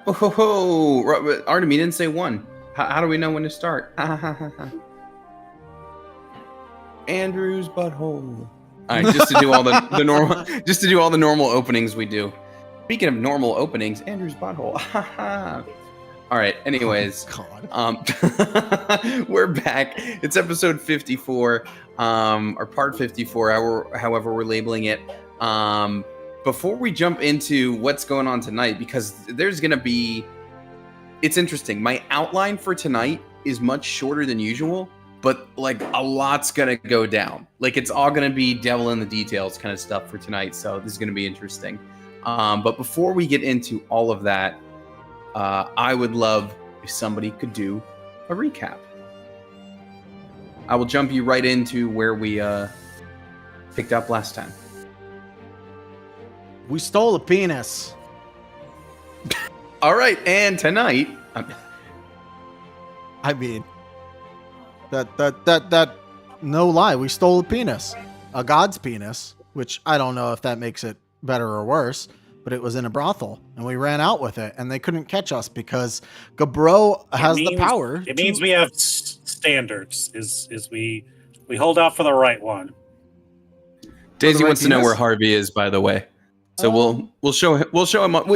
Oh, ho, ho. Artem, you didn't say one. How do we know when to start? Andrew's butthole. All right, just to do all the normal, just to do all the normal openings we do. Speaking of normal openings, Andrew's butthole. All right. Anyways, we're back. It's episode 54, or part 54, however we're labeling it. Before we jump into what's going on tonight, because there's gonna be, it's interesting. My outline for tonight is much shorter than usual, but like a lot's gonna go down. Like it's all gonna be devil in the details kind of stuff for tonight. So this is gonna be interesting. But before we get into all of that, I would love if somebody could do a recap. I will jump you right into where we picked up last time. We stole a penis. All right, and tonight, I mean, that, no lie, we stole a penis, a god's penis, which I don't know if that makes it better or worse, but it was in a brothel, and we ran out with it, and they couldn't catch us because Gabro has the power. It means we have standards. Is we hold out for the right one. Daisy wants to know where Harvey is, by the way. So we'll show him. Well,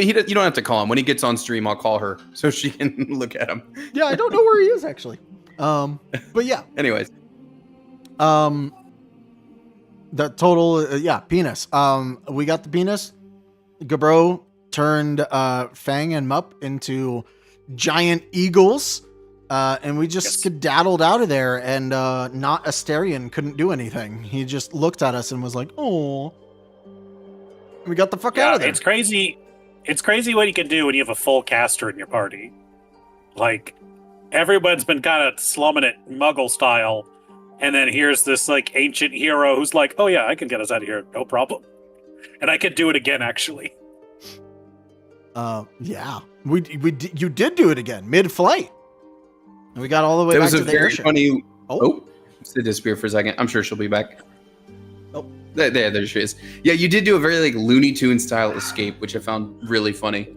you don't have to call him when he gets on stream. I'll call her so she can look at him. Yeah, I don't know where he is actually. But yeah. Anyways, the total, penis. We got the penis. Gabro turned Fang and Mup into giant eagles, and we just skedaddled out of there. And not Asterion couldn't do anything. He just looked at us and was like, "Oh." We got the fuck out of there. It's crazy. It's crazy what you can do when you have a full caster in your party. Like, everyone's been kind of slumming it Muggle style, and then here's this like ancient hero who's like, "Oh yeah, I can get us out of here, no problem," and I could do it again actually. Yeah, you did do it again mid-flight, and we got all the way. That back was to a the very airship. funny. Oh, she disappeared for a second. I'm sure she'll be back. Oh. There she is. Yeah, you did do a very like Looney Tunes style escape, which I found really funny.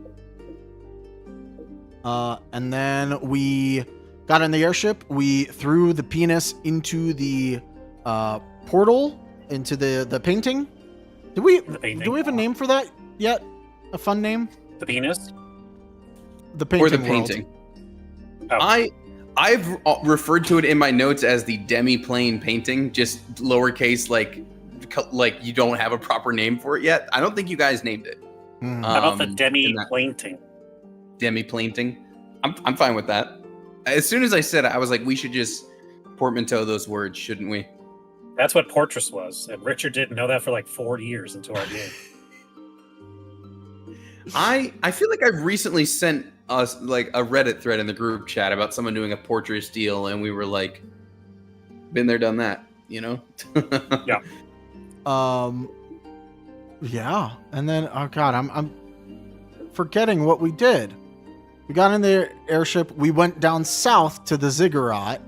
And then we got in the airship. We threw the penis into the portal, into the painting. Do we have a name for that yet? A fun name? The penis? The painting. Or the world. painting. Oh. I've referred to it in my notes as the demi-plane painting, just lowercase, like you don't have a proper name for it yet. I don't think you guys named it. How about the demi-planting? Demi-planting? I'm fine with that. As soon as I said it, I was like, we should just portmanteau those words, shouldn't we? That's what Portress was, and Richard didn't know that for like 4 years into our game. I feel like I've recently sent us like a Reddit thread in the group chat about someone doing a Portress deal, and we were like, been there, done that, you know? Yeah. Yeah, and then I'm forgetting what we did. We got in the airship. We went down south to the Ziggurat,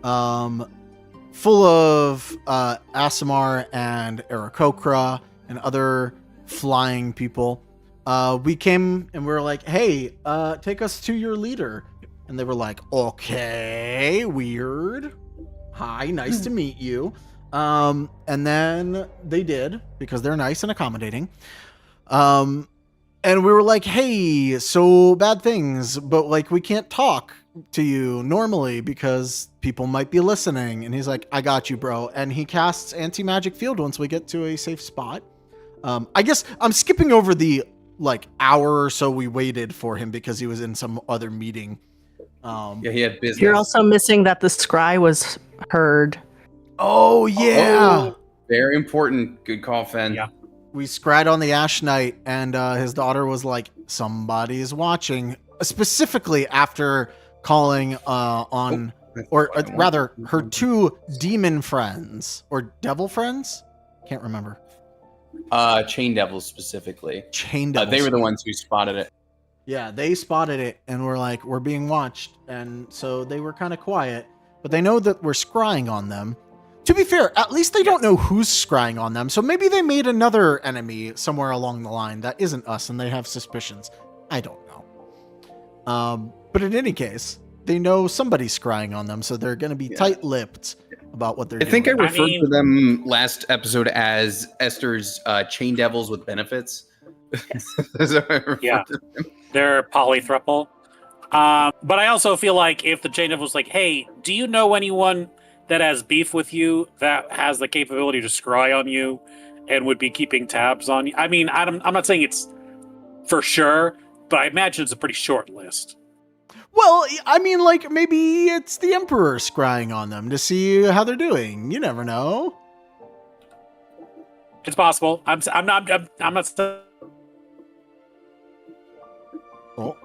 full of Aasimar and Aarakocra and other flying people. We came and we were like, "Hey, take us to your leader," and they were like, "Okay, weird. Hi, nice to meet you." And then they did, because they're nice and accommodating. And we were like, "Hey, so bad things, but like we can't talk to you normally because people might be listening." And he's like, "I got you, bro." And he casts anti-magic field once we get to a safe spot. I guess I'm skipping over the like hour or so we waited for him because he was in some other meeting. Yeah, he had business. You're also missing that the scry was heard. Oh, yeah. Oh, very important. Good call, Fen. Yeah. We scried on the Ash Knight, and his daughter was like, "Somebody's watching," specifically after calling on, or rather, her two demon friends, or devil friends? Can't remember. Chain Devils specifically. Chain Devils. They were the ones who spotted it. Yeah, they spotted it, and were like, "We're being watched," and so they were kind of quiet, but they know that we're scrying on them. To be fair, at least they don't know who's scrying on them, so maybe they made another enemy somewhere along the line that isn't us, and they have suspicions. I don't know. But in any case, they know somebody's scrying on them, so they're going to be tight-lipped about what they're I doing. think I I referred mean- to them last episode as Esther's chain devils with benefits. That's how I referred Yeah. to them. They're polythruple. But I also feel like if the chain devil was like, hey, do you know anyone that has beef with you that has the capability to scry on you and would be keeping tabs on you? I mean, I'm not saying it's for sure, but I imagine it's a pretty short list. Well, I mean, like, maybe it's the Emperor scrying on them to see how they're doing. You never know. It's possible. I'm not Oh.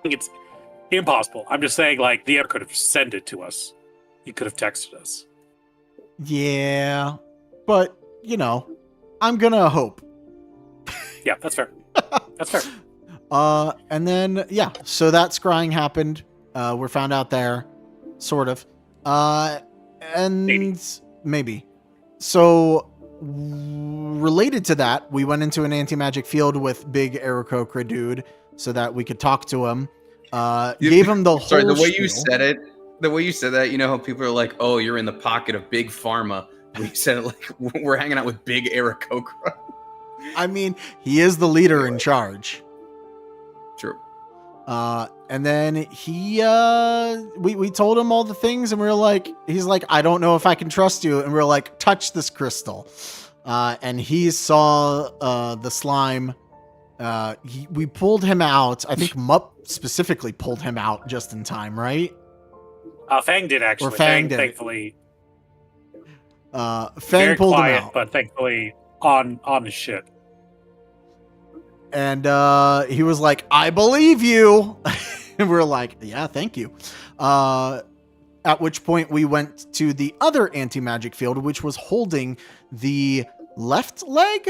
it's impossible. I'm just saying, like, the Emperor could have sent it to us. He could have texted us. Yeah, but, you know, I'm going to hope. Yeah, that's fair. That's fair. And then, yeah, so that scrying happened. We're found out there, sort of. And maybe. So, related to that, we went into an anti-magic field with big Aarakocra dude so that we could talk to him. Gave him the Sorry, whole the way you spiel. said it, you know how people are like, oh, you're in the pocket of big pharma. We said it like we're hanging out with big Aarakocra. I mean, he is the leader in charge. True. And then we told him all the things, and we were like, he's like, I don't know if I can trust you. And we are like, touch this crystal. And he saw the slime. We pulled him out. I think Mupp specifically pulled him out just in time, right? Fang did actually. Or Fang did. Thankfully, Fang very pulled quiet, him out. but thankfully on his shit. And he was like, I believe you. And we are like, yeah, thank you. At which point we went to the other anti-magic field, which was holding the left leg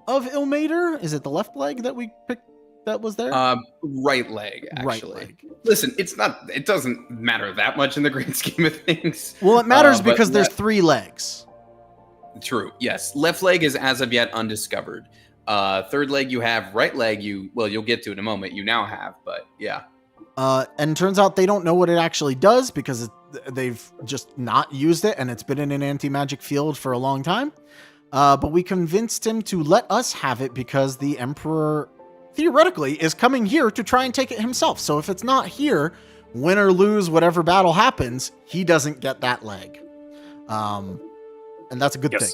of Ilmater. Is it the left leg that we picked that was there? Right leg, actually. Right leg. Listen, it doesn't matter that much in the grand scheme of things. Well, it matters but because there's 3 legs. True. Yes. Left leg is as of yet undiscovered. Third leg you have. Right leg you'll get to in a moment. You now have, but yeah. And turns out they don't know what it actually does because they've just not used it, and it's been in an anti-magic field for a long time. But we convinced him to let us have it because the Emperor theoretically is coming here to try and take it himself. So if it's not here, win or lose whatever battle happens, he doesn't get that leg. And that's a good thing.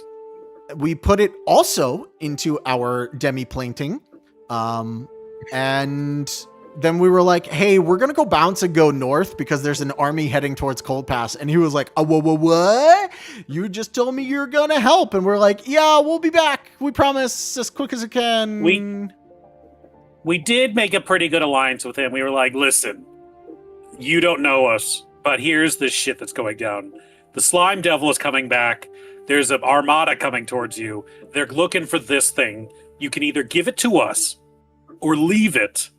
We put it also into our demi-planting. And then we were like, hey, we're going to go bounce and go north because there's an army heading towards Cold Pass. And he was like, what? You just told me you're going to help. And we're like, yeah, we'll be back. We promise as quick as it can. We did make a pretty good alliance with him. We were like, listen, you don't know us, but here's the shit that's going down. The slime devil is coming back. There's an armada coming towards you. They're looking for this thing. You can either give it to us or leave it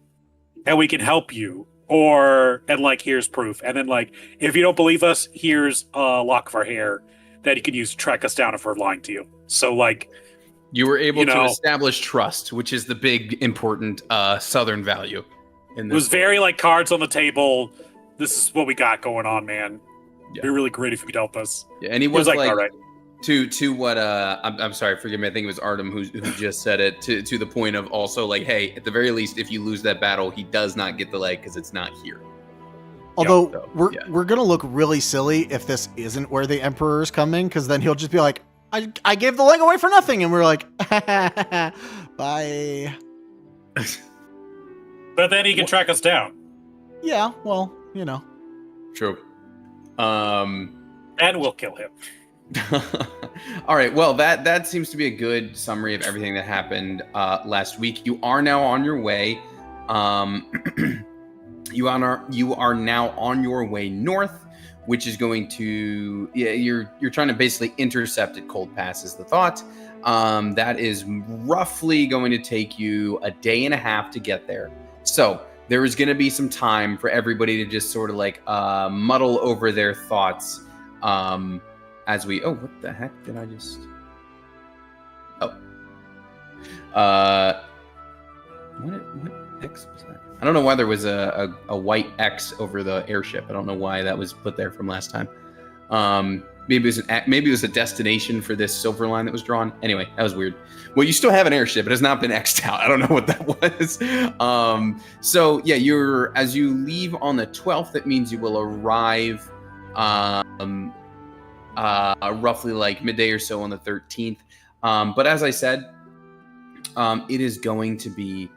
and we can help you. And here's proof. And then if you don't believe us, here's a lock of our hair that you can use to track us down if we're lying to you. So you were able to establish trust, which is the big important Southern value. It was very cards on the table. This is what we got going on, man. Yeah. It'd be really great if you could help us. Yeah, and he was all right. To what I'm sorry, forgive me. I think it was Artem who just said it to the point of also hey, at the very least, if you lose that battle, he does not get the leg because it's not here. Although we're gonna look really silly if this isn't where the Emperor is coming, because then he'll just be like, I gave the leg away for nothing, and we're like, bye. But then he can track us down. Yeah, well, True. And we'll kill him. All right. Well, that seems to be a good summary of everything that happened last week. You are now on your way. You are now on your way north, which is going to you're trying to basically intercept at Cold Pass is the thought. That is roughly going to take you a day and a half to get there. So there is going to be some time for everybody to just sort of muddle over their thoughts. As we, what the heck did I just? What X was that? I don't know why there was a white X over the airship. I don't know why that was put there from last time. Maybe it was a destination for this silver line that was drawn. Anyway, that was weird. Well, you still have an airship. It has not been X'd out. I don't know what that was. So yeah, as you leave on the 12th, that means you will arrive roughly like midday or so on the 13th. But as I said, it is going to be,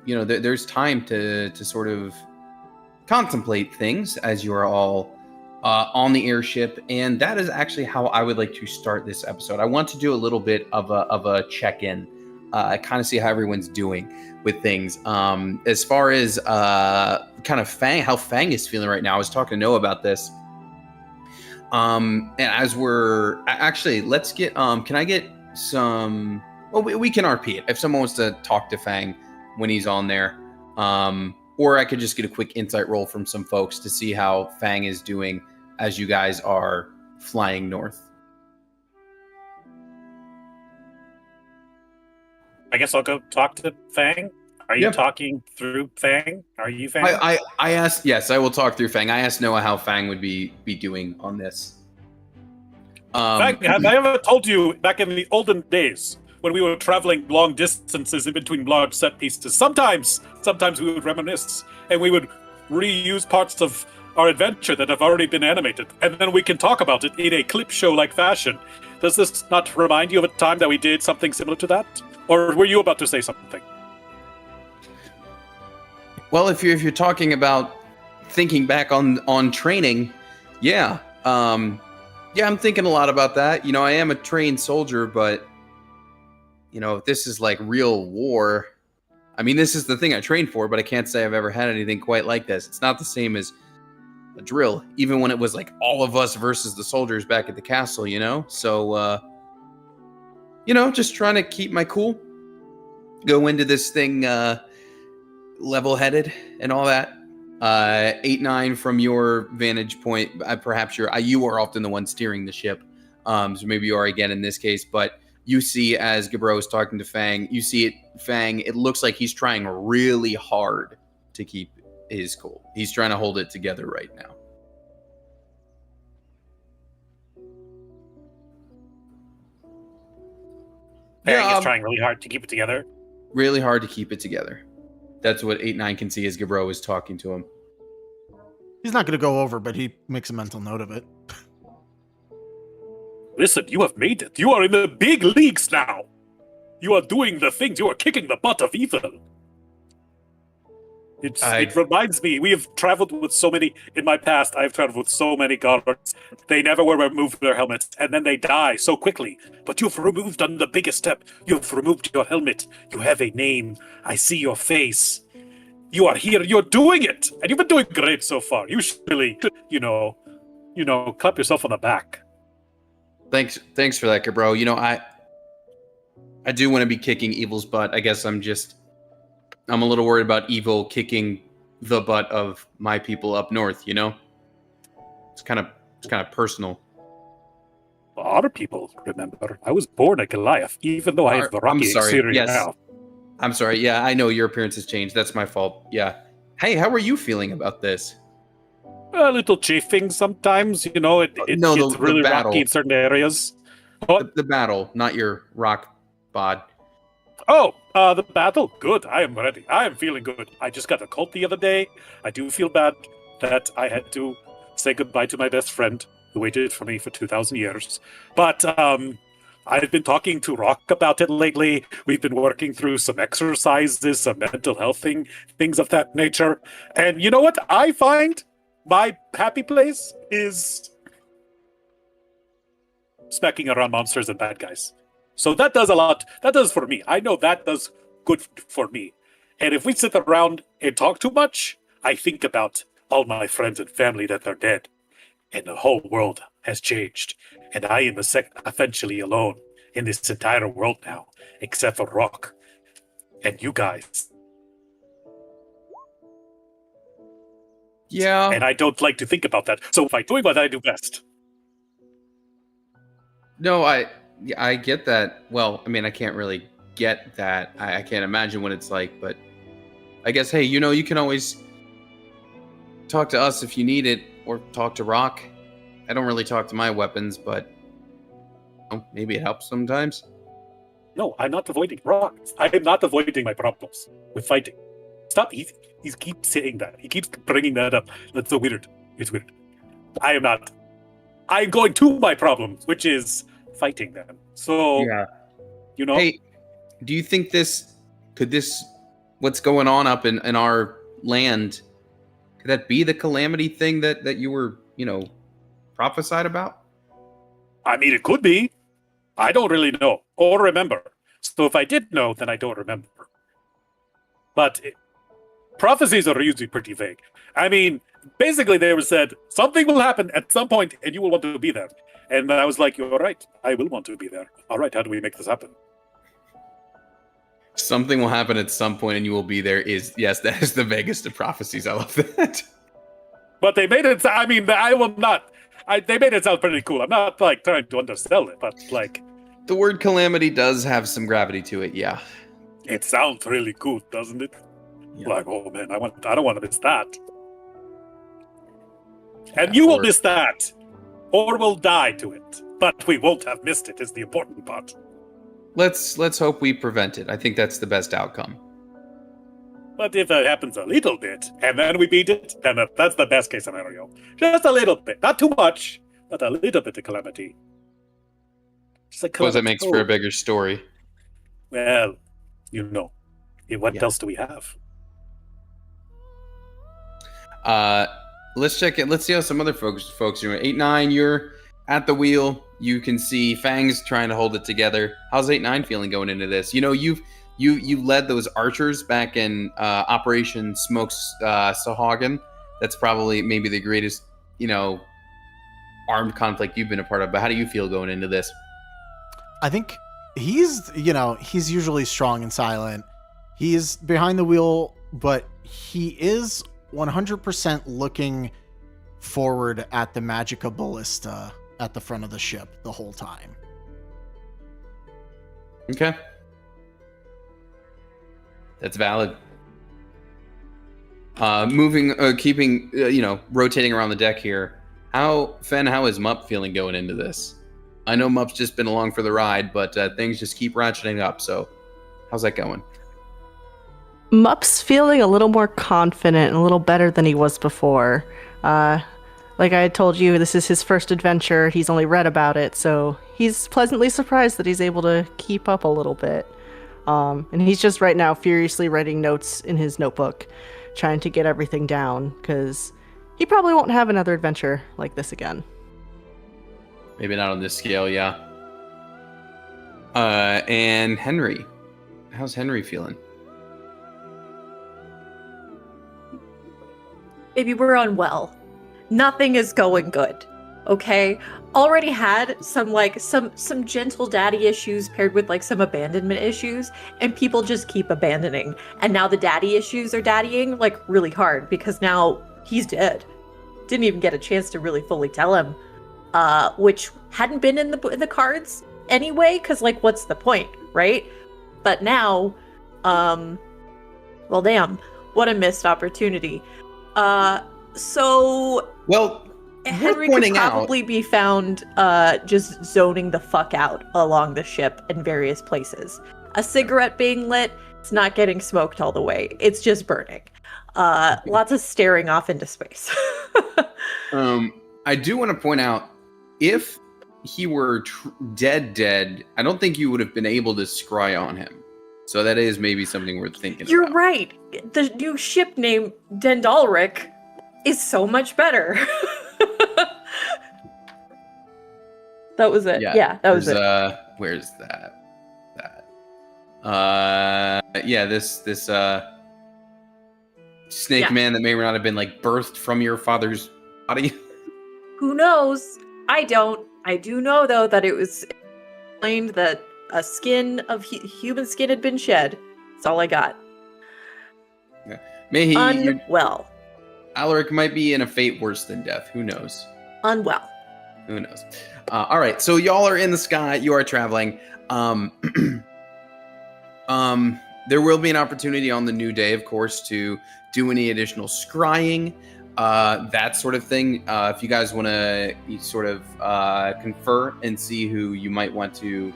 there's time to sort of contemplate things as you are all on the airship, and that is actually how I would like to start this episode. I want to do a little bit of a check-in, kind of see how everyone's doing with things. As far as kind of how Fang is feeling right now, I was talking to Noah about this. And as we're actually, let's get. Can I get some? Well, we can RP it if someone wants to talk to Fang when he's on there. Or I could just get a quick insight roll from some folks to see how Fang is doing as you guys are flying north. I guess I'll go talk to Fang. Are you talking through Fang? Are you Fang? I asked, yes, I will talk through Fang. I asked Noah how Fang would be doing on this. Fang, have I ever told you back in the olden days when we were traveling long distances in between large set pieces, sometimes we would reminisce and we would reuse parts of our adventure that have already been animated, and then we can talk about it in a clip show-like fashion. Does this not remind you of a time that we did something similar to that? Or were you about to say something? Well, if you're talking about thinking back on training, yeah. I'm thinking a lot about that. I am a trained soldier, but if this is like real war, I mean, this is the thing I trained for, but I can't say I've ever had anything quite like this. It's not the same as a drill, even when it was like all of us versus the soldiers back at the castle, So, just trying to keep my cool, go into this thing level-headed and all that. 8-9 from your vantage point, perhaps you are often the one steering the ship, so maybe you are again in this case, but you see as Gabro is talking to Fang, Fang, it looks like he's trying really hard to keep his cool. He's trying to hold it together right now. Fang is trying really hard to keep it together. Really hard to keep it together. That's what 8-9 can see as Gabro is talking to him. He's not going to go over, but he makes a mental note of it. Listen, you have made it. You are in the big leagues now. You are doing the things. You are kicking the butt of evil. It reminds me, we have traveled with so many, in my past, I've traveled with so many guards. They never will remove their helmets, and then they die so quickly. But you've removed on the biggest step. You've removed your helmet. You have a name. I see your face. You are here. You're doing it. And you've been doing great so far. You should really, clap yourself on the back. Thanks for that, bro. I do want to be kicking evil's butt. I guess I'm a little worried about evil kicking the butt of my people up north, It's kind of personal. Other people, remember, I was born a Goliath, even though I have the rocky exterior now. I'm sorry. Yeah, I know your appearance has changed. That's my fault. Yeah. Hey, how are you feeling about this? A little chafing sometimes, it's really rocky in certain areas. The battle, not your rock bod. Oh, the battle? Good. I am ready. I am feeling good. I just got a cold the other day. I do feel bad that I had to say goodbye to my best friend who waited for me for 2,000 years. But I've been talking to Rock about it lately. We've been working through some exercises, some mental health things of that nature. And you know what? I find my happy place is smacking around monsters and bad guys. So that does a lot. That does for me. I know that does good for me. And if we sit around and talk too much, I think about all my friends and family that are dead. And the whole world has changed. And I am essentially alone in this entire world now, except for Rock and you guys. Yeah. And I don't like to think about that. So if I'm doing what I do best. No, I get that. Well, I mean, I can't really get that. I can't imagine what it's like, but I guess, hey, you can always talk to us if you need it, or talk to Rock. I don't really talk to my weapons, but maybe it helps sometimes. No, I'm not avoiding rocks. I am not avoiding my problems with fighting. Stop. He keeps saying that. He keeps bringing that up. That's so weird. It's weird. I am not. I'm going to my problems, which is fighting them. So, Hey, do you think what's going on up in our land, could that be the calamity thing that you were, prophesied about? I mean, it could be. I don't really know or remember. So if I did know, then I don't remember. But prophecies are usually pretty vague. I mean, basically they were said, something will happen at some point and you will want to be there. And I was like, you're right, I will want to be there. All right, how do we make this happen? Something will happen at some point and you will be there that is the vaguest of prophecies. I love that. But they made it, I mean, I will not, they made it sound pretty cool. I'm not like trying to undersell it, but like... The word calamity does have some gravity to it, yeah. It sounds really cool, doesn't it? Yeah. Like, oh man, I don't want to miss that. And you will miss that. Or we'll die to it. But we won't have missed it is the important part. Let's hope we prevent it. I think that's the best outcome. But if it happens a little bit, and then we beat it, then that's the best case scenario. Just a little bit. Not too much, but a little bit of calamity. Just like suppose that makes for a bigger story. Well, what else do we have? Let's check it. Let's see how some other folks are doing. 8-9, you're at the wheel. You can see Fangs trying to hold it together. How's 8-9 feeling going into this? You led those archers back in Operation Smokes Sahagin. That's probably maybe the greatest, armed conflict you've been a part of. But how do you feel going into this? I think he's usually strong and silent. He's behind the wheel, but he is 100% looking forward at the Magica Ballista at the front of the ship the whole time. Okay. That's valid. Keeping, rotating around the deck here. How is Mupp feeling going into this? I know Mupp's just been along for the ride, but things just keep ratcheting up. So how's that going? Mupp's feeling a little more confident and a little better than he was before. Like I had told you, this is his first adventure. He's only read about it, so he's pleasantly surprised that he's able to keep up a little bit. And he's just right now furiously writing notes in his notebook, trying to get everything down, because he probably won't have another adventure like this again. Maybe not on this scale, yeah. And Henry. How's Henry feeling? Baby, we're unwell. Nothing is going good. Okay? Already had some gentle daddy issues paired with some abandonment issues, and people just keep abandoning. And now the daddy issues are daddying really hard because now he's dead. Didn't even get a chance to really fully tell him, which hadn't been in the cards anyway, because what's the point, right? But now, well, damn, what a missed opportunity. Henry could probably be found just zoning the fuck out along the ship in various places. A cigarette being lit, it's not getting smoked all the way. It's just burning. Lots of staring off into space. I do want to point out, if he were dead, I don't think you would have been able to scry on him. So that is maybe something worth thinking You're about. right. The new ship name, Dendalric, is so much better. That was it. Yeah, that was it. Where's that? This snake man that may or may not have been birthed from your father's body. Who knows? I don't. I do know though that it was explained that a skin of human skin had been shed. That's all I got. Yeah. May he unwell. Alaric might be in a fate worse than death. Who knows? Unwell. Who knows? All right, so y'all are in the sky. You are traveling. there will be an opportunity on the new day, of course, to do any additional scrying, that sort of thing. If you guys want to sort of confer and see who you might want to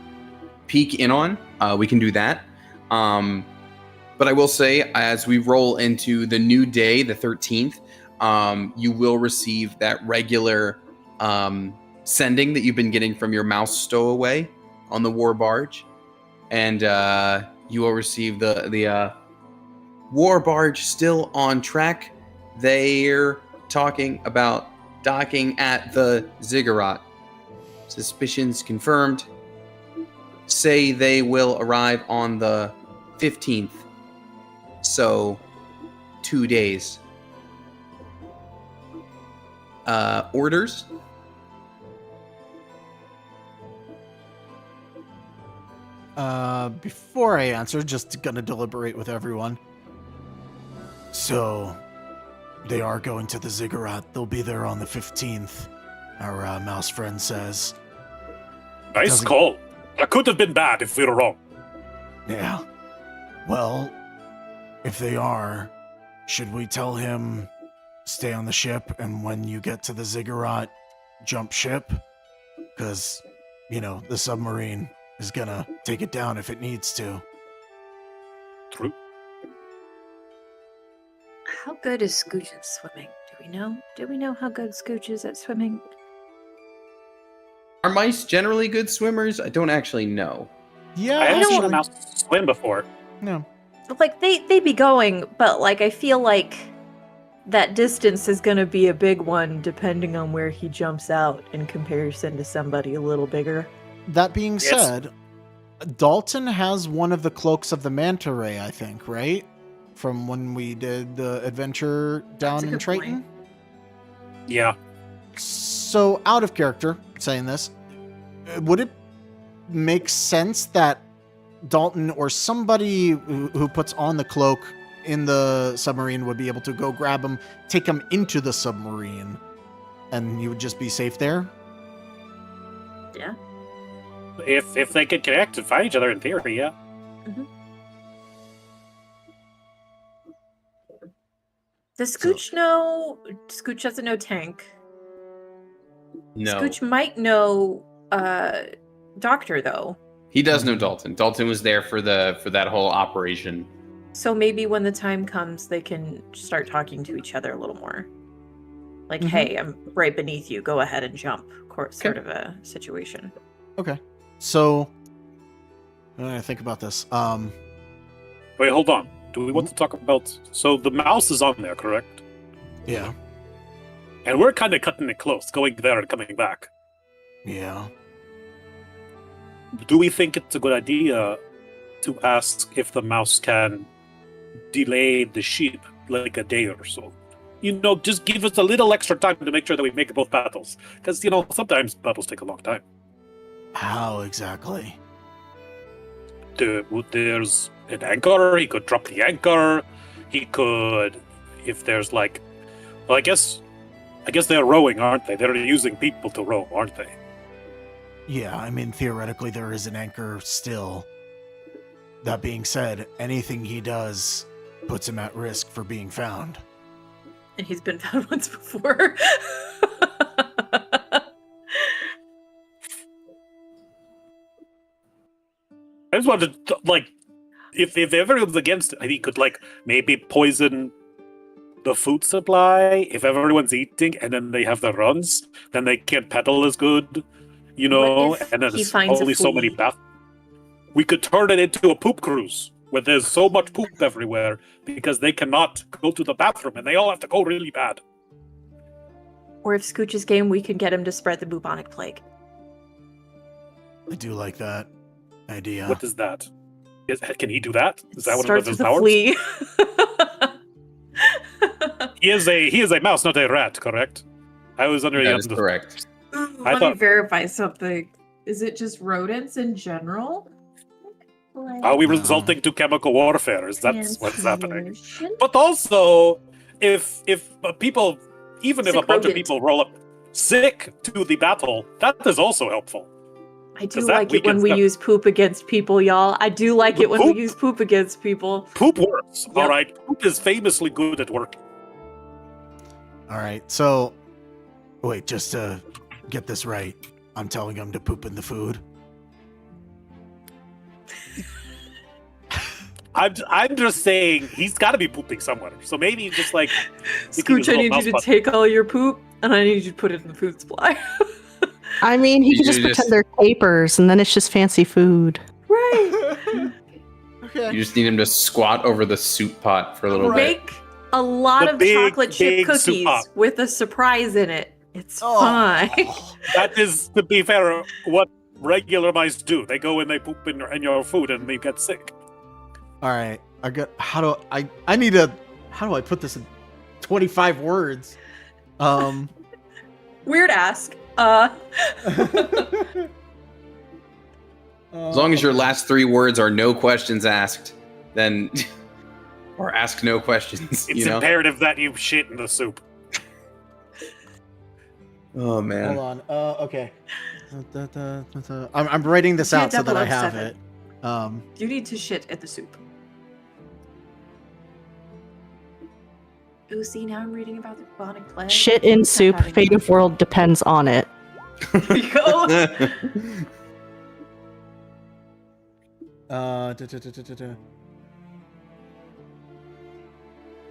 peek in on, we can do that. But I will say, as we roll into the new day, the 13th, you will receive that regular sending that you've been getting from your mouse stowaway on the war barge. And you will receive the war barge still on track. They're talking about docking at the Ziggurat. Suspicions confirmed. Say they will arrive on the 15th. So, 2 days. Orders? Before I answer, just gonna deliberate with everyone. So, they are going to the Ziggurat. They'll be there on the 15th, our mouse friend says. Nice Doesn't- call. That could have been bad if we were wrong. Yeah. Well, if they are, should we tell him stay on the ship and when you get to the Ziggurat, jump ship? Because, the submarine is gonna take it down if it needs to. True. How good is Scooch at swimming? Do we know? Do we know how good Scooch is at swimming? Are mice generally good swimmers? I don't actually know. Yeah, I haven't seen a actually. mouse swim before. No. Like they be going, but like I feel like that distance is gonna be a big one depending on where he jumps out in comparison to somebody a little bigger. That being Yes. said, Dalton has one of the cloaks of the manta ray, I think, right? From when we did the adventure down a in good Triton. point. Yeah. So, out of character, saying this, would it make sense that Dalton or somebody who puts on the cloak in the submarine would be able to go grab him, take him into the submarine, and you would just be safe there? Yeah. If they could connect and find each other in theory, yeah. Does Scooch know? Scooch doesn't know Tank. No. Scooch might know Doctor though. He does know Dalton. Dalton was there for that whole operation. So maybe when the time comes, they can start talking to each other a little more. Like, Mhm. hey, I'm right beneath you. Go ahead and jump. Sort of a situation. Okay. So, I think about this. Wait, hold on. Do we want to talk about... So the mouse is on there, correct? Yeah. And we're kind of cutting it close, going there and coming back. Yeah. Do we think it's a good idea to ask if the mouse can delay the ship like a day or so? Just give us a little extra time to make sure that we make both battles. Because, sometimes battles take a long time. How exactly? There's an anchor, he could drop the anchor, he could, if there's well, I guess they're rowing, aren't they? They're using people to row, aren't they? Yeah, I mean, theoretically, there is an anchor still. That being said, anything he does puts him at risk for being found. And he's been found once before. I just wanted to, if everyone's against it, he could, maybe poison the food supply. If everyone's eating and then they have the runs, then they can't pedal as good, What if and then he there's finds a only so many flea? baths. We could turn it into a poop cruise where there's so much poop everywhere because they cannot go to the bathroom and they all have to go really bad. Or if Scooch's game, we can get him to spread the bubonic plague. I do like that idea. What is that? Can he do that? Is that one of Starts his with a powers? flea. He is a mouse, not a rat, correct? I was under That is correct. Let me verify something. Is it just rodents in general? Are we resulting to chemical warfare? Is that what's happening? But also, if people, even if a Sick bunch of rodent. people roll up sick to the battle, that is also helpful. I do 'Cause that like it when weakens we them. use poop against people, y'all. I do like it when we Poop? use poop against people. Poop works. Yep. All right. Poop is famously good at working. All right. So, wait, just to get this right, I'm telling him to poop in the food. I'm just saying he's got to be pooping somewhere. So maybe just like Scooch, I need you to mouse take all your poop and I need you to put it in the food supply. I mean, he You can just just- pretend they're papers, and then it's just fancy food. Right. Okay. You just need him to squat over the soup pot for a little bit. Make a lot The of big, chocolate chip big soup cookies pot. with a surprise in it. It's Oh. fine. That is, to be fair, what regular mice do. They go and they poop in your food and they get sick. All right. I got. How do I put this in 25 words? Weird ask. As long as your last 3 words are no questions asked, then or ask no questions. It's You know. imperative that you shit in the soup. Oh Hold man. on. Okay. I'm writing this out so that I have 007. it. You need to shit at the soup. Oh, see, now I'm reading about the bubonic plague. Shit in What's that soup, having- fate of world depends on it. There you go.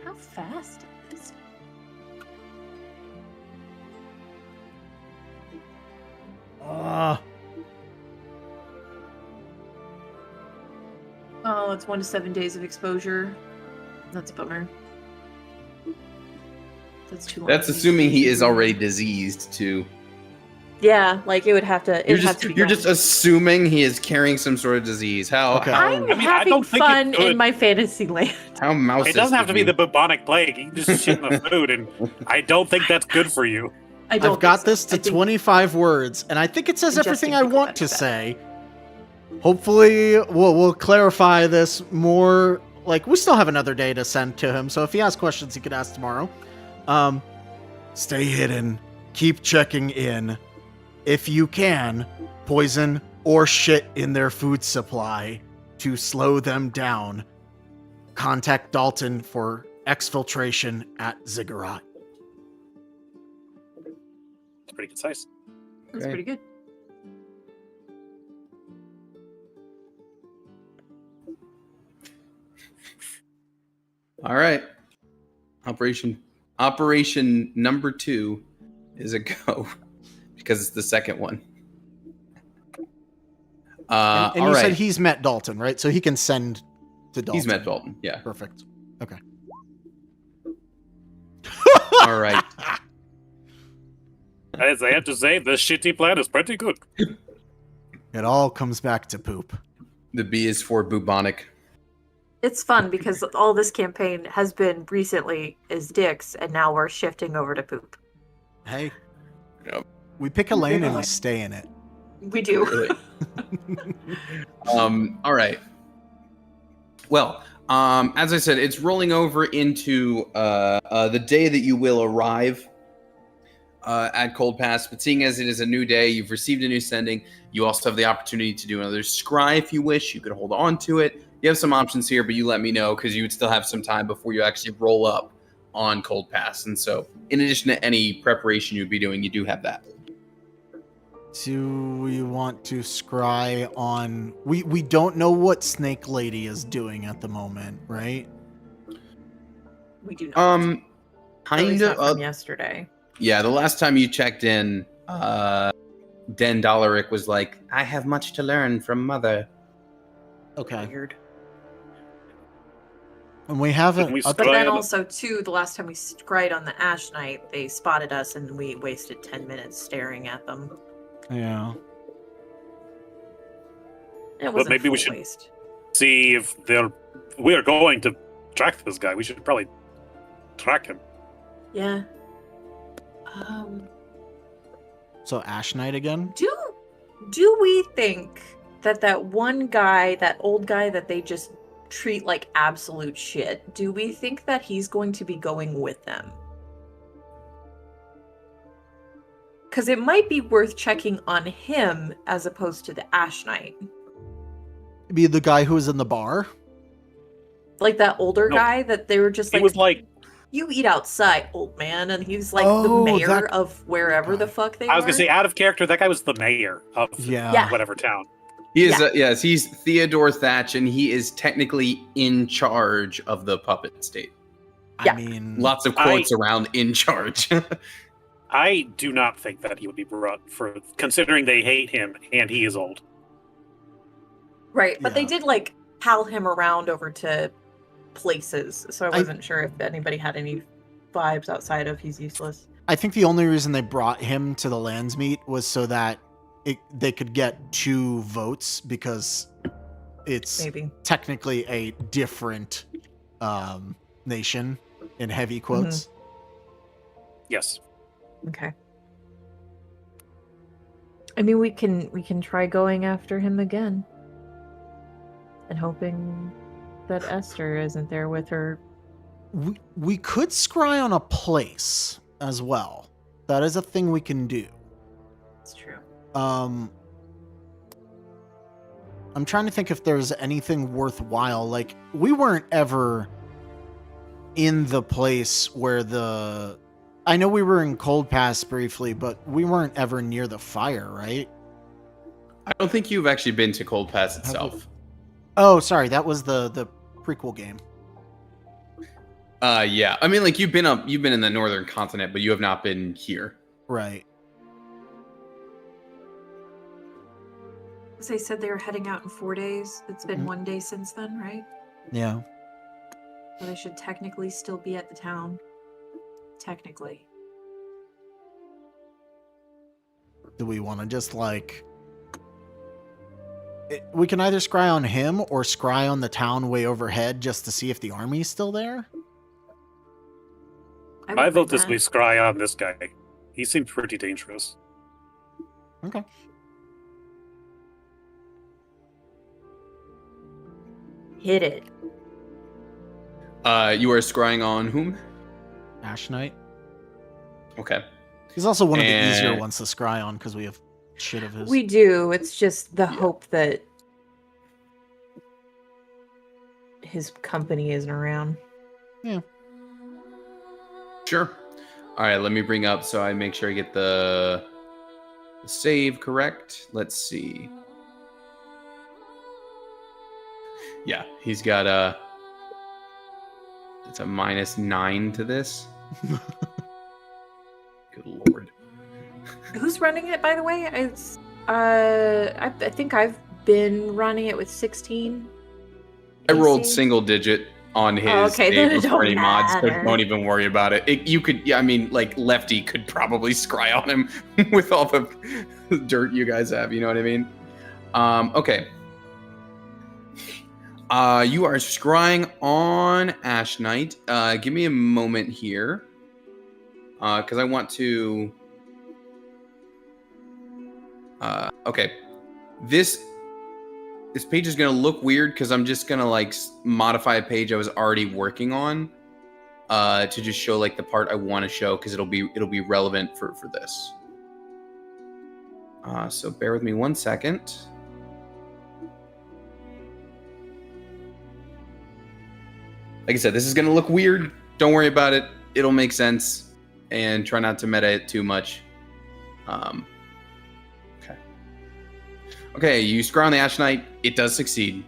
How fast is Oh, it's 1 to 7 days of exposure. That's a bummer. That's too long. That's assuming he is already diseased too. Yeah, like it would have to. You're just assuming he is carrying some sort of disease. How Okay. how, I'm I mean, I having don't think it fun in could. my fantasy land. how mouse? It doesn't have to be the bubonic plague. You can just shit in the food, and I don't think that's good for you. I don't. I've got think so. this to I think- 25 words, and I think it says Ingesting everything I pickle want to is bad. say. Hopefully, we'll clarify this more. Like, we still have another day to send to him, so if he has questions, he could ask tomorrow. Stay hidden. Keep checking in. If you can, poison or shit in their food supply to slow them down. Contact Dalton for exfiltration at Ziggurat. It's pretty concise. That's Okay. pretty good. All right. Operation number 2 is a go because it's the second one. And all you right. said he's met Dalton, right? So he can send to Dalton. He's met Dalton. Yeah. Perfect. Okay. All right. As I have to say, this shitty plan is pretty good. It all comes back to poop. The B is for bubonic. It's fun because all this campaign has been recently is dicks, and now we're shifting over to poop. Hey. Yep. We pick a lane and we stay in it. We do. Really. All right. Well, as I said, it's rolling over into the day that you will arrive at Cold Pass. But seeing as it is a new day, you've received a new sending. You also have the opportunity to do another scry if you wish. You could hold on to it. You have some options here, but you let me know because you would still have some time before you actually roll up on Cold Pass. And so, in addition to any preparation you'd be doing, you do have that. Do we want to scry on... We don't know what Snake Lady is doing at the moment, right? We do not. Kind At least not of. from yesterday. Yeah, the last time you checked in, Den Dollaric was like, I have much to learn from Mother. Okay. Weird. And we haven't... We But Scry then on- also too, the last time we cried on the Ash Night, they spotted us and we wasted 10 minutes staring at them. Yeah. It wasn't maybe we full should- waste. See if we're going to track this guy. We should probably track him. Yeah. So Ash Knight again? Do we think that one guy, that old guy that they just treat like absolute shit, do we think that he's going to be going with them? Because it might be worth checking on him as opposed to the Ash Knight. Be the guy who was in the bar. Like that older Nope. guy that they were just He like, was like, you eat outside, old man. And he's like Oh, the mayor that of wherever the guy. fuck they I was were. gonna say, out of character, that guy was the mayor of Yeah. whatever town. He is, Yeah. yes, he's Theodore Thatch, and he is technically in charge of the puppet state. I Yeah. mean, Lots of quotes around in charge. I do not think that he would be brought for, considering they hate him and he is old. Right, but they Yeah. did like pal him around over to places, so I wasn't sure if anybody had any vibes outside of he's useless. I think the only reason they brought him to the lands meet was so that they could get 2 votes, because it's Maybe. technically a different nation in heavy quotes. Yes. Okay. I mean, we can try going after him again, and hoping that Esther isn't there with her. We could scry on a place as well. That is a thing we can do. It's true. I'm trying to think if there's anything worthwhile. Like, we weren't ever in the place where I know we were in Cold Pass briefly, but we weren't ever near the fire, right? I don't think you've actually been to Cold Pass Have itself. Oh, sorry, that was the prequel game. Yeah. I mean, like you've been in the northern continent, but you have not been here. Right. As they said, they were heading out in 4 days. It's been Mhm. 1 day since then, right? Yeah. So they should technically still be at the town. Technically. Do we want to just we can either scry on him or scry on the town way overhead just to see if the army's still there? I would vote think this we that. scry on this guy. He seems pretty dangerous. Okay. Hit it. You are scrying on whom? Ash Knight. Okay. He's also one of the easier And- ones to scry on because we have shit of his. We do. It's just the hope that his company isn't around. Sure. All right, let me bring up so I make sure I get the save correct. Let's see. Yeah, he's got it's a -9 to this. Good lord. Who's running it, by the way? It's I think I've been running it with 16. I rolled AC? single digit on his okay, save then it before don't any mods, so matter. don't even worry about it. You could, yeah, I mean, like Lefty could probably scry on him with all the dirt you guys have. You know what I mean? Okay. You are scrying on Ash Knight. Give me a moment here, because I want to. Okay, this page is gonna look weird because I'm just gonna modify a page I was already working on, to just show the part I want to show because it'll be relevant for this. So bear with me 1 second. Like I said, this is gonna look weird. Don't worry about it. It'll make sense, and try not to meta it too much. Okay. Okay, you scry on the Ash Knight. It does succeed.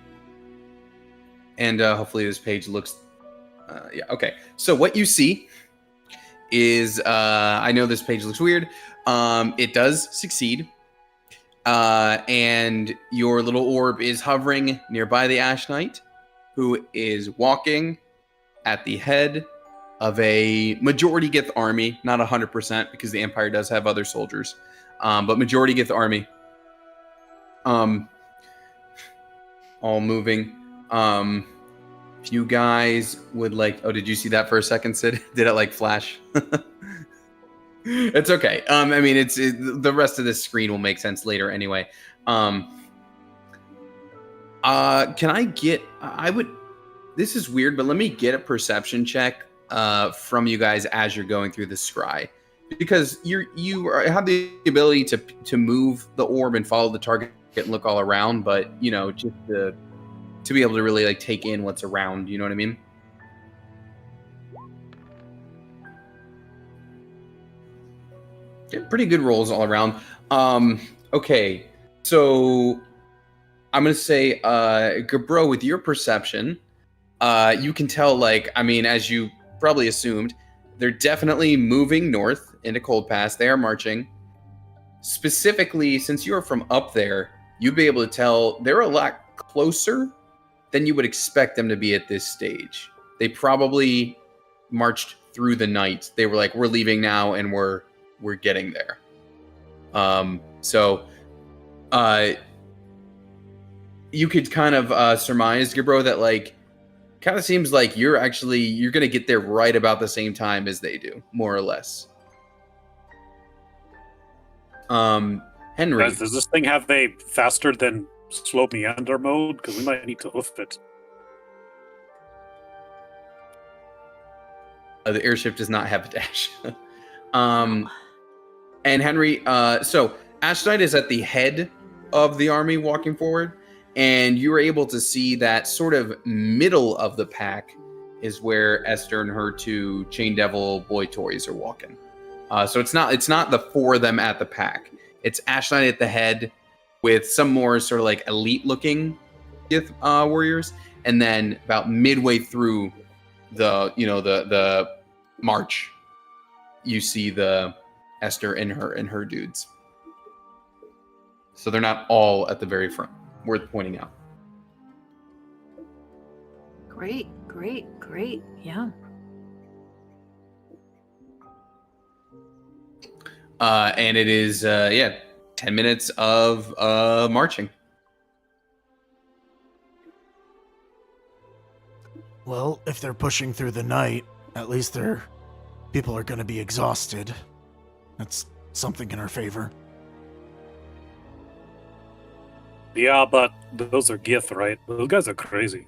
And hopefully this page looks... yeah, okay. So what you see is... I know this page looks weird. It does succeed. And your little orb is hovering nearby the Ash Knight, who is walking at the head of a majority Gith army. Not 100%, because the Empire does have other soldiers. But majority Gith army. All moving. If you guys would like... Oh, did you see that for a second, Sid? Did it flash? It's okay. I mean, the rest of this screen will make sense later anyway. Can I get... This is weird, but let me get a perception check from you guys as you're going through the scry. because have the ability to move the orb and follow the target and look all around, but just to be able to really like take in what's around. You know what I mean? Yeah, pretty good rolls all around. Okay, so I'm gonna say, Gabro, with your perception, you can tell, like, I mean, as you probably assumed, they're definitely moving north into Cold Pass. They are marching. Specifically, since you're from up there, you'd be able to tell they're a lot closer than you would expect them to be at this stage. They probably marched through the night. They were like, we're leaving now and we're getting there. So you could kind of surmise, Gabro, that like kind of seems like you're gonna get there right about the same time as they do, more or less. Henry, Does this thing have a faster than slow meander mode? Because we might need to hoof it. The airship does not have a dash. And Henry, so Ashdite is at the head of the army walking forward, and you were able to see that sort of middle of the pack is where Esther and her two Chain Devil boy toys are walking. So it's not the four of them at the pack. It's Ashdite at the head with some more sort of like elite looking warriors, and then about midway through the march, you see the Esther and her dudes. So they're not all at the very front. Worth pointing out. Great. Yeah. And it is 10 minutes of marching. Well, if they're pushing through the night, at least their people are going to be exhausted. That's something in our favor. Yeah, but those are Gith, right? Those guys are crazy.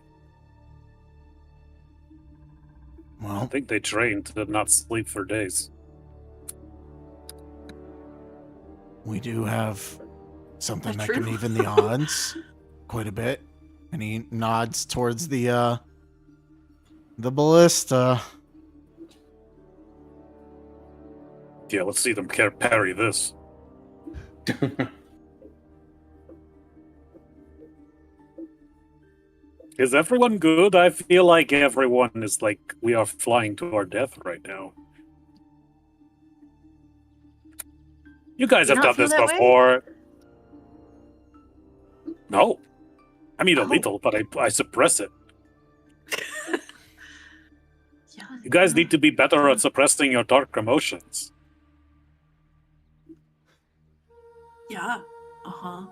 I Well, think they trained to not sleep for days. we do have something That's that can true. even the odds quite a bit. And he nods towards the ballista. Yeah, let's see them parry this. Is everyone good? I feel like everyone is like, we are flying to our death right now. You guys You have not done this feel that way? before. No. I mean, a Oh. little, but I suppress it. Yeah. You guys need to be better at suppressing your dark emotions. Yeah. Uh-huh.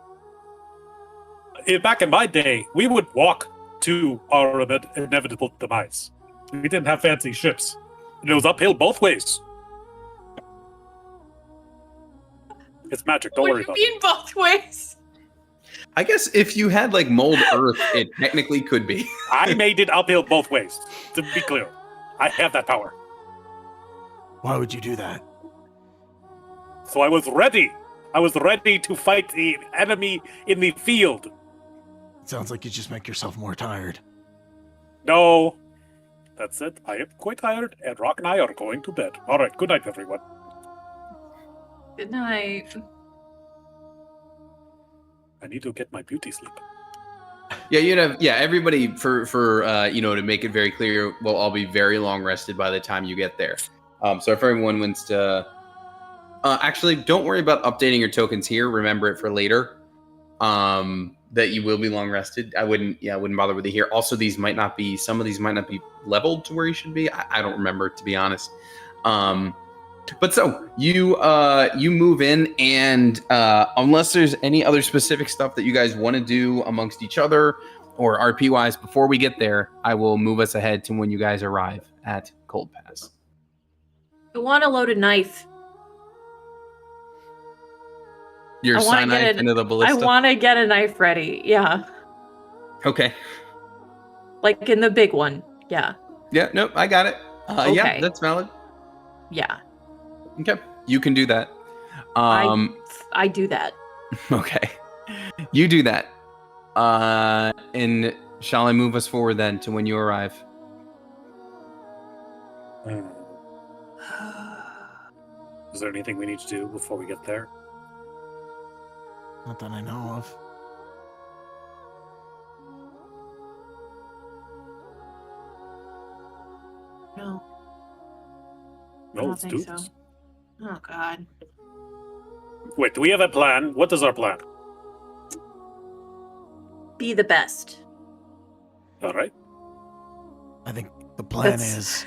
Back in my day, we would walk to our inevitable demise. We didn't have fancy ships. And it was uphill both ways. It's magic, don't worry What about do you mean both ways? I guess if you had like mold earth, it technically could be. it. I made it uphill both ways, to be clear. I have that power. Why would you do that? So I was ready. I was ready to fight the enemy in the field. It sounds like you just make yourself more tired. No. That's it. I am quite tired, and Rock and I are going to bed. All right, good night, everyone. Good night. I need to get my beauty sleep. Yeah, everybody for to make it very clear, we'll all be very long rested by the time you get there. So if everyone wants to actually don't worry about updating your tokens here, remember it for later. That you will be long rested. I wouldn't bother with it here. Also, some of these might not be leveled to where you should be. I don't remember, to be honest. But so you move in, and unless there's any other specific stuff that you guys want to do amongst each other or RP wise before we get there, I will move us ahead to when you guys arrive at Cold Pass. I want a loaded knife. Your I wanna sign get knife it- into the I ballista. want to get a knife ready. Yeah. Okay. Like in the big one. Yeah. Yeah. Nope. I got it. Yeah, Okay. that's valid. Yeah. Okay. You can do that. I do that. Okay. You do that. And shall I move us forward then to when you arrive? Is there anything we need to do before we get there? Not that I know of. No, I No, don't let's think do so. this. Oh God. Wait, do we have a plan? What is our plan? Be the best. All right. I think the plan That's- is,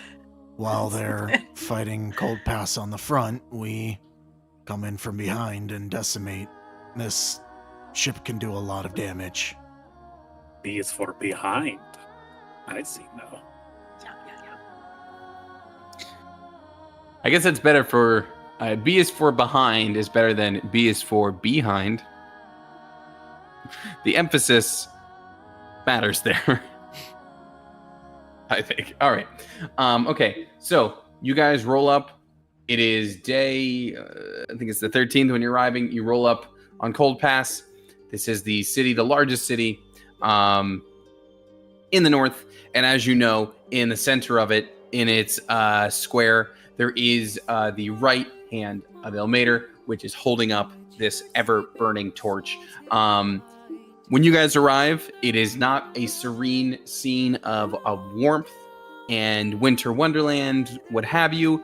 while they're fighting Cold Pass on the front, we come in from behind and decimate. This ship can do a lot of damage. B is for behind. I see now. Yeah. I guess it's better for B is for behind is better than B is for behind. The emphasis matters there. I think. All right. Okay. So you guys roll up. It is day, I think it's the 13th when you're arriving. You roll up on Cold Pass. This is the city, the largest city in the north. And as you know, in the center of it, in its square, there is the right hand of Ilmater, which is holding up this ever-burning torch. When you guys arrive, it is not a serene scene of warmth and winter wonderland, what have you.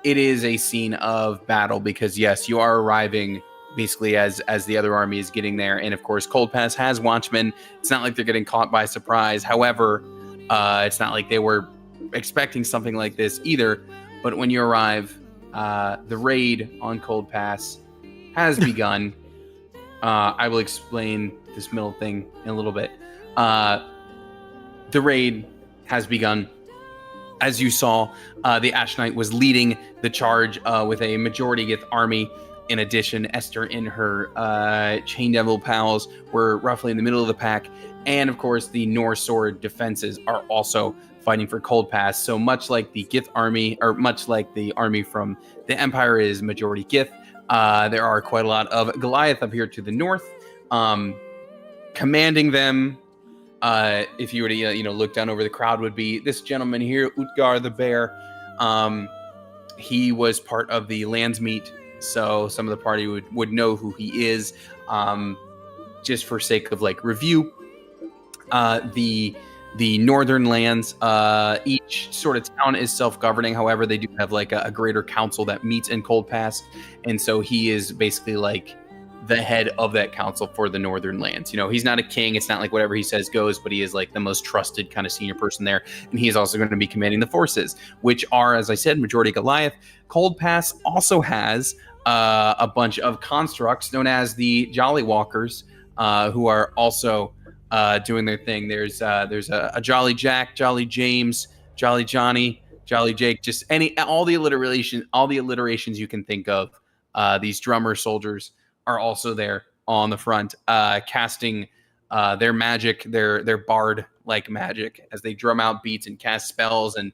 It is a scene of battle because, yes, you are arriving basically as the other army is getting there. And, of course, Cold Pass has watchmen. It's not like they're getting caught by surprise. However, it's not like they were expecting something like this either. But when you arrive, the raid on Cold Pass has begun. I will explain this middle thing in a little bit. The raid has begun. As you saw, the Ash Knight was leading the charge with a majority Gith army. In addition, Esther and her Chain Devil pals were roughly in the middle of the pack. And of course, the Norse Sword defenses are also fighting for Cold Pass. So much like the Gith army, or much like the army from the Empire is majority Gith, there are quite a lot of Goliath up here to the north. Commanding them, if you were to look down over the crowd, would be this gentleman here, Utgar the Bear. He was part of the Landsmeet, so some of the party would know who he is. Just for sake of review, the northern lands, each sort of town is self-governing. However, they do have a greater council that meets in Cold Pass, and so he is basically the head of that council for the northern lands. He's not a king. It's not like whatever he says goes, but he is the most trusted kind of senior person there. And he is also going to be commanding the forces, which are, as I said, majority Goliath. Cold Pass also has a bunch of constructs known as the Jolly Walkers, who are also doing their thing. There's a Jolly Jack, Jolly James, Jolly Johnny, Jolly Jake, just all the alliterations you can think of. These drummer soldiers are also there on the front, casting their magic, their bard-like magic, as they drum out beats and cast spells and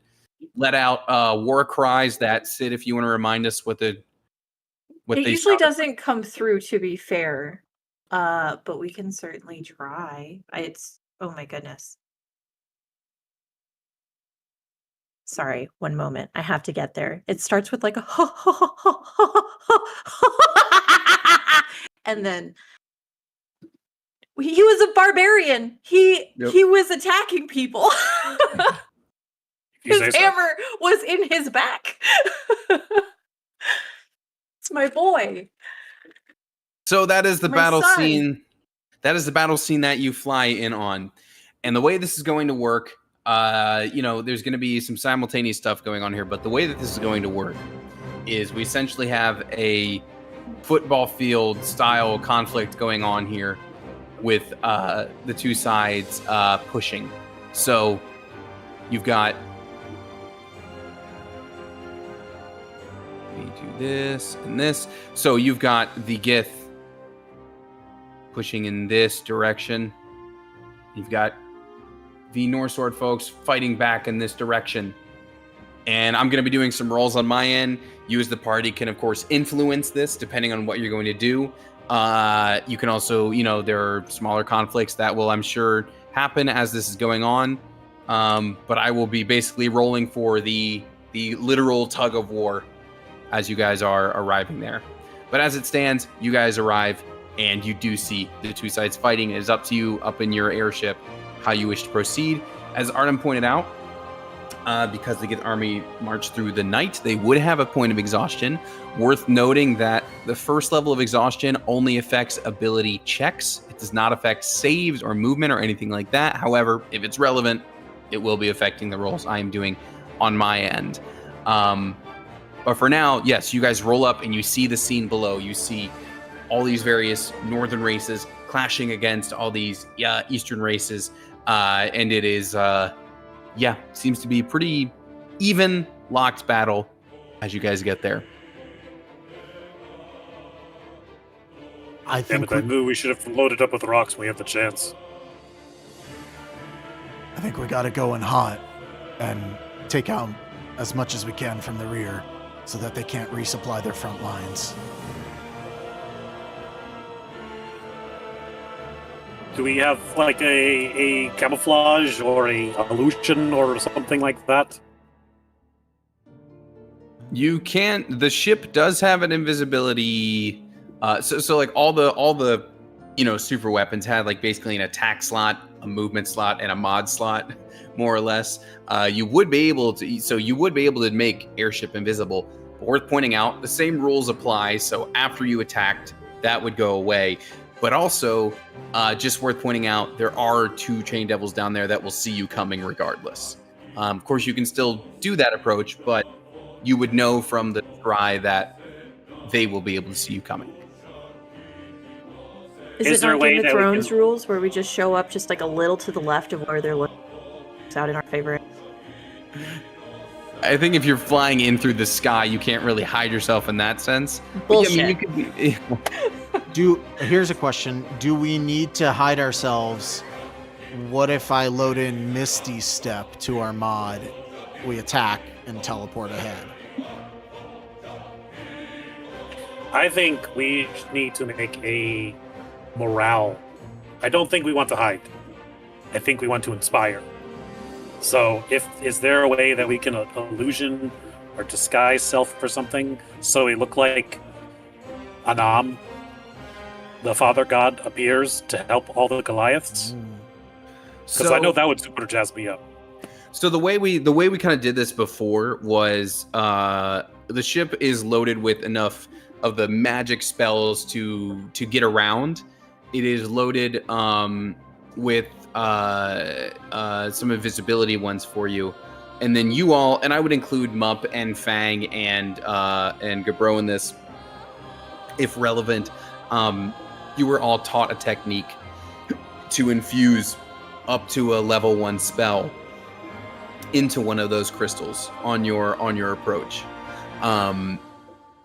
let out war cries. That, Sid, if you want to remind us what they usually doesn't come through, to be fair, but we can certainly try. Oh my goodness. Sorry, one moment. I have to get there. It starts with a and then he was a barbarian. He was attacking people. His hammer was in his back. It's my boy. So that is the My battle son. scene. That is the battle scene that you fly in on. And the way this is going to work, there's going to be some simultaneous stuff going on here, but the way that this is going to work is we essentially have a football field style conflict going on here with the two sides pushing. So you've got, let me do this and this. So you've got the Gith pushing in this direction. You've got the Norse Sword folks fighting back in this direction. And I'm going to be doing some rolls on my end. You as the party can, of course, influence this depending on what you're going to do. You can also, there are smaller conflicts that will, I'm sure, happen as this is going on. But I will be basically rolling for the literal tug of war as you guys are arriving there. But as it stands, you guys arrive and you do see the two sides fighting. It is up to you, up in your airship, how you wish to proceed. As Artem pointed out, because the Gith army marched through the night, they would have a point of exhaustion. Worth noting that the first level of exhaustion only affects ability checks. It does not affect saves or movement or anything like that. However, if it's relevant, it will be affecting the rolls I am doing on my end. But for now, yes, you guys roll up and you see the scene below. You see all these various northern races clashing against all these eastern races. And it is, seems to be a pretty even, locked battle as you guys get there. I think I knew we should have loaded up with rocks when we have the chance. I think we got to go in hot and take out as much as we can from the rear so that they can't resupply their front lines. Do we have like a camouflage or a illusion or something like that? You can't. The ship does have an invisibility. So like all the super weapons had like basically an attack slot, a movement slot, and a mod slot, more or less. You would be able to make airship invisible. But worth pointing out, the same rules apply. So after you attacked, that would go away. But also, just worth pointing out, there are 2 Chain Devils down there that will see you coming regardless. Of course, you can still do that approach, but you would know from the scry that they will be able to see you coming. Is it there a not way Game of that we Thrones can- rules where we just show up just like a little to the left of where they're looking out in our favor? I think if you're flying in through the sky, you can't really hide yourself in that sense. Bullshit. But, you could be, Here's a question. Do we need to hide ourselves? What if I load in Misty Step to our mod? We attack and teleport ahead. I think we need to make a morale. I don't think we want to hide. I think we want to inspire. So, is there a way that we can illusion or disguise self for something so we look like Anam, the father god, appears to help all the Goliaths? Because I know that would super jazz me up. So the way we kind of did this before was the ship is loaded with enough of the magic spells to get around. It is loaded with some invisibility ones for you, and then you all, and I would include Mup and Fang and Gabro in this, if relevant. You were all taught a technique to infuse up to a level 1 spell into one of those crystals on your approach.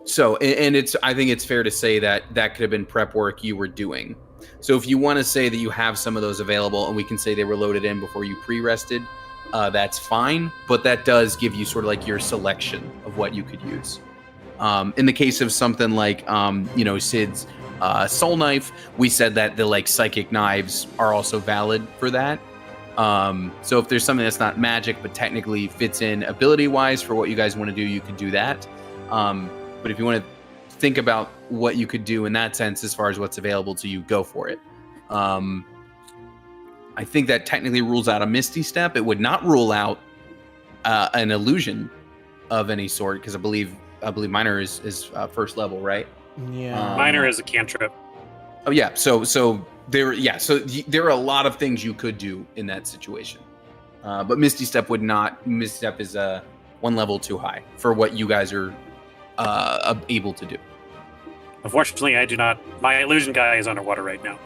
So I think it's fair to say that could have been prep work you were doing. So if you want to say that you have some of those available and we can say they were loaded in before you pre-rested, that's fine. But that does give you sort of like your selection of what you could use. In the case of something like, Sid's Soul Knife, we said that the like psychic knives are also valid for that. So if there's something that's not magic but technically fits in ability-wise for what you guys want to do, you could do that. But if you want to think about what you could do in that sense as far as what's available to you, go for it. I think that technically rules out a Misty Step. It would not rule out an illusion of any sort, because I believe Minor is first level, right? Yeah. Minor is a cantrip. Oh yeah, so there are a lot of things you could do in that situation, but Misty Step would not. Misty Step is 1 level too high for what you guys are able to do. Unfortunately, I do not. My illusion guy is underwater right now.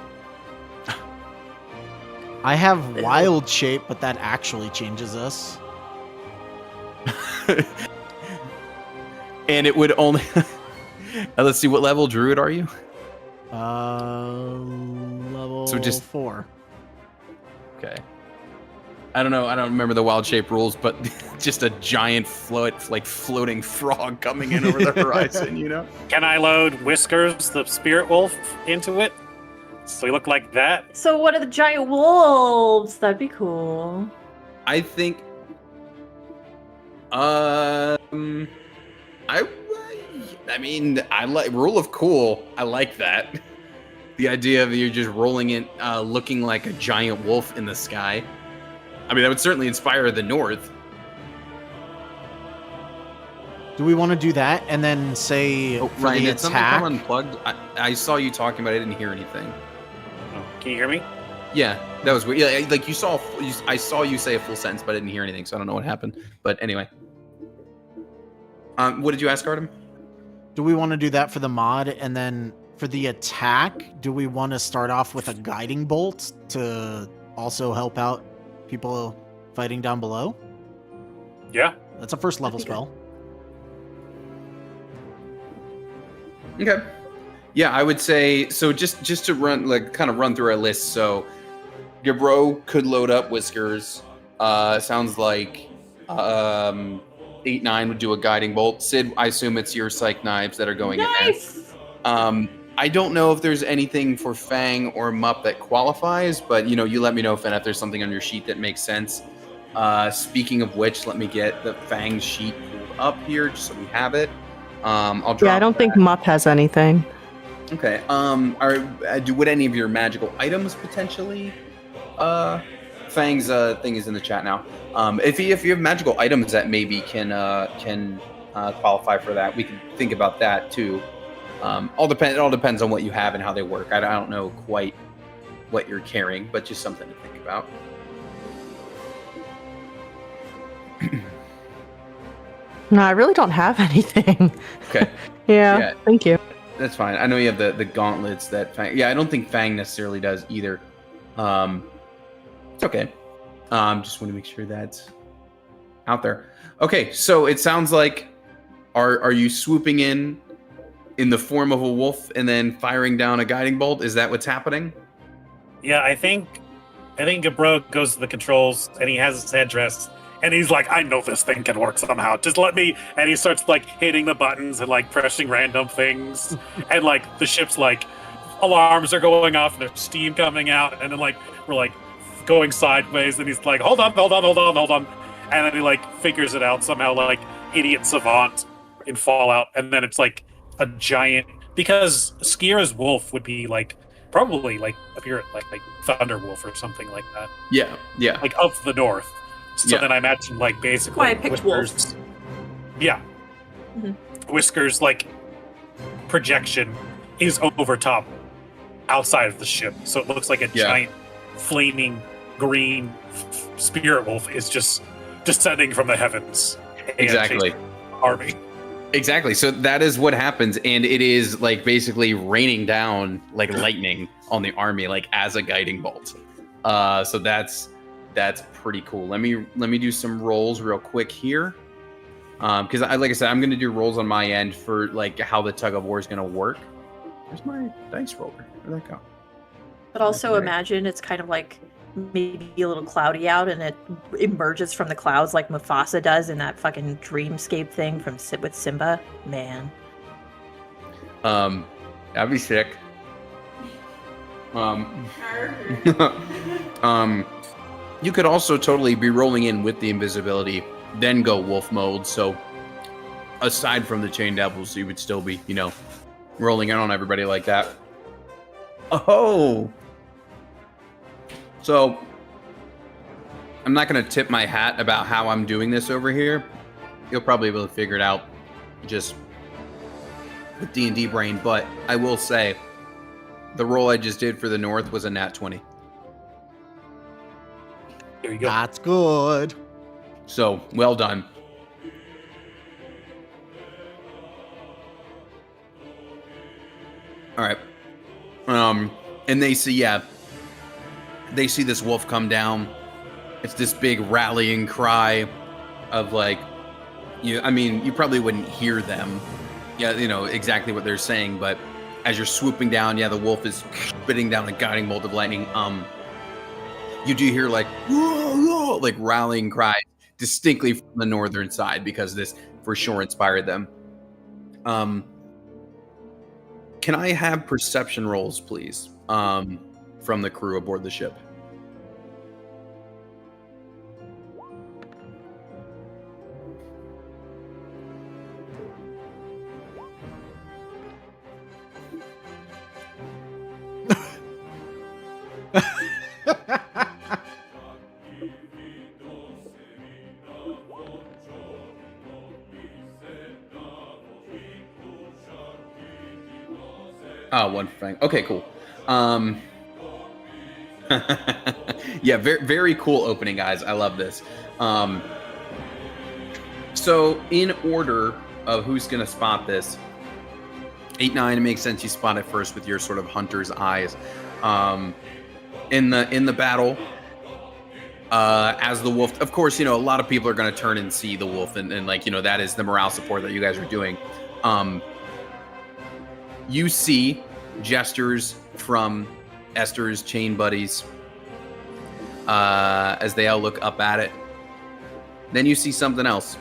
I have Wild Shape, but that actually changes us. And it would only. Let's see, what level druid are you? Level So just 4. Okay. I don't know. I don't remember the wild shape rules, but just a giant floating frog coming in over the horizon. You know. Can I load Whiskers, the spirit wolf, into it? So we look like that? So what are the giant wolves? That'd be cool. I think. I mean, I like rule of cool. I like that. The idea of you just rolling in, looking like a giant wolf in the sky. I mean, that would certainly inspire the North. Do we want to do that and then say for Ryan, the did something attack? come unplugged? I saw you talking, but I didn't hear anything. Oh, can you hear me? Yeah, that was weird. Yeah, like I saw you say a full sentence, but I didn't hear anything, so I don't know what happened. But anyway, what did you ask, Artem? Do we want to do that for the mod and then for the attack? Do we want to start off with a guiding bolt to also help out people fighting down below? Yeah. That's a first level That'd be spell. Okay. Yeah, I would say so. Just to run through our list. So, Gabro could load up Whiskers. Sounds like 8-9 would do a guiding bolt. Sid, I assume it's your psych knives that are going in Nice. there. I don't know if there's anything for Fang or Mup that qualifies, but you let me know if there's something on your sheet that makes sense. Speaking of which, let me get the Fang sheet pulled up here just so we have it. I'll drop Yeah, I don't think Mup has anything. Okay. Would any of your magical items potentially? Fang's thing is in the chat now. If you have magical items that maybe can qualify for that, we can think about that too. It all depends on what you have and how they work. I don't know quite what you're carrying, but just something to think about. No, I really don't have anything. Okay. Yeah, thank you. That's fine. I know you have the gauntlets that Fang. Yeah, I don't think Fang necessarily does either. It's okay. Just want to make sure that's out there. Okay, so it sounds like are you swooping in the form of a wolf and then firing down a guiding bolt? Is that what's happening? Yeah, I think Gabro goes to the controls and he has his headdress and he's like, I know this thing can work somehow. Just let me. And he starts like hitting the buttons and like pressing random things. And like the ship's like alarms are going off and there's steam coming out. And then like we're like going sideways and he's like, hold on. And then he like figures it out somehow, like idiot savant in Fallout. And then it's like a giant, because Skira's wolf would be like probably like appear like Thunderwolf or something like that. Yeah. Like of the north. So Yeah. then I imagine like basically Why I picked Whiskers. Yeah. Mhm. Whiskers like projection is over top outside of the ship. So it looks like a Yeah. giant flaming green spirit wolf is just descending from the heavens. and Exactly. chasing the army. Exactly. So that is what happens, and it is like basically raining down like lightning on the army, like as a guiding bolt. So that's pretty cool. Let me do some rolls real quick here, because like I said, I'm going to do rolls on my end for like how the tug of war is going to work. Where's my dice roller? Where'd that go? But also Okay. imagine it's kind of like maybe a little cloudy out and it emerges from the clouds like Mufasa does in that fucking dreamscape thing from with Simba. Man. That'd be sick. You could also totally be rolling in with the invisibility, then go wolf mode. So aside from the chain devils, you would still be, rolling in on everybody like that. Oh. So I'm not going to tip my hat about how I'm doing this over here. You'll probably be able to figure it out just with D&D brain, but I will say the roll I just did for the North was a nat 20. There you go. That's good. So, well done. All right. And they see this wolf come down. It's this big rallying cry of like, you probably wouldn't hear them. Yeah, exactly what they're saying, but as you're swooping down, the wolf is spitting down a guiding bolt of lightning. You do hear like, whoa, whoa, "Oh!" like rallying cries distinctly from the northern side because this for sure inspired them. Can I have perception rolls, please, from the crew aboard the ship? Oh, one franc. Okay, cool. Yeah, very very cool opening, guys. I love this. So in order of who's gonna spot this, 8-9, it makes sense you spot it first with your sort of hunter's eyes. In the battle, as the wolf, of course, a lot of people are gonna turn and see the wolf, and like that is the morale support that you guys are doing. You see gestures from Esther's chain buddies as they all look up at it. Then you see something else.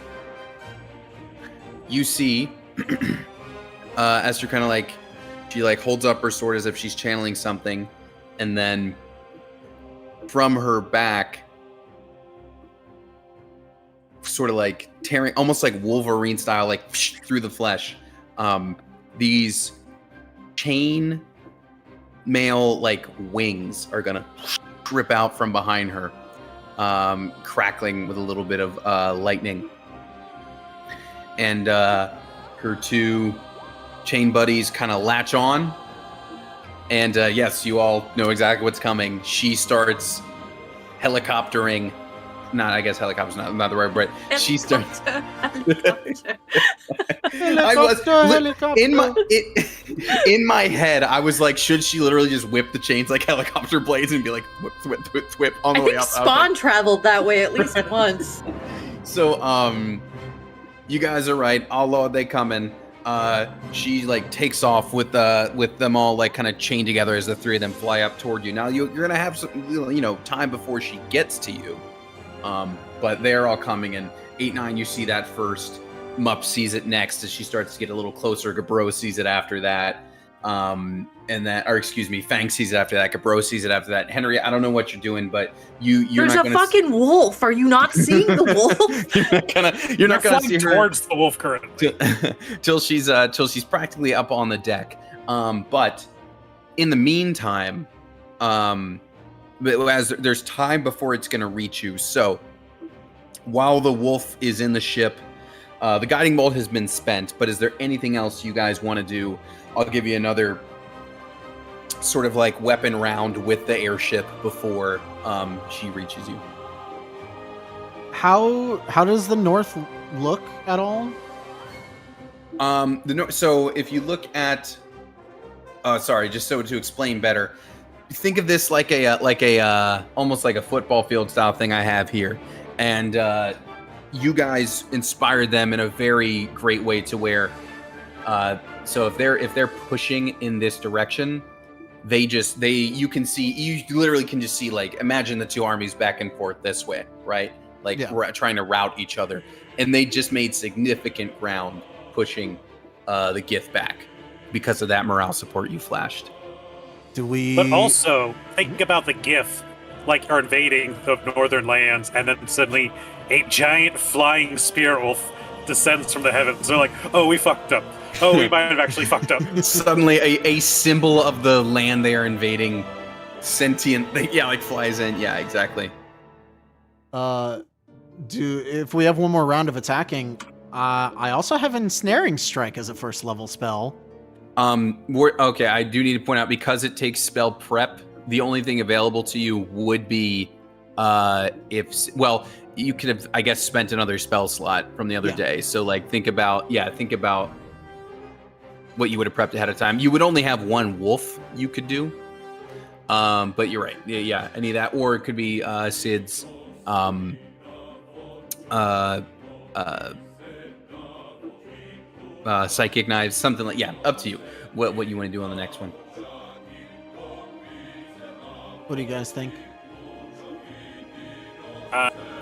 You see Esther kind of like, she like holds up her sword as if she's channeling something, and then from her back, sort of like tearing, almost like Wolverine style, like through the flesh, these chain mail like wings are gonna rip out from behind her, crackling with a little bit of lightning. And her two chain buddies kind of latch on. And yes, you all know exactly what's coming. She starts helicoptering. Not, I guess helicopter's not the right word, but she starts. In my head, I was like, should she literally just whip the chains like helicopter blades and be like whip, whip, whip, whip on the way up? Spawn traveled that way at least once. So, you guys are right. Although they come in, she like takes off with them all like kind of chained together as the three of them fly up toward you. Now you're gonna have some time before she gets to you. But they're all coming in. 8-9, you see that first. Mup sees it next as she starts to get a little closer. Gabro sees it after that. Fang sees it after that. Gabro sees it after that. Henry, I don't know what you're doing, but you're There's not a fucking wolf. Are you not seeing the wolf? you're not gonna see her towards the wolf currently till she's practically up on the deck. But in the meantime, as there's time before it's going to reach you. So while the wolf is in the ship, the guiding bolt has been spent, but is there anything else you guys want to do? I'll give you another sort of like weapon round with the airship before she reaches you. How does the north look at all? So if you look at just so to explain better, think of this like a almost like a football field style thing I have here, and you guys inspired them in a very great way to where so if they're pushing in this direction, you can see, you literally can just see, like, imagine the two armies back and forth this way, right? Like trying to route each other, and they just made significant ground pushing the Gith back because of that morale support you flashed. But also, think about the Gith, like, are invading the northern lands, and then suddenly a giant flying spear wolf descends from the heavens. They're like, oh, we fucked up. Oh, we might have actually fucked up. Suddenly, a symbol of the land they are invading, sentient thing, like flies in. Yeah, exactly. If we have one more round of attacking, I also have Ensnaring Strike as a first level spell. Okay, I do need to point out, because it takes spell prep, the only thing available to you would be you could have, I guess, spent another spell slot from the other day. So like think about what you would have prepped ahead of time. You would only have one wolf you could do. But you're right. Yeah, any of that, or it could be Sid's psychic knives, something like, up to you what you want to do on the next one. What do you guys think?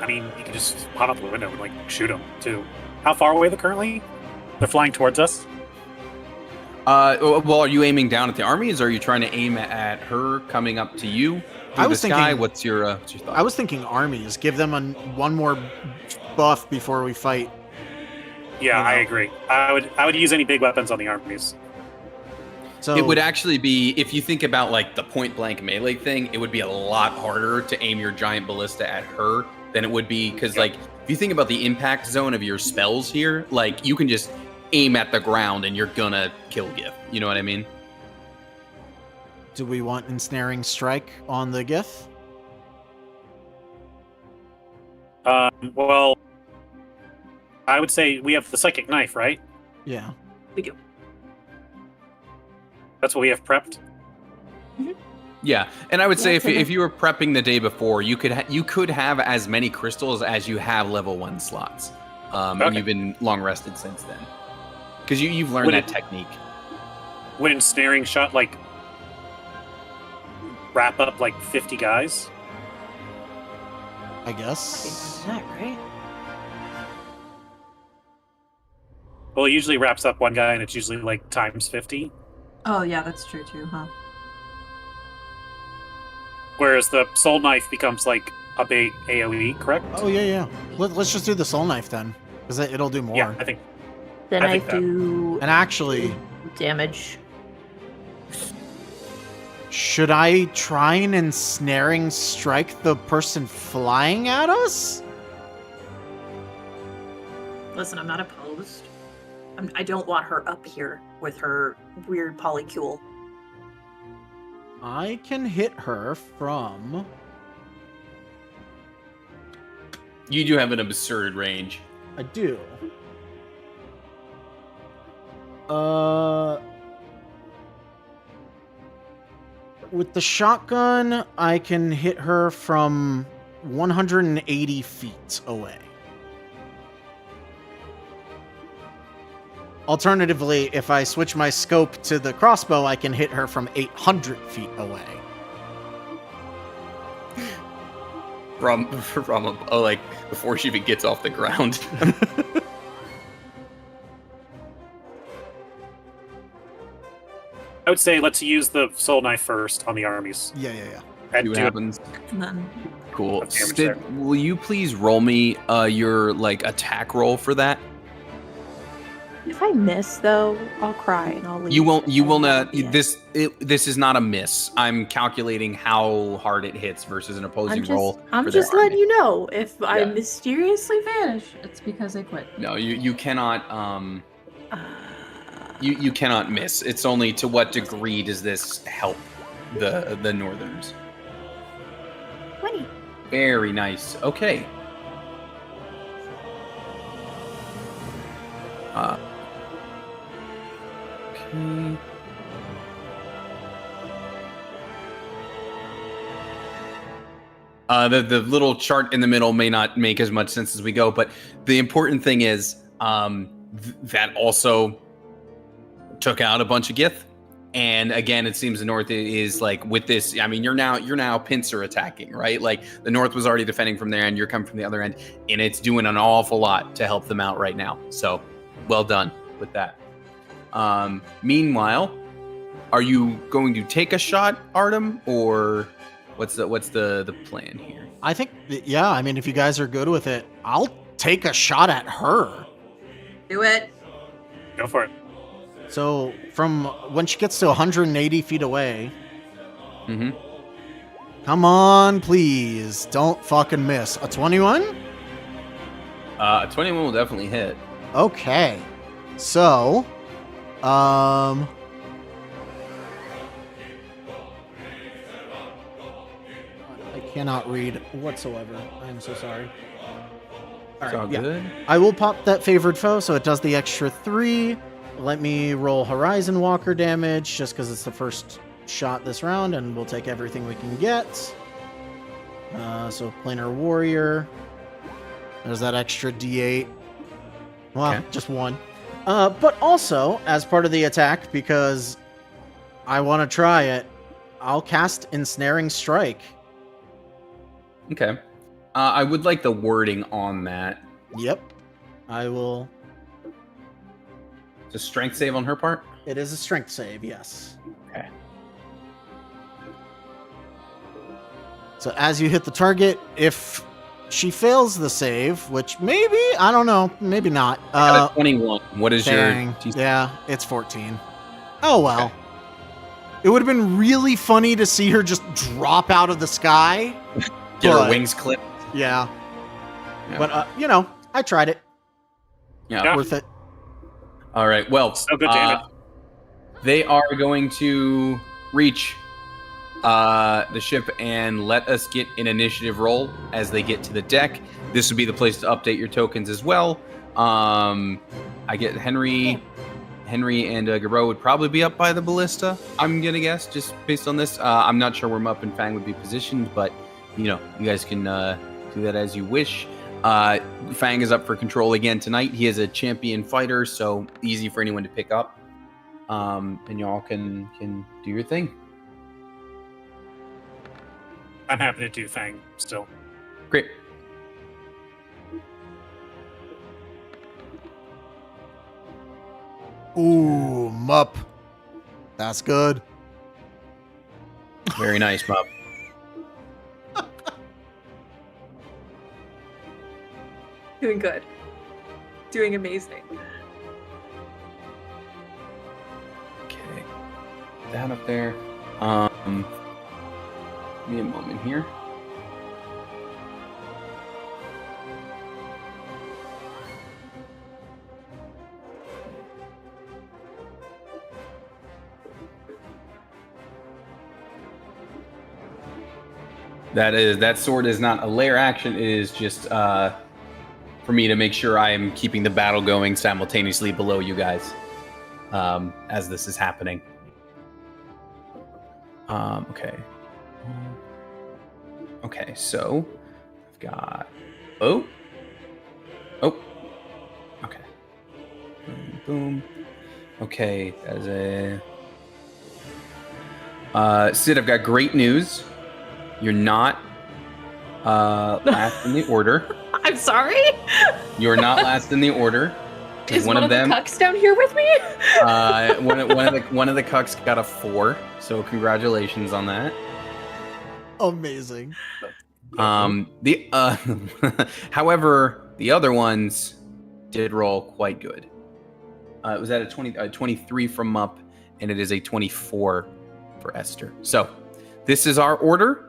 I mean, you can just pop out the window and like shoot them too. How far away are they currently? They're flying towards us. Well, are you aiming down at the armies, or are you trying to aim at her coming up to you through I was the sky? thinking- What's your thought? I was thinking armies. Give them one more buff before we fight. Yeah, You know. I agree. I would use any big weapons on the armies. So It would actually be, if you think about like the point blank melee thing, it would be a lot harder to aim your giant ballista at her than it would be, because like if you think about the impact zone of your spells here, like you can just aim at the ground and you're gonna kill Gith. You know what I mean? do we want ensnaring strike on the Gith? Well, I would say we have the psychic knife, right? Yeah. We do. That's what we have prepped. Yeah, and I would say Yeah, if so if you were prepping the day before, you could have as many crystals as you have level 1 slots, and Okay. you've been long rested since then, because you've learned Would that it- technique. Would ensnaring shot like wrap up like 50 guys? I guess. That right? Well, it usually wraps up one guy, and it's usually like times 50. Oh yeah, that's true too, huh? Whereas the soul knife becomes like a big AOE, correct? Oh yeah. Let's just do the soul knife then, because it'll do more. Yeah, I think. Then I I, think that- do And actually, damage. should I try and ensnaring strike the person flying at us? Listen, I'm not opposed. I don't want her up here with her weird polycule. I can hit her from. You do have an absurd range. I do. With the shotgun, I can hit her from 180 feet away. Alternatively, if I switch my scope to the crossbow, I can hit her from 800 feet away. Like before she even gets off the ground. I would say let's use the soul knife first on the armies. Yeah. And See what do happens. And then Cool. What damage Stid, will you please roll me your like attack roll for that? If I miss, though, I'll cry and I'll leave. You won't. You will not. Yeah. This is not a miss. I'm calculating how hard it hits versus an opposing roll. I'm for their just letting army. you know if I Yeah. mysteriously vanish. it's because I quit. No, you cannot. Uh, You cannot miss. It's only to what degree does this help the Northerns? 20. Very nice. Okay. Okay. The little chart in the middle may not make as much sense as we go, but the important thing is that also took out a bunch of Gith. And again, it seems the North is like with this. I mean, you're now pincer attacking, right? Like the North was already defending from there, and you're coming from the other end, and it's doing an awful lot to help them out right now. So, well done with that. Meanwhile, are you going to take a shot, Artem, or what's the plan here? I think, yeah, I mean, if you guys are good with it, I'll take a shot at her. Do it. Go for it. So, from when she gets to 180 feet away, Mm-hmm. come on, please, don't fucking miss. A 21? 21 will definitely hit. Okay. So, I cannot read whatsoever. I'm so sorry. It's all good. I will pop that favored foe, so it does the extra 3. Let me roll Horizon Walker damage, just because it's the first shot this round, and we'll take everything we can get. So Planar Warrior. There's that extra D8. Well, Okay. just 1. But also, as part of the attack, because I want to try it, I'll cast Ensnaring Strike. Okay. I would like the wording on that. Yep. I will. It's a strength save on her part. It is a strength save, yes. Okay. So as you hit the target, if she fails the save, which maybe, I don't know, maybe not. I got a 21. What is Dang. your? Yeah, it's 14. Oh well. Okay. It would have been really funny to see her just drop out of the sky. Get her but- wings clipped. Yeah. Yeah. But, I tried it. Yeah. Worth it. All right. Well, So good damage. they are going to reach the ship and let us get an initiative roll as they get to the deck. This would be the place to update your tokens as well. I get Henry and Garou would probably be up by the ballista, I'm gonna guess, just based on this. I'm not sure where Mupp and Fang would be positioned, but you guys can do that as you wish. Fang is up for control again tonight. He is a champion fighter, so easy for anyone to pick up. And y'all can do your thing. I'm happy to do Fang still. Great. Ooh, Mupp. That's good. Very nice, Mupp. Doing good. Doing amazing. Okay. That up there. Give me a moment here. That sword is not a lair action. It is just for me to make sure I am keeping the battle going simultaneously below you guys as this is happening. Okay. Okay, so I've got okay. Boom. Okay, as a Sid, I've got great news. You're not last in the order. I'm sorry? You're not last in the order. Is one of them the cucks down here with me? one of the cucks got a 4, so congratulations on that. Amazing. However, the other ones did roll quite good. It was at a 23 from Mupp, and it is a 24 for Esther. So this is our order.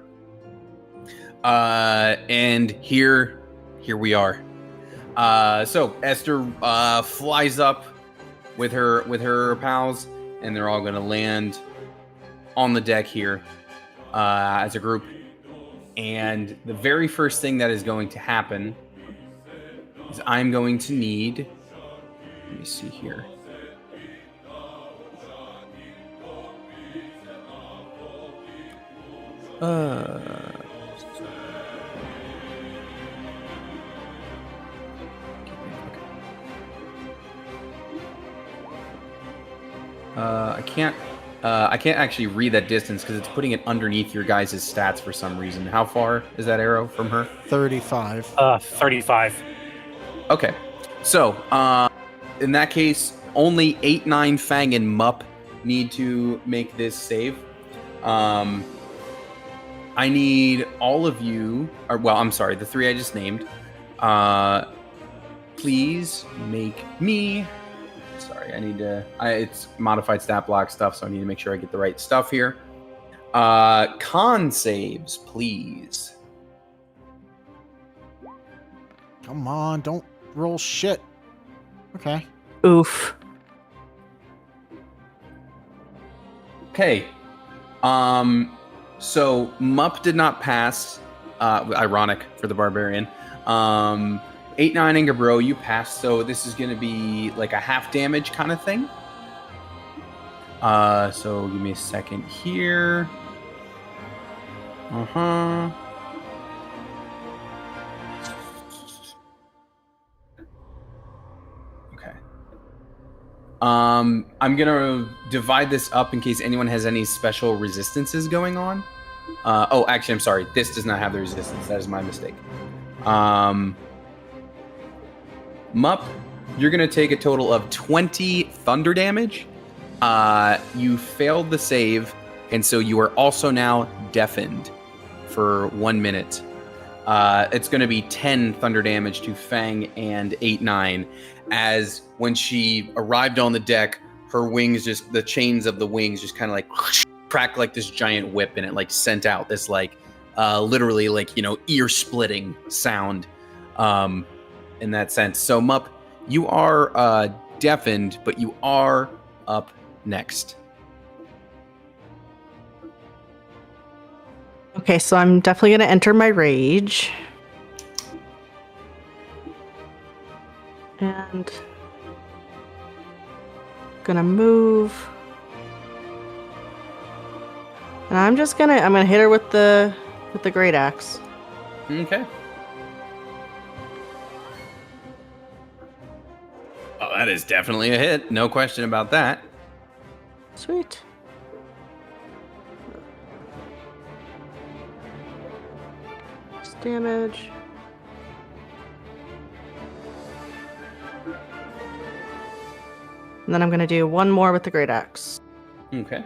And here we are. So Esther flies up with her pals, and they're all going to land on the deck here as a group. And the very first thing that is going to happen is I'm going to need. Let me see here. I can't actually read that distance because it's putting it underneath your guys' stats for some reason. How far is that arrow from her? 35. 35. Okay. So, in that case, only 8, 9, Fang, and Mupp need to make this save. I need all of you, the 3 I just named. Please make me. Sorry, I need to. It's modified stat block stuff, so I need to make sure I get the right stuff here. Con saves, please. Come on, don't roll shit. Okay. Oof. Okay. So Mupp did not pass. Ironic for the barbarian. 8, 9, and Gabbro, you passed. So this is going to be like a half damage kind of thing. So give me a second here. Okay. I'm gonna divide this up in case anyone has any special resistances going on. Actually, I'm sorry. This does not have the resistance. That is my mistake. Mup, you're going to take a total of 20 thunder damage. You failed the save, and so you are also now deafened for 1 minute. It's going to be 10 thunder damage to Fang and 8-9, as when she arrived on the deck, her wings just, the chains of the wings just kind of like cracked like this giant whip, and it like sent out this like literally like, you know, ear splitting sound in that sense. So Mup, you are deafened, but you are up next. Okay, so I'm definitely going to enter my rage. And gonna move. And I'm gonna hit her with the great axe. Okay. Oh, that is definitely a hit. No question about that. Sweet. Damage. And then I'm going to do one more with the great axe. Okay.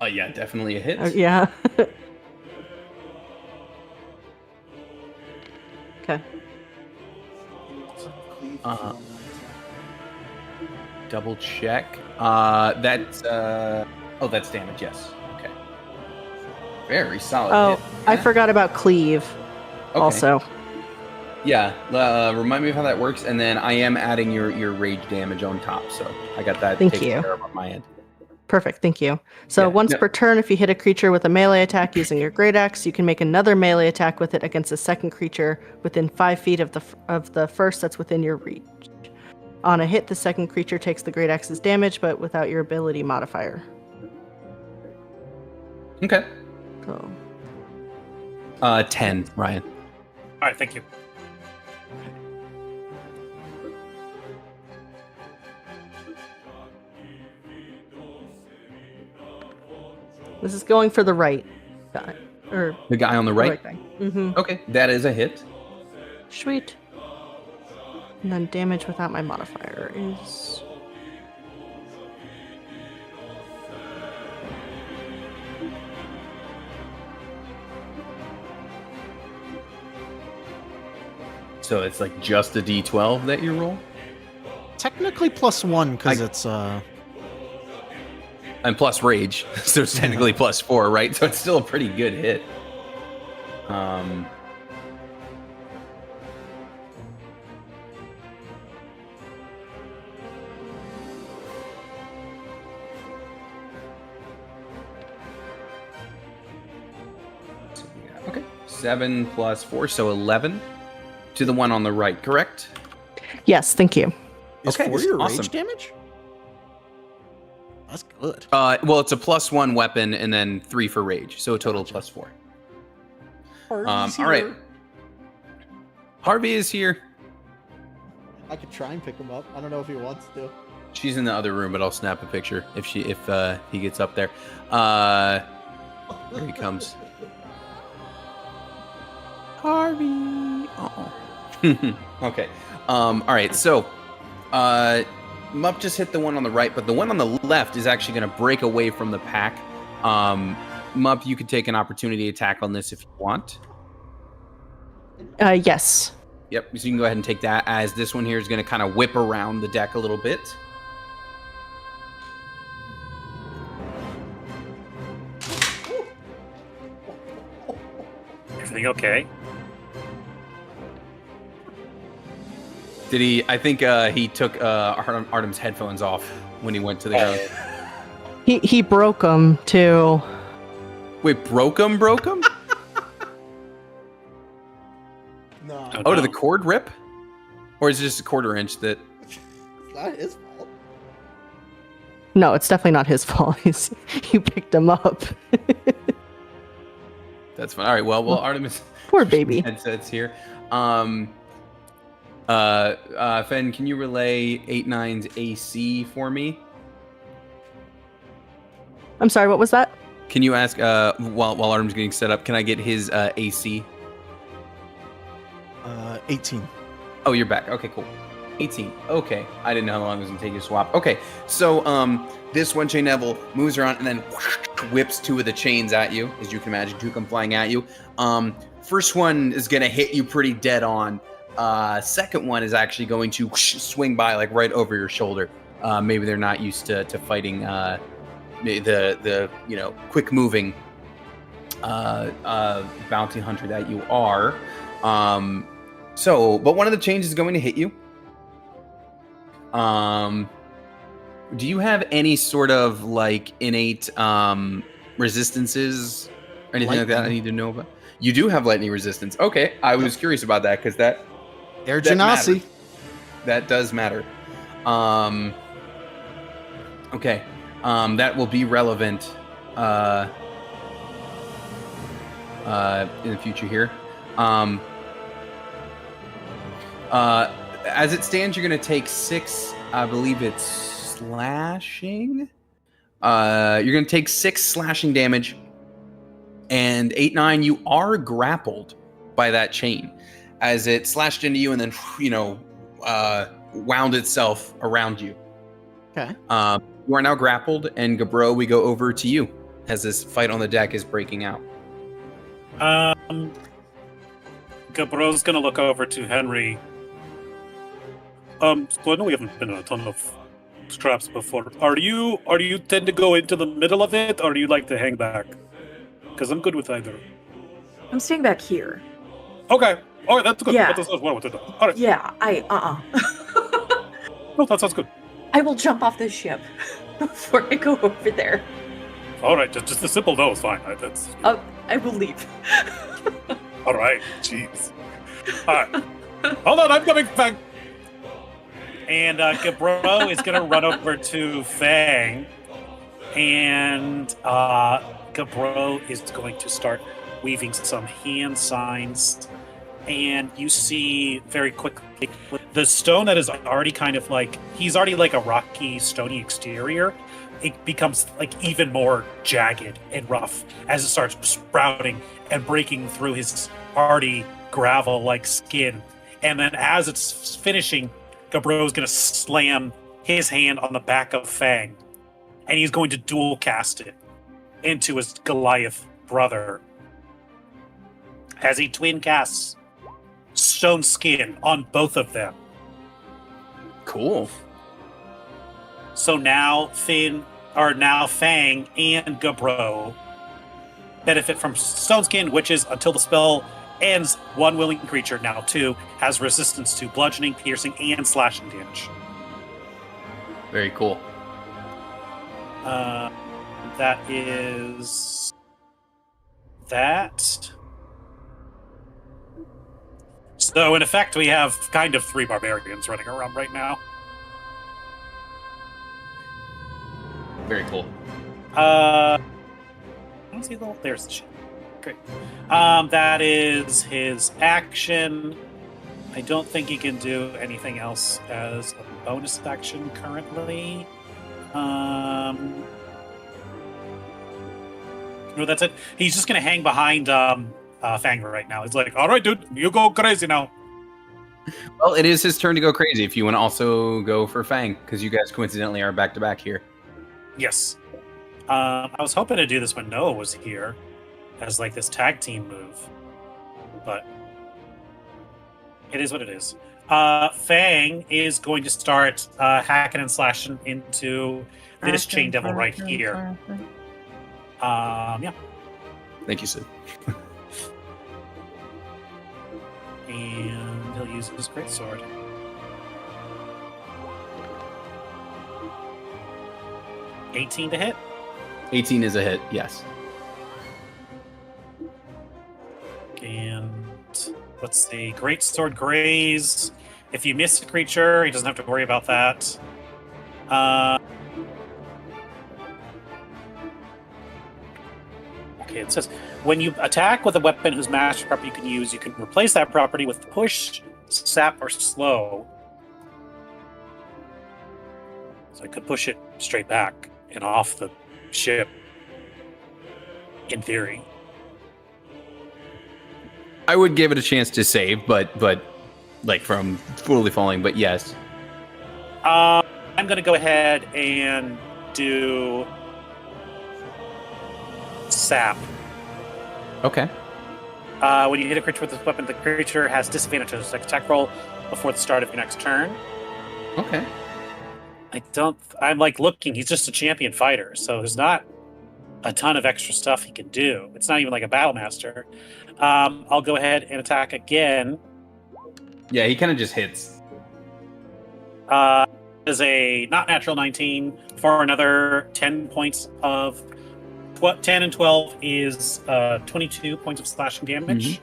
Oh yeah, definitely a hit. Yeah. Okay. Double check. That's that's damage. Yes. Okay. Very solid. Oh, hit. I forgot about cleave. Okay. Also. Yeah. Remind me of how that works, and then I am adding your rage damage on top. So I got that Thank taken you. care of on my end. Perfect, thank you. So Yeah, once no- per turn, if you hit a creature with a melee attack using your great axe, you can make another melee attack with it against a second creature within 5 feet of the first that's within your reach. On a hit, the second creature takes the great axe's damage, but without your ability modifier. Okay. So 10, Ryan. All right, thank you. this is going for the right guy, or The guy on the right. guy. Mm-hmm. Okay, that is a hit. Sweet. And then damage without my modifier is... So it's like just a D12 that you roll, Technically +1 because I- it's and plus rage, so it's technically +4, right? So it's still a pretty good hit. Okay, 7 plus 4, so 11 to the one on the right, correct? Yes, thank you. is Okay, 4 your awesome. rage damage. That's good. Well, it's a +1 weapon and then 3 for rage, so a total of +4. All right. Harvey is here. I could try and pick him up. I don't know if he wants to. She's in the other room, but I'll snap a picture if he gets up there. Here he comes. Harvey. Oh. Okay. All right. So, Mup just hit the one on the right, but the one on the left is actually going to break away from the pack. Mup, you could take an opportunity attack on this if you want. Yes. Yep. So you can go ahead and take that, as this one here is going to kind of whip around the deck a little bit. Everything okay? Did he? I think he took Artem's headphones off when he went to the ground. He broke them too. Wait, broke him? No, Oh, did the cord rip? Or is it just a quarter-inch that... it's not his fault. No, it's definitely not his fault. He picked him up. That's fine. All right, well, Artemis... Poor baby. Headsets here. Fen, can you relay 8-9's AC for me? I'm sorry, what was that? Can you ask while Artem's getting set up? Can I get his AC? 18. Oh, you're back. Okay, cool. 18. Okay, I didn't know how long it was gonna take you to swap. Okay, so this one chain devil moves around and then whips two of the chains at you, as you can imagine. Two come flying at you. First one is gonna hit you pretty dead on. Second one is actually going to swing by like right over your shoulder. Maybe they're not used to fighting the quick moving bounty hunter that you are. But one of the chains is going to hit you. Do you have any sort of like innate resistances or anything like that I need to know about? You do have lightning resistance. Okay, I was curious about that because that Air that Genasi. matters. That does matter. Okay, that will be relevant in the future here. As it stands, you're going to take 6, I believe it's slashing. You're going to take 6 slashing damage. And 8-9, you are grappled by that chain as it slashed into you and then, wound itself around you. Okay. You are now grappled, and Gabro, we go over to you as this fight on the deck is breaking out. Gabro's gonna look over to Henry. So I know we haven't been in a ton of traps before. Are you tend to go into the middle of it, or do you like to hang back? Because I'm good with either. I'm staying back here. Okay. All right, that's good. Yeah. That's what I wanted to know. All right. Yeah, No, that sounds good. I will jump off this ship before I go over there. All right, just a simple no is fine. That's I will leave. all right. Jeez. All right. Hold on, I'm coming back. And Gabro is going to run over to Fang, and Gabro is going to start weaving some hand signs. And you see very quickly the stone that is already kind of like, he's already like a rocky, stony exterior. It becomes like even more jagged and rough as it starts sprouting and breaking through his already gravel-like skin. And then as it's finishing, Gabro is going to slam his hand on the back of Fang, and he's going to dual cast it into his Goliath brother as he twin casts stone skin on both of them. Cool. So now Fang and Gabro benefit from stone skin, which is until the spell ends, one willing creature, now 2, has resistance to bludgeoning, piercing, and slashing damage. Very cool. That is that. So in effect, we have kind of 3 barbarians running around right now. Very cool. There's the shit. Great. That is his action. I don't think he can do anything else as a bonus action currently. No, that's it. He's just gonna hang behind Fang right now. He's like, all right, dude, you go crazy now. Well, it is his turn to go crazy if you want to also go for Fang, because you guys coincidentally are back to back here. Yes. I was hoping to do this when Noah was here as like this tag team move, but it is what it is. Fang is going to start hacking and slashing into this chain devil right here. Yeah. Thank you, Sid. And he'll use his greatsword. $18 to hit. 18 is a hit, yes. And let's see. Greatsword graze. If you miss a creature, he doesn't have to worry about that. Okay, it says when you attack with a weapon whose master property you can use, you can replace that property with push, sap, or slow. So I could push it straight back and off the ship. in theory. I would give it a chance to save, but like from fully falling. But yes, I'm gonna go ahead and do sap. okay. When you hit a creature with this weapon, the creature has disadvantage on its next attack roll before the start of your next turn. Okay. I'm like looking, he's just a champion fighter, so there's not a ton of extra stuff he can do. It's not even like a battle master. I'll go ahead and attack again. Yeah, he kind of just hits. Is a not natural 19 for another 10 points of 10 and 12 is 22 points of slashing damage.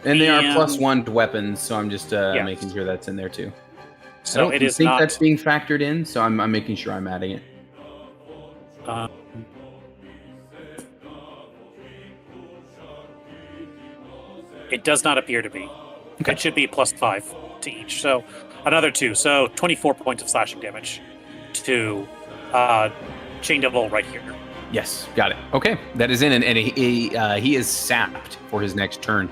And they are And- +1 to weapons, so I'm just Yes. making sure that's in there too. So I don't it is think not. that's being factored in, so I'm making sure I'm adding it. Um, it does not appear to be. Okay. It should be +5 to each. So another 2. So 24 points of slashing damage to Chain Devil right here. Yes, got it. Okay, that is in, and he is sapped for his next turn.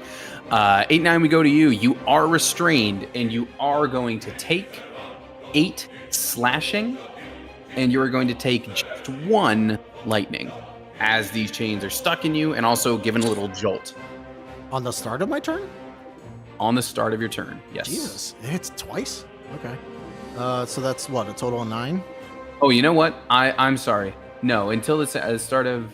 8-9, we go to you. You are restrained, and you are going to take 8 slashing, and you are going to take just 1 lightning as these chains are stuck in you, and also given a little jolt On the start of my turn? on the start of your turn. Yes. Jesus, it hits twice? Okay. So that's what, a total of 9? Oh, you know what? I'm sorry. No, until the start of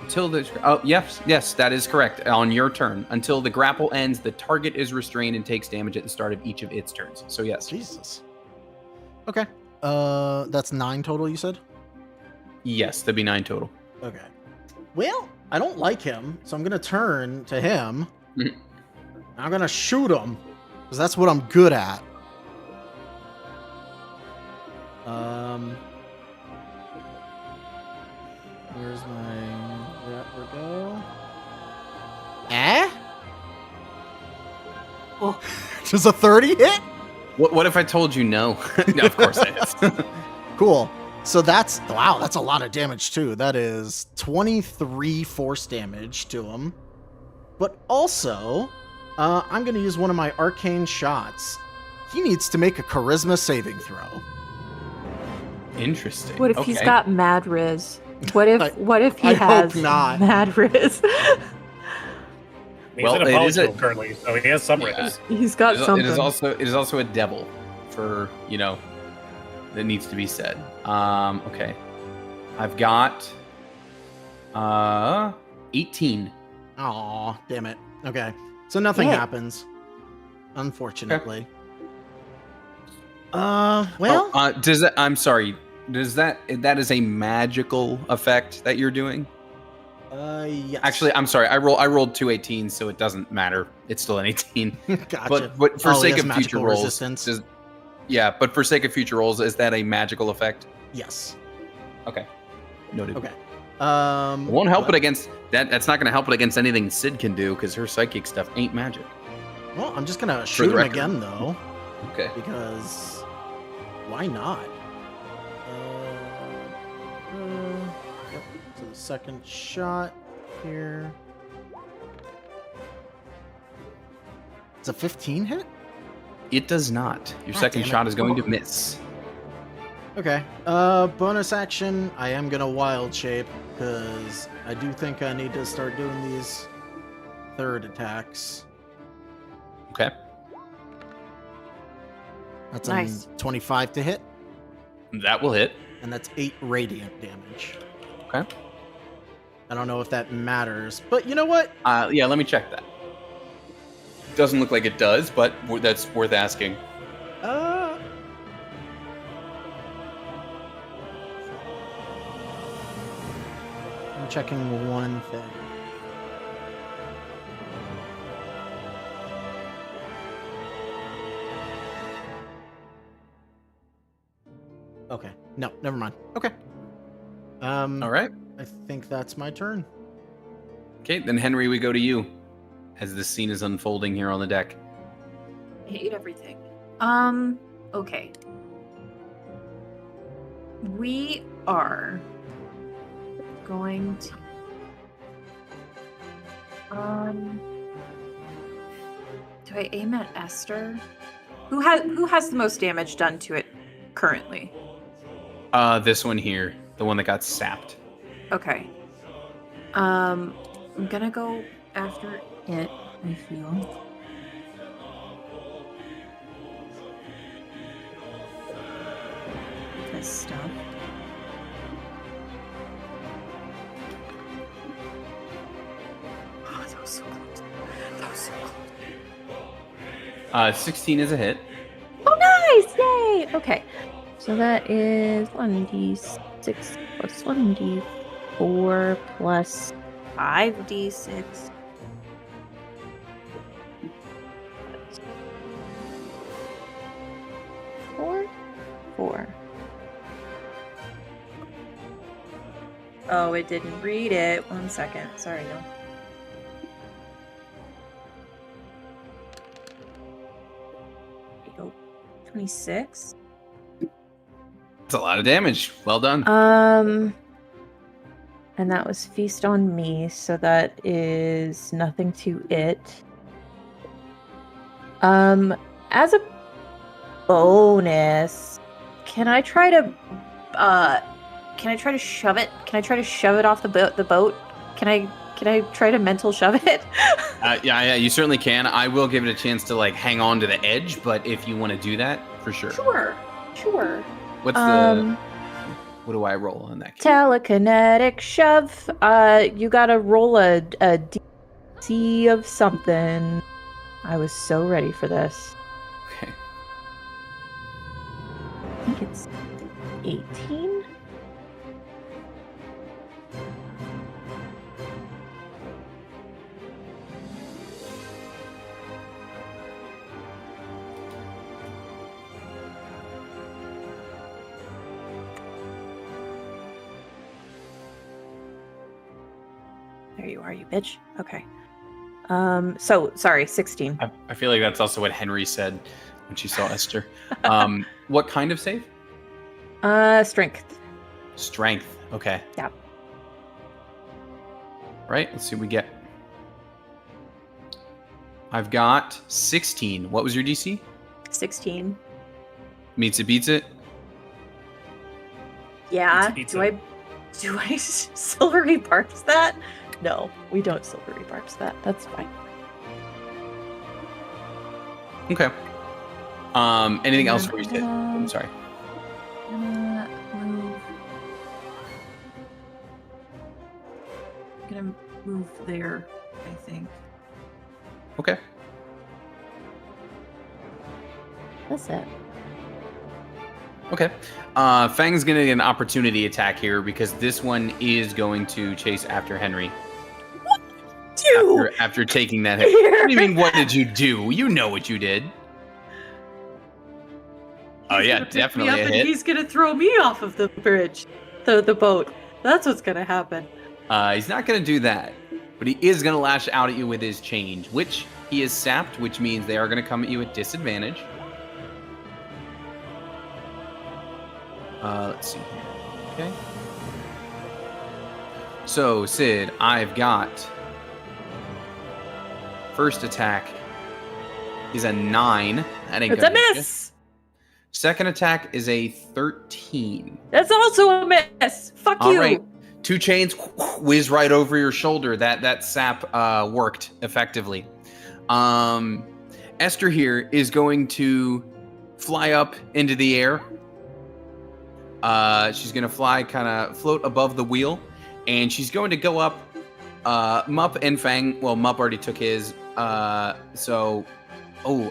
until the yes, that is correct. On your turn, until the grapple ends, the target is restrained and takes damage at the start of each of its turns. So yes. Jesus. Okay. That's 9 total, you said? Yes, that'd be 9 total. Okay. Well, I don't like him, so I'm gonna turn to him. Mhm. I'm gonna shoot him, because that's what I'm good at. Where's my... There we go. Eh? Oh, does a 30 hit? What if I told you no? No, of course it is. Cool. So that's... Wow, that's a lot of damage, too. That is 23 force damage to him. But also, I'm going to use one of my arcane shots. He needs to make a charisma saving throw. Interesting. What if he's Okay. got mad riz? What if he I has hope not. mad riz? He's Well, in a it is a- polytool currently, so he has some Yeah. risk. He's got something. It is also a devil for, that needs to be said. Okay. I've got 18. Aw, damn it. Okay. So nothing Yeah. happens. Unfortunately. Well, Does that I'm sorry. Does that is a magical effect that you're doing? yes. Actually, I'm sorry. I rolled 2 18s, so it doesn't matter. It's still an 18. Gotcha. But for Oh, he sake has of future magical rolls, resistance? but for sake of future rolls, is that a magical effect? Yes. Okay. Noted. Okay. It won't help it against that. That's not going to help it against anything Sid can do because her psychic stuff ain't magic. Well, I'm just gonna shoot the him record. again, though, Okay. because why not? Yep. So the second shot here. It's a 15 hit. It does not. Your God second damn it. shot is going to miss. Okay. Bonus action. I am gonna wild shape because I do think I need to start doing these third attacks. Okay. That's Nice. a 25 to hit, That will hit. and that's 8 radiant damage. Okay. I don't know if that matters, but you know what? Yeah, let me check that. Doesn't look like it does, but that's worth asking. I'm checking one thing. Okay. No, never mind. Okay. All right. I think that's my turn. Okay, then Henry, we go to you as this scene is unfolding here on the deck. I hate everything. Okay. We are going to. Do I aim at Esther? Who has the most damage done to it currently? This one here, the one that got sapped. Okay. I'm gonna go after it, I feel. This stuff. Oh, that was so close. That was so close. 16 is a hit. Oh, nice! Yay! Okay. So that is 1d6 plus 1d4 plus 5d6. 4. Oh, it didn't read it. 1 second. Sorry, no. There you go. 26. That's a lot of damage. Well done. And that was feast on me, so that is nothing to it. As a bonus, can I try to shove it? Can I try to shove it off the boat? Can I try to mental shove it? Yeah, you certainly can. I will give it a chance to like hang on to the edge, but if you want to do that, for sure. Sure. What's the? What do I roll on that? Telekinetic shove. You gotta roll a DC of something. I was so ready for this. Okay. I think it's 18. There you are, you bitch. Okay. So sorry, 16. I feel like that's also what Henry said when she saw Esther. What kind of save? Strength. Strength. Okay. Yeah. Right. Let's see what we get. I've got 16. What was your DC? 16. Meets it, beats it. Yeah. Beats Do I silvery barks that? No, we don't silvery barks that. That's fine. Okay. Anything else for you, Sid? I'm sorry. I'm gonna move there, I think. Okay. That's it. Okay. Fang's gonna get an opportunity attack here because this one is going to chase after Henry. After taking that hit. What do you mean, what did you do? You know what you did. Oh yeah, definitely a hit. He's gonna throw me off of the bridge, the boat. That's what's gonna happen. He's not gonna do that, but he is gonna lash out at you with his change, which he is sapped, which means they are gonna come at you at disadvantage. Let's see here. Okay. So, Sid, I've got first attack is a 9. That ain't It's a gonna hit ya. miss. Second attack is a 13. That's also a miss. Fuck All you. right. 2 chains whiz right over your shoulder. That sap worked effectively. Esther here is going to fly up into the air. She's going to fly, kind of float above the wheel, and she's going to go up. Mup and Fang, well, Mup already took his.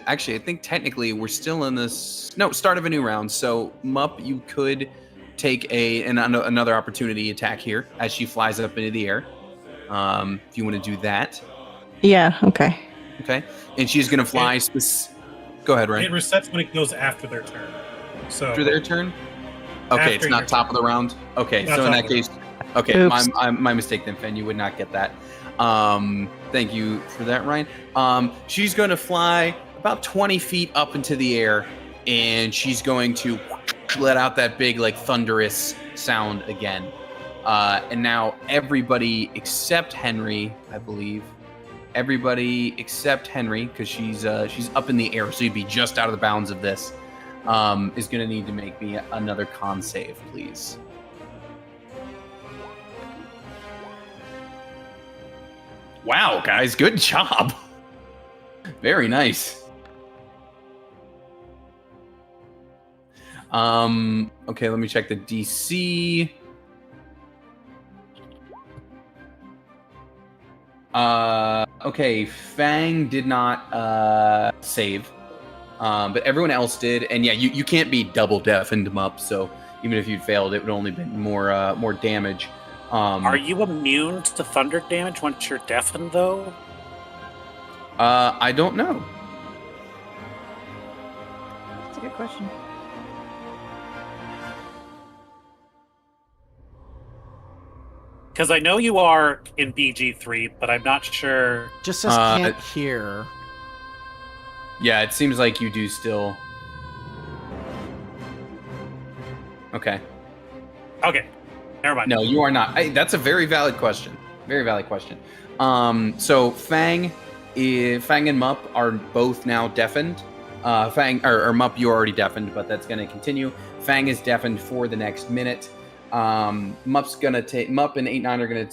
Actually, I think technically we're still in this. No, start of a new round. So, Mup, you could take another opportunity attack here as she flies up into the air. If you want to do that. Yeah, okay. Okay. And she's going to fly. Go ahead, It Ryan. resets when it goes after their turn. So After their turn? Okay, it's After not your top of the round. Okay, Not so in top that of the case, okay, Oops. my mistake then, Fen. You would not get that. Thank you for that, Ryan. She's going to fly about 20 feet up into the air, and she's going to let out that big, like, thunderous sound again. And now everybody except Henry, I believe. Everybody except Henry, because she's up in the air, so you'd be just out of the bounds of this. Is going to need to make me another con save, please. Wow, guys, good job. Very nice. Okay, let me check the DC. Okay, Fang did not save. But everyone else did, and yeah, you can't be double deafened Mup, so even if you'd failed, it would only been more damage. Are you immune to thunder damage once you're deafened, though? I don't know. That's a good question. Because I know you are in BG3, but I'm not sure. Just says can't hear. Yeah, it seems like you do still. Okay. Okay, never mind. No, you are not. That's a very valid question. Very valid question. So Fang and Mup are both now deafened. Fang or Mup, you're already deafened, but that's going to continue. Fang is deafened for the next minute. Mup's gonna take Mup and 8-9 are gonna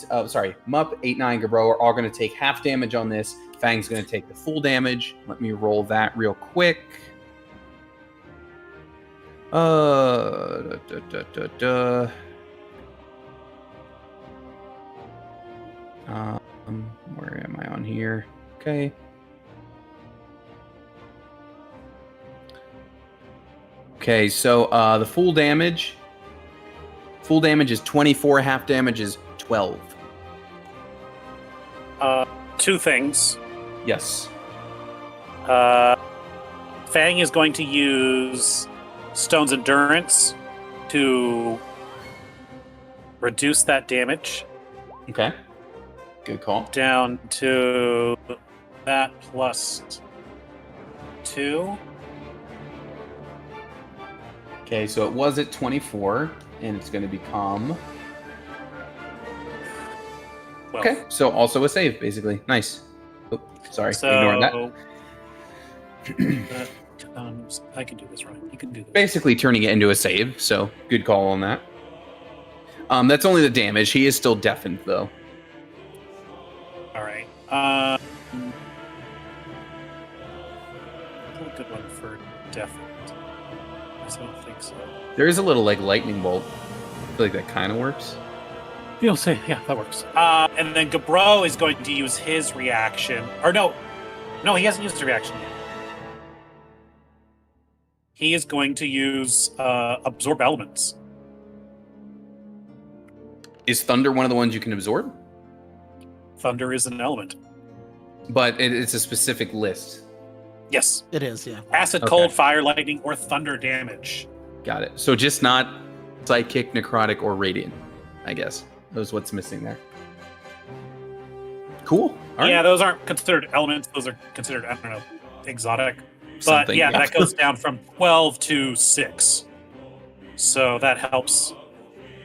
Mup, 8-9, Gabro are all gonna take half damage on this. Fang's gonna take the full damage. Let me roll that real quick. Where am I on here? Okay. Okay, so the full damage is 24, half damage is 12. Two things. Yes. Fang is going to use Stone's Endurance to reduce that damage Okay. Good call. down to that plus 2. Okay, so it was at 24, and it's going to become... Well, Okay, so also a save, basically. Nice. Oh, sorry, so ignore that. I can do this right. You can do this. Basically turning it into a save, so good call on that. That's only the damage. He is still deafened, though. All right. What's a good one for deafened? I don't think so. There is a little, like, lightning bolt. I feel like that kind of works. You'll say, yeah, that works. And then Gabro is going to use his reaction. Or no, he hasn't used his reaction yet. He is going to use Absorb Elements. Is Thunder one of the ones you can absorb? Thunder is an element. But it's a specific list. Yes. It is, yeah. Acid, Okay. cold, fire, lightning, or thunder damage. Got it. So just not Psychic, Necrotic, or Radiant, I guess. That was what's missing there. Cool. All Yeah, right. those aren't considered elements. Those are considered, I don't know, exotic. But Something, yeah, that goes down from 12 to 6. So that helps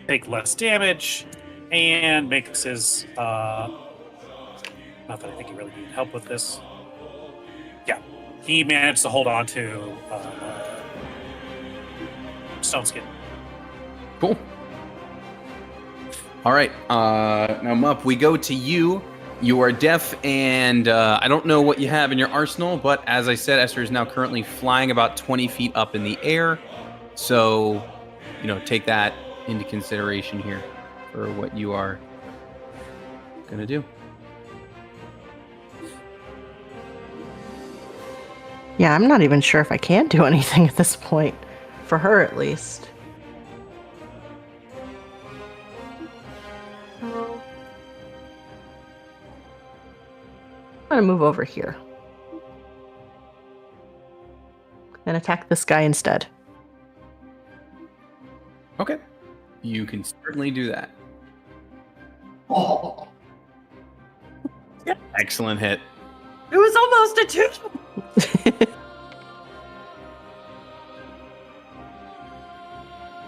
take less damage and makes his... not that I think he really needed help with this. Yeah, he managed to hold on to Stone Skin. Cool. All right. Now, Mup, we go to you. You are deaf, and I don't know what you have in your arsenal, but as I said, Esther is now currently flying about 20 feet up in the air. So, take that into consideration here for what you are going to do. Yeah, I'm not even sure if I can do anything at this point. For her, at least. So, I'm going to move over here. And attack this guy instead. Okay. You can certainly do that. Oh, Excellent hit. it was almost a 2.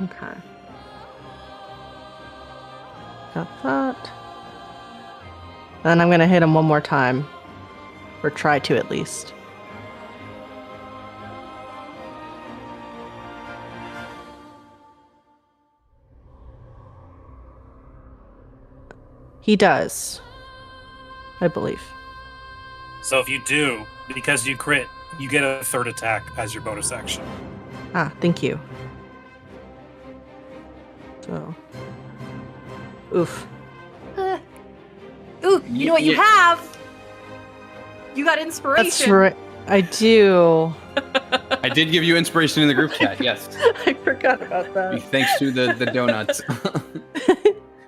Okay. Got that. And I'm gonna hit him one more time. Or try to at least. He does. I believe. So if you do, because you crit, you get a third attack as your bonus action. Ah, thank you. So. Oof. Ooh, you know what you Yeah. have? You got inspiration. That's right. I do. I did give you inspiration in the group chat. Yes, I forgot about that. thanks to the donuts,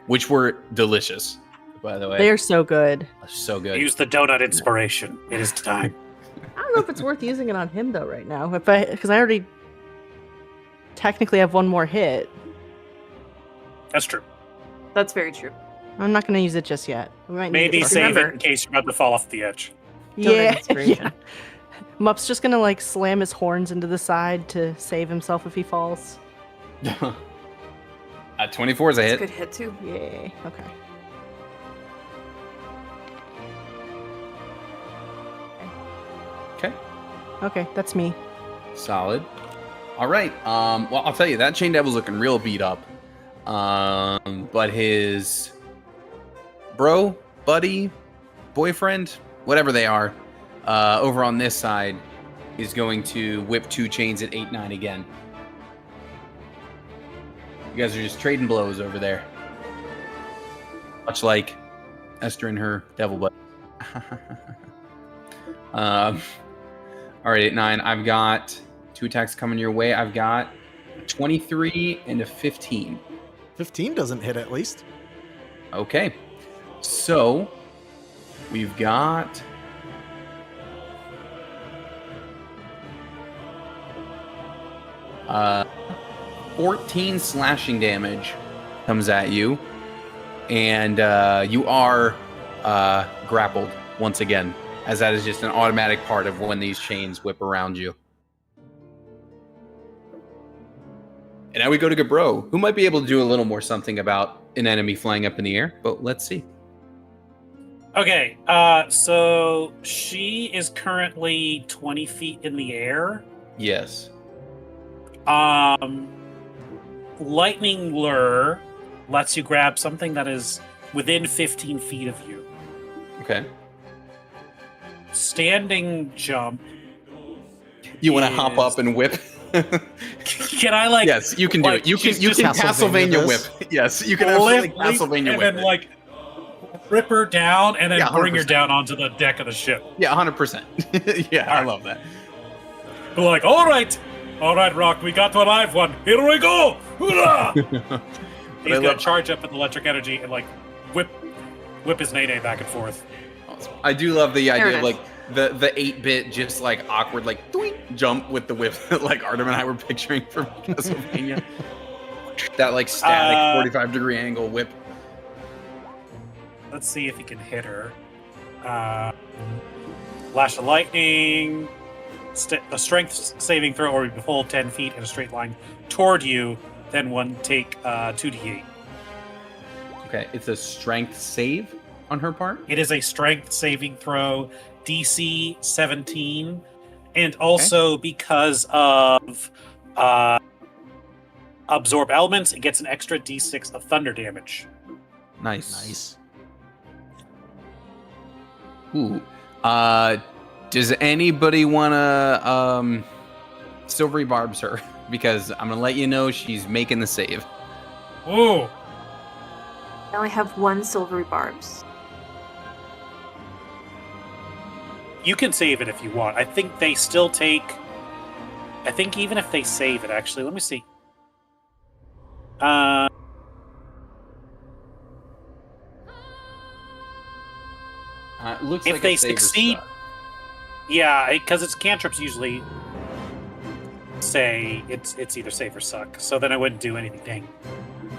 which were delicious, by the way. They're so good. So good. Use the donut inspiration. It is time. I don't know if it's worth using it on him though right now. Because I already technically have one more hit. That's true. That's very true. I'm not going to use it just yet. We might need Maybe it for- save remember- it in case you're about to fall off the edge. Donut Yeah, inspiration. yeah. Mup's just gonna like slam his horns into the side to save himself if he falls. 24 is a It's a hit. good hit too. Yay. Okay. Okay. Okay, that's me. Solid. All right. Well, I'll tell you that Chain Devil's looking real beat up. But his bro, buddy, boyfriend, whatever they are, over on this side, is going to whip 2 chains at 8-9 again. You guys are just trading blows over there, much like Esther and her devil buddy. All right, 8-9. I've got 2 attacks coming your way. I've got 23 and a 15. 15 doesn't hit at least. Okay. So we've got 14 slashing damage comes at you, and you are grappled once again, as that is just an automatic part of when these chains whip around you. And now we go to Gabro, who might be able to do a little more something about an enemy flying up in the air, but let's see. Okay, so she is currently 20 feet in the air. Yes. Lightning Lure lets you grab something that is within 15 feet of you. Okay. Standing Jump. You want to hop up and whip? Can I like? Yes, you can do like, it. You can she's you just can Castlevania whip. this. Yes, you can absolutely leap Castlevania and whip. then it. like rip her down and then Yeah, bring her 100%. down onto the deck of the ship. Yeah, 100%. Yeah, I love that. Be like, all right, Rock, we got to arrive one. Here we go. Hoorah! He's I gonna love- charge up with electric energy and like whip his nay back and forth. I do love the idea it of is. like the 8-bit just like awkward like doink, jump with the whip that like Artem and I were picturing from Castlevania. That like static 45-degree angle whip. Let's see if he can hit her. Lash of lightning, a strength saving throw, or you pull 10 feet in a straight line toward you. Then one take 2d8. Okay, it's a strength save on her part. It is a strength saving throw, DC 17, and also because of absorb elements, it gets an extra d6 of thunder damage. Nice. Nice. Ooh. Does anybody want to silvery barbs her? Because I'm gonna let you know she's making the save. Ooh, I only have 1 silvery barbs. you can save it if you want. I think they still take. I think even if they save it, actually, let me see. It looks If like they a save or succeed- stuff. Yeah, because it's cantrips usually say it's either save or suck. So then I wouldn't do anything. Dang.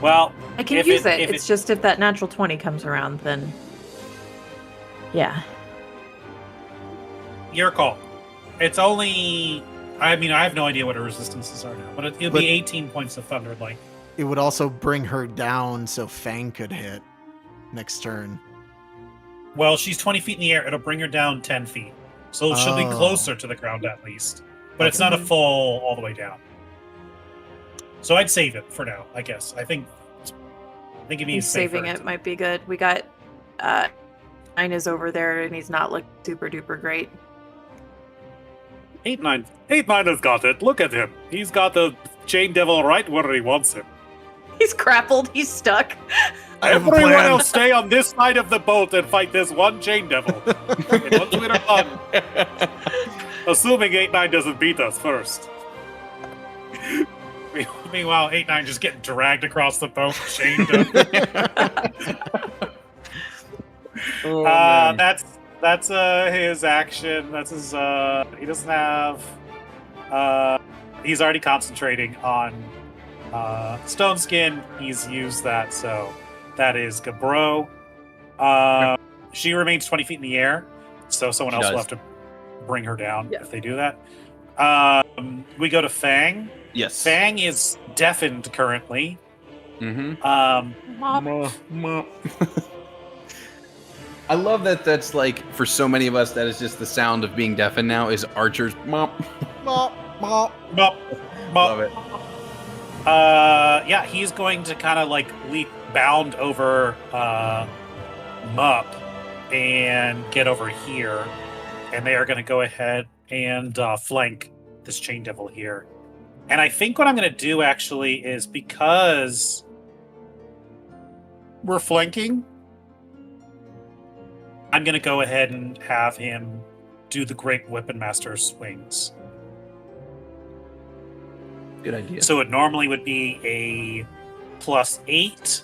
Well, I can If use it- it. if It's just if that natural 20 comes around, then yeah. your call. It's only. I mean, I have no idea what her resistances are now, but it'll But- be 18 points of thunder. Like, It would also bring her down so Fang could hit. next turn? Well, she's 20 feet in the air. It'll bring her down 10 feet. So she'll be Oh. closer to the ground at least. But it's Okay. not a full all the way down. So I'd save it for now, I guess. I think it means Saving it might be good. We got Nine is over there and he's not looking super duper great. 8-9 has got it. Look at him. He's got the chain devil right where he wants him. He's grappled, he's stuck. I have a Everyone plan. else stay on this side of the boat and fight this one chain devil. And once we're done, assuming 8-9 doesn't beat us first. Meanwhile, 8-9 just getting dragged across the boat, chained up. Oh, man. That's his action. That's his he doesn't have he's already concentrating on Stone Skin. He's used that, so that is Gabro. She remains 20 feet in the air, so someone She else will does. have to bring her down Yeah. if they do that. We go to Fang. Yes. Fang is deafened currently. Mm-hmm. Mop. I love that. That's like for so many of us, that is just the sound of being deafened now. Is Archer's mop? Mop, mop. Mop, Love mop. it. Yeah, he's going to kind of like leap bound over Mup and get over here, and they are going to go ahead and flank this chain devil here. And I think what I'm going to do actually is, because we're flanking, I'm going to go ahead and have him do the Great Weapon Master swings. Good idea. So it normally would be a +8,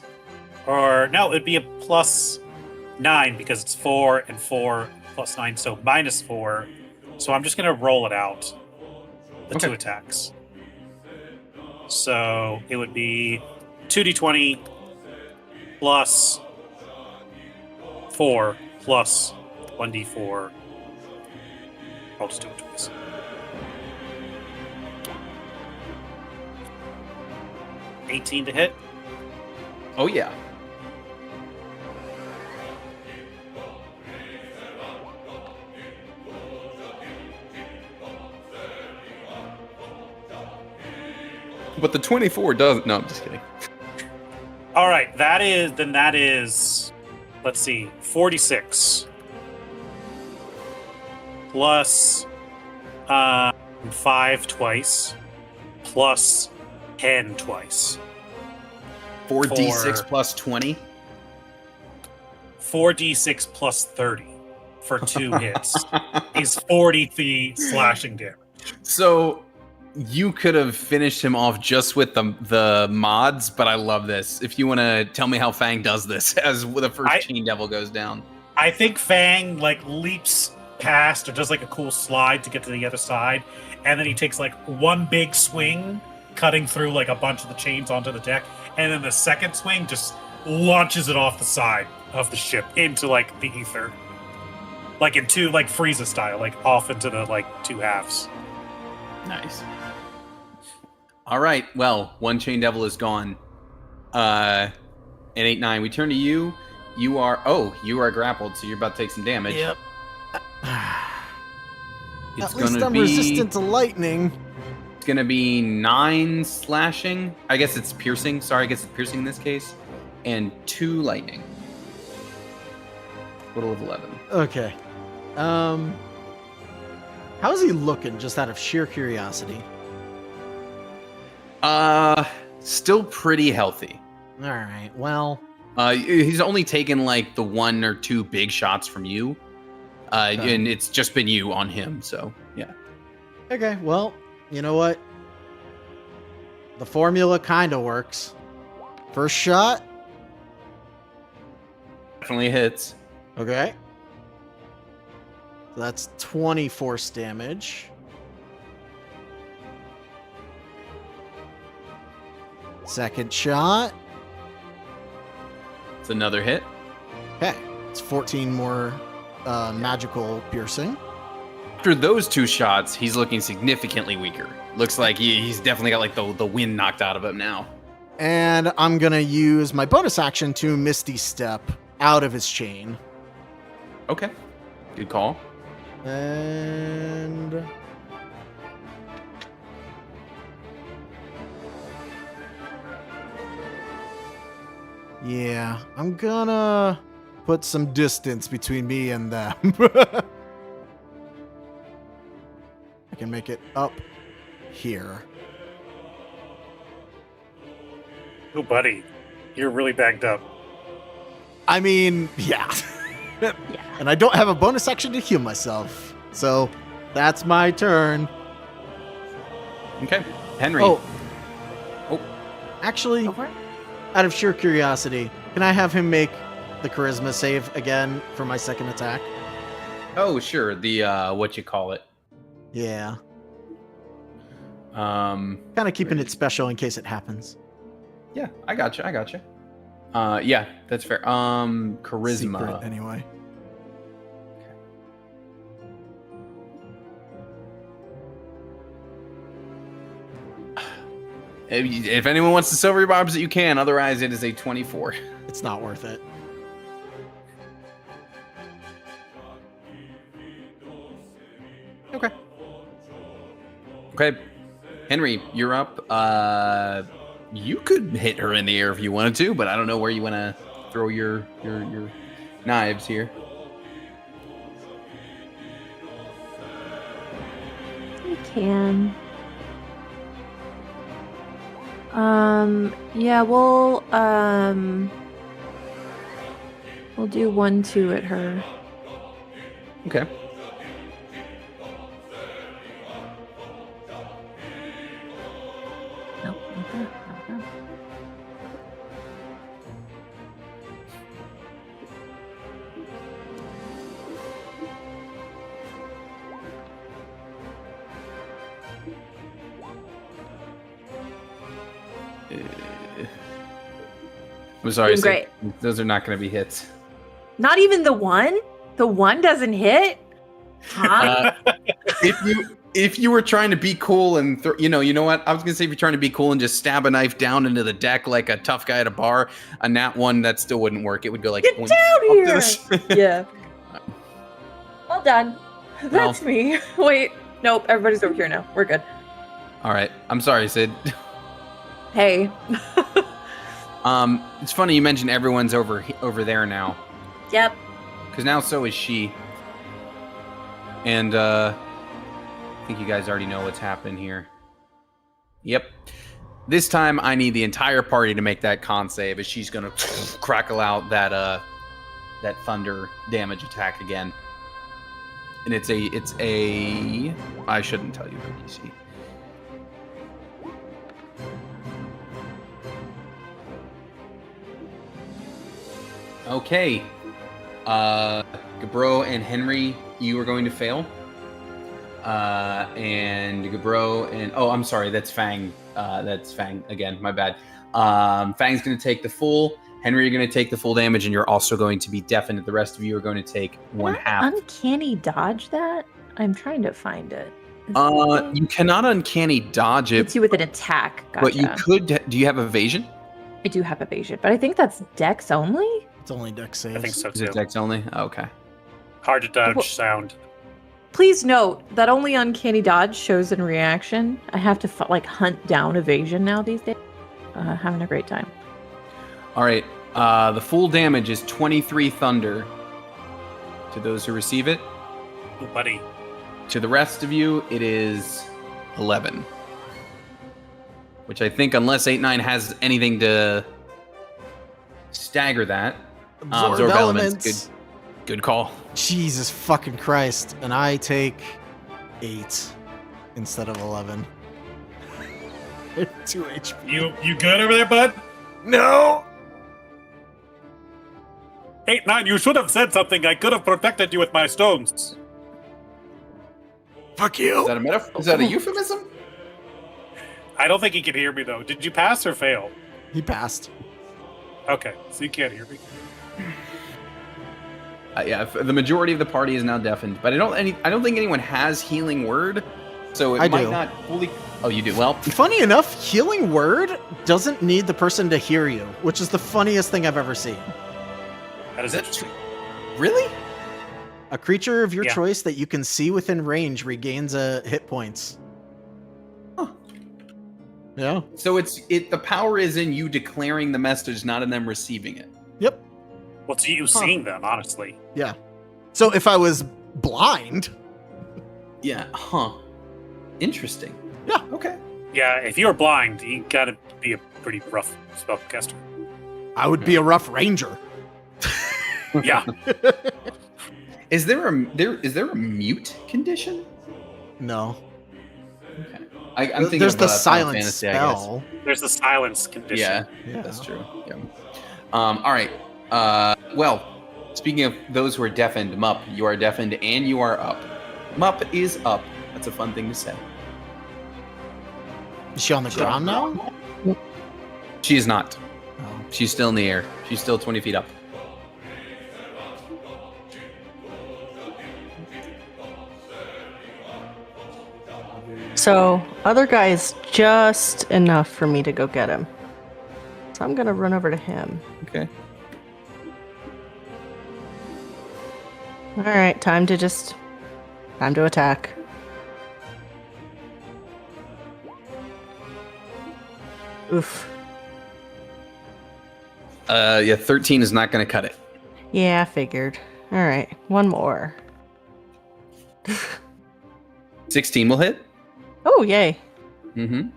or no, it'd be a +9 because it's 4 and 4 + 9, so -4. So I'm just going to roll it out, the Okay. 2 attacks. So it would be 2d20 plus 4 plus 1d4. I'll just do it twice. $18 to hit. Oh yeah. But the 24 doesn't. No, I'm just kidding. All right, that is, let's see, 46 plus 5 twice plus 10 twice. 4d6 plus 20. 4d6 plus 30 for 2 hits. He's 40 feet slashing damage. So you could have finished him off just with the mods, but I love this. If you want to tell me how Fang does this as the first chain devil goes down. I think Fang like leaps past or does like a cool slide to get to the other side, and then he takes like one big swing, cutting through like a bunch of the chains onto the deck, and then the second swing just launches it off the side of the ship into like the ether, like into like Frieza style, like off into the like 2 halves. Nice. All right. Well, one chain devil is gone. At 8-9, we turn to you. You are grappled, so you're about to take some damage. Yep. It's At least gonna I'm be resistant to lightning. It's gonna be 9 slashing. I guess it's piercing. Sorry, I guess it's piercing in this case, and 2 lightning. Total of 11. Okay. How is he looking, just out of sheer curiosity? Still pretty healthy. All right. Well, He's only taken like the 1 or 2 big shots from you, Okay. and it's just been you on him. So yeah. okay. Well, you know what? The formula kind of works. First shot. Definitely hits. Okay. So that's 20 force damage. Second shot. It's another hit. Okay. It's 14 more magical piercing. After those 2 shots, he's looking significantly weaker. Looks like he's definitely got like the wind knocked out of him now. And I'm going to use my bonus action to Misty Step out of his chain. Okay. Good call. And yeah, I'm gonna put some distance between me and them. I can make it up here. Oh, buddy, you're really backed up. I mean, yeah. And I don't have a bonus action to heal myself. So that's my turn. Okay. Henry. Oh. Oh. Actually, Go for it. out of sheer curiosity, can I have him make the charisma save again for my second attack? Oh, sure. The what you call it. Yeah. Um Kind of keeping it special in case it happens. Yeah, I gotcha. Yeah, that's fair. Charisma. Secret, anyway. If anyone wants to silver bobs it, you can. Otherwise, it is a 24. It's not worth it. Okay. Okay. Henry, you're up. You could hit her in the air if you wanted to, but I don't know where you want to throw your knives here. You can. Yeah, we'll do 1-2 at her. Okay. No, not that, not that. I'm sorry. Doing great. Those are not going to be hits. Not even the one? The one doesn't hit? Huh? If you were trying to be cool and you know what? I was gonna say if you're trying to be cool and just stab a knife down into the deck like a tough guy at a bar, a nat one that still wouldn't work. It would go like Get boink down up to here! this. Yeah. Well done. That's me. Wait. Nope. Everybody's over here now. We're good. All right. I'm sorry, Sid. Hey. It's funny you mentioned everyone's over there now, Yep. because now so is she. And I think you guys already know what's happening here. Yep. This time I need the entire party to make that con save, as she's gonna crackle out that thunder damage attack again. And it's a I shouldn't tell you the DC. Okay. Gabro and Henry, you are going to fail. And Gabro and I'm sorry, that's Fang. That's Fang again. My bad. Fang's going to take the full. Henry, you're going to take the full damage, and you're also going to be deafened. The rest of you are going to take one half. Uncanny dodge that? I'm trying to find it. You cannot uncanny dodge it, Hits you with an attack. Gotcha. but you could. Do you have evasion? I do have evasion, but I think that's dex only. It's only dex saves. I think so Is too. it dex only? Okay. Hard to dodge Well- sound. Please note that only uncanny dodge shows in reaction. I have to hunt down evasion now these days. Having a great time. All right. The full damage is 23 thunder to those who receive it. Ooh, buddy. To the rest of you, it is 11. Which I think, unless 8-9 has anything to stagger that, Absorb elements. Good call. Jesus fucking Christ. And I take 8 instead of 11. 2 HP. You good over there, bud? No! 8-9, you should have said something. I could have protected you with my stones. Fuck Is you! that a metaphor? Is that a euphemism? I don't think he can hear me, though. Did you pass or fail? He passed. Okay, so you can't hear me. Yeah, the majority of the party is now deafened, but I don't think anyone has healing word, so it I might do. not fully. Oh, you do. Well, Funny enough, healing word doesn't need the person to hear you, which is the funniest thing I've ever seen. That is That's interesting. really? A creature of your Yeah. choice that you can see within range regains a hit points. Huh. Yeah. So the power is in you declaring the message, not in them receiving it. Yep. What's you seeing them, honestly? Yeah. So if I was blind, Yeah. Huh. Interesting. Yeah. Okay. Yeah, if you're blind, you gotta be a pretty rough spellcaster. I would be a rough ranger. Yeah. Is there a mute condition? No. Okay. I'm thinking There's of, the Final silence Fantasy, I guess. spell. There's the silence condition. Yeah, that's true. Yeah. All right. Well, speaking of those who are deafened, Mup, you are deafened and you are up. Mup is up. That's a fun thing to say. Is she on the ground now? She is not. Oh. She's still in the air. She's still 20 feet up. So, other guy is just enough for me to go get him. So I'm gonna run over to him. Okay. Alright, time to attack. Oof. Yeah, 13 is not going to cut it. Yeah, I figured. Alright, one more. 16 will hit. Oh, yay. Mm-hmm.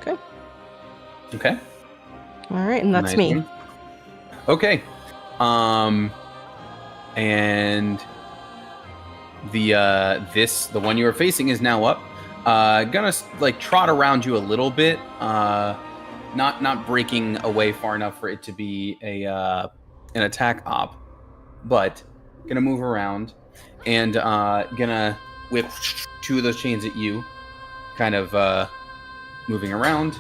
Okay. Okay. Alright, and that's Nice me. one. Okay. And the one you are facing is now up. Gonna like trot around you a little bit. Not breaking away far enough for it to be an attack op, but gonna move around and gonna whip two of those chains at you, kind of moving around.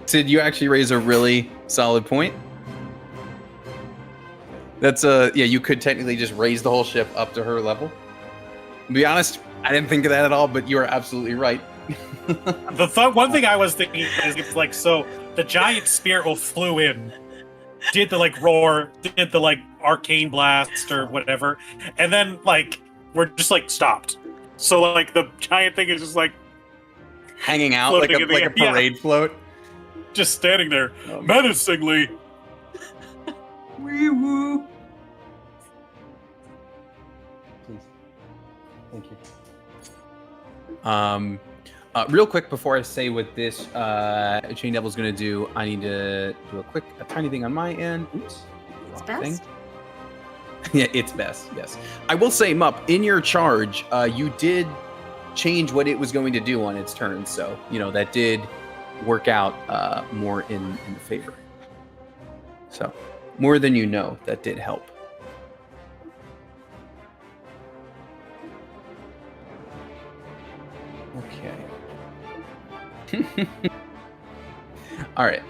Sid, you actually raise a really solid point. That's yeah, you could technically just raise the whole ship up to her level. To be honest, I didn't think of that at all, but you are absolutely right. One thing I was thinking is it's like, so the giant spear flew in, did the like roar, did the like arcane blast or whatever, and then like we're just like stopped. So like the giant thing is just like Hanging out like Floating in the a air, yeah. parade float. just standing there menacingly. Wee woo. Please. Thank you. Real quick before I say what this Chain Devil's gonna do, I need to do a tiny thing on my end. Oops. It's Wrong thing. best. Yeah, it's best. Yes, I will say, Mup, in your charge, you did change what it was going to do on its turn, so that did work out more in favor. So, more than you know, that did help. Okay. All right.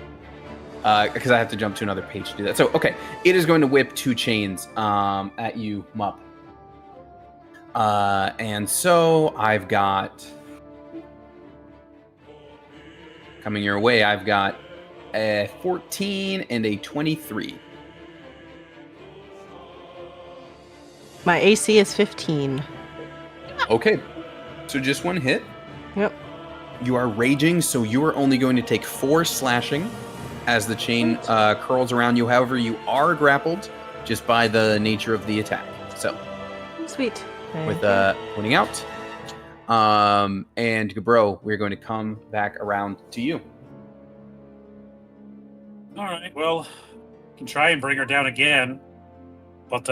Because I have to jump to another page to do that. So, okay. It is going to whip two chains at you, Mup. And so I've got... Coming your way, I've got a 14 and a 23. My AC is 15. Okay. So just one hit. Yep. You are raging, so you are only going to take 4 slashing as the chain curls around you. However, you are grappled just by the nature of the attack. So, Sweet. with pointing out. And Gabro, we're going to come back around to you. All right, well, can try and bring her down again, but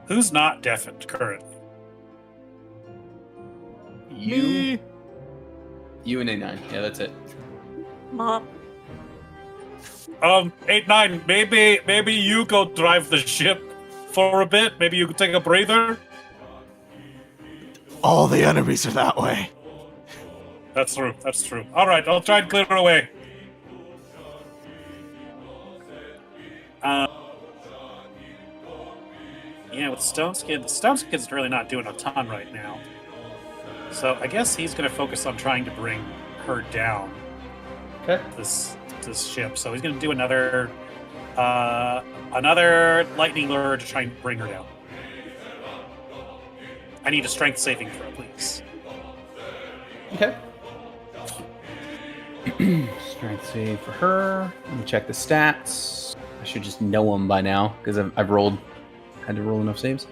who's not deafened currently? You and A9. Yeah, that's it. Mom. 8-9, maybe you go drive the ship for a bit. Maybe you could take a breather. All the enemies are that way. That's true. That's true. All right, I'll try and clear her away. Yeah, with Stoneskin, Stoneskin's really not doing a ton right now. So I guess he's going to focus on trying to bring her down. Okay. This ship. So he's going to do another lightning lure to try and bring her down. I need a strength saving throw, please. Okay. Strength save for her. Let me check the stats. I should just know them by now because I've had to roll enough saves.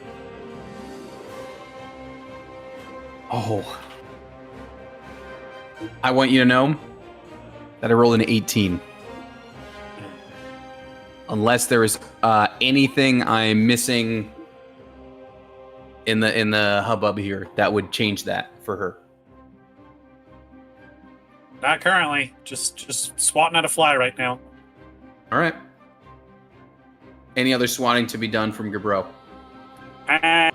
Oh. I want you to know that I rolled an 18. Unless there is anything I'm missing in the hubbub here that would change that for her. Not currently. Just swatting at a fly right now. All right. Any other swatting to be done from Gabro? I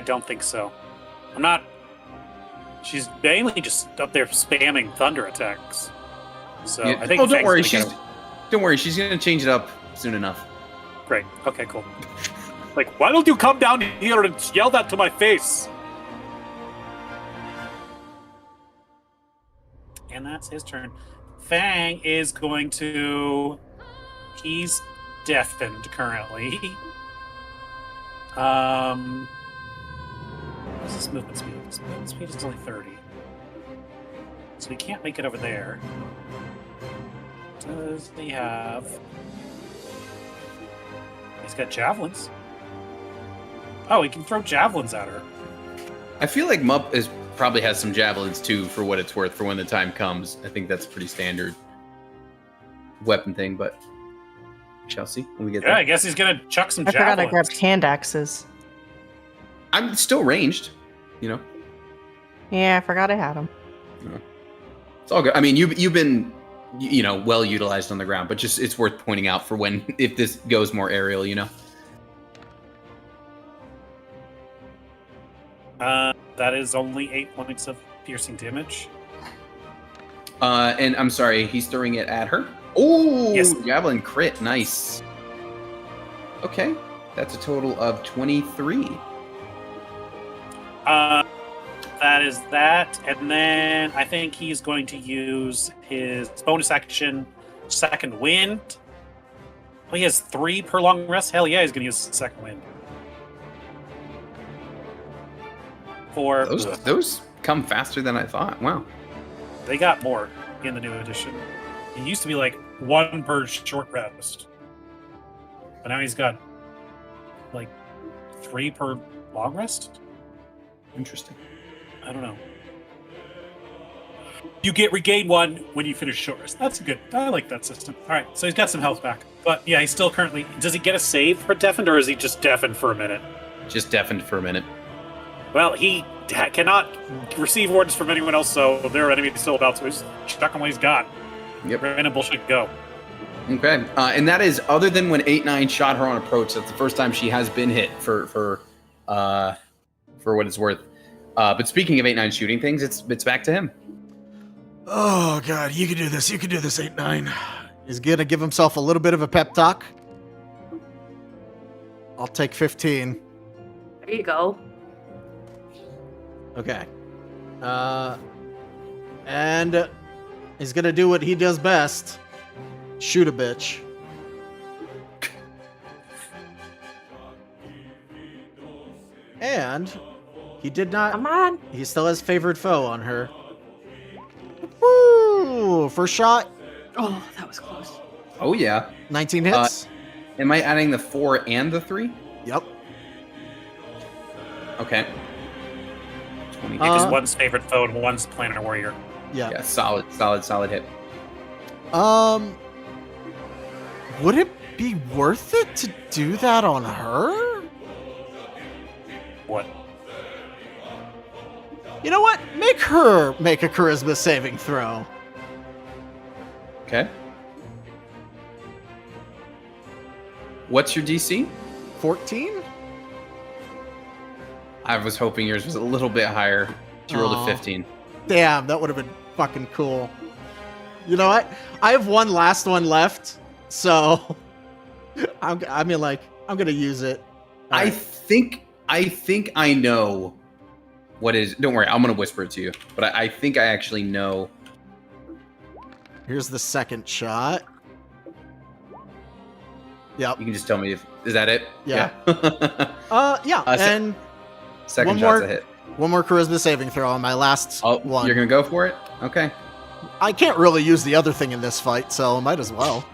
don't think so. I'm not. She's mainly just up there spamming thunder attacks. So Yeah. I think. Oh, don't worry. Fang's gonna Don't worry. She's gonna change it up soon enough. Great. Okay. Cool. Like, why don't you come down here and yell that to my face? And that's his turn. Fang is going to. He's deafened currently. What's his movement speed? His movement speed is only 30. So he can't make it over there. Does he have... He's got javelins. Oh, he can throw javelins at her. I feel like Mup probably has some javelins too, for what it's worth, for when the time comes. I think that's a pretty standard weapon thing, but we shall see when we get Yeah, there. I guess he's gonna chuck some I javelins. forgot I grabbed hand axes. I'm still ranged, you know. Yeah, I forgot I had them. It's all good. I mean, you've been, you know, well utilized on the ground, but just it's worth pointing out for when if this goes more aerial, you know. That is only 8 points of piercing damage. And I'm sorry, he's throwing it at her. Oh, Yes. javelin crit, nice. Okay, that's a total of 23. That is that, and then I think he's going to use his bonus action, second wind. Oh, he has 3 per long rest. Hell yeah, he's going to use second wind. For Those come faster than I thought. Wow. they got more in the new edition. It used to be like 1 per short rest, but now he's got like 3 per long rest. Interesting. I don't know. You get regain 1 when you finish short rest. That's good. I like that system. All right, so he's got some health back, but yeah, he's still currently. Does he get a save for deafened, or is he just deafened for a minute? Just deafened for a minute. Well, he cannot receive orders from anyone else, so their enemy is still about to. He's chucking what he's got. Yep. Random bullshit go. Okay. And that is, other than when 8-9 shot her on approach, that's the first time she has been hit for what it's worth. But speaking of 8-9 shooting things, it's back to him. Oh god, you can do this. You can do this, 8-9. He's gonna give himself a little bit of a pep talk. I'll take 15. There you go. Okay. And he's gonna do what he does best. Shoot a bitch. And he did not. Come on. He still has favored foe on her. Woo! First shot, Oh, that was close. Oh, yeah. 19 hits. Am I adding the 4 and the 3? Yep. Okay. 20. Because Uh, one's favorite foe and one's planar warrior. Yeah. Yeah, solid hit. Would it be worth it to do that on her? What? You know what? Make her make a charisma saving throw. Okay. What's your DC? 14? I was hoping yours was a little bit higher. You rolled a Aw. 15. Damn, that would have been fucking cool. You know what? I have one last one left, so I mean, like, I'm gonna use it. All I right. think I know what is. Don't worry, I'm gonna whisper it to you. But I think I actually know. Here's the second shot. Yep. You can just tell me if is that it. Yeah. Yeah. Yeah. Se- Second one shot's more- a hit. one more charisma saving throw on my last Oh, one. you're gonna go for it? Okay. I can't really use the other thing in this fight, so might as well.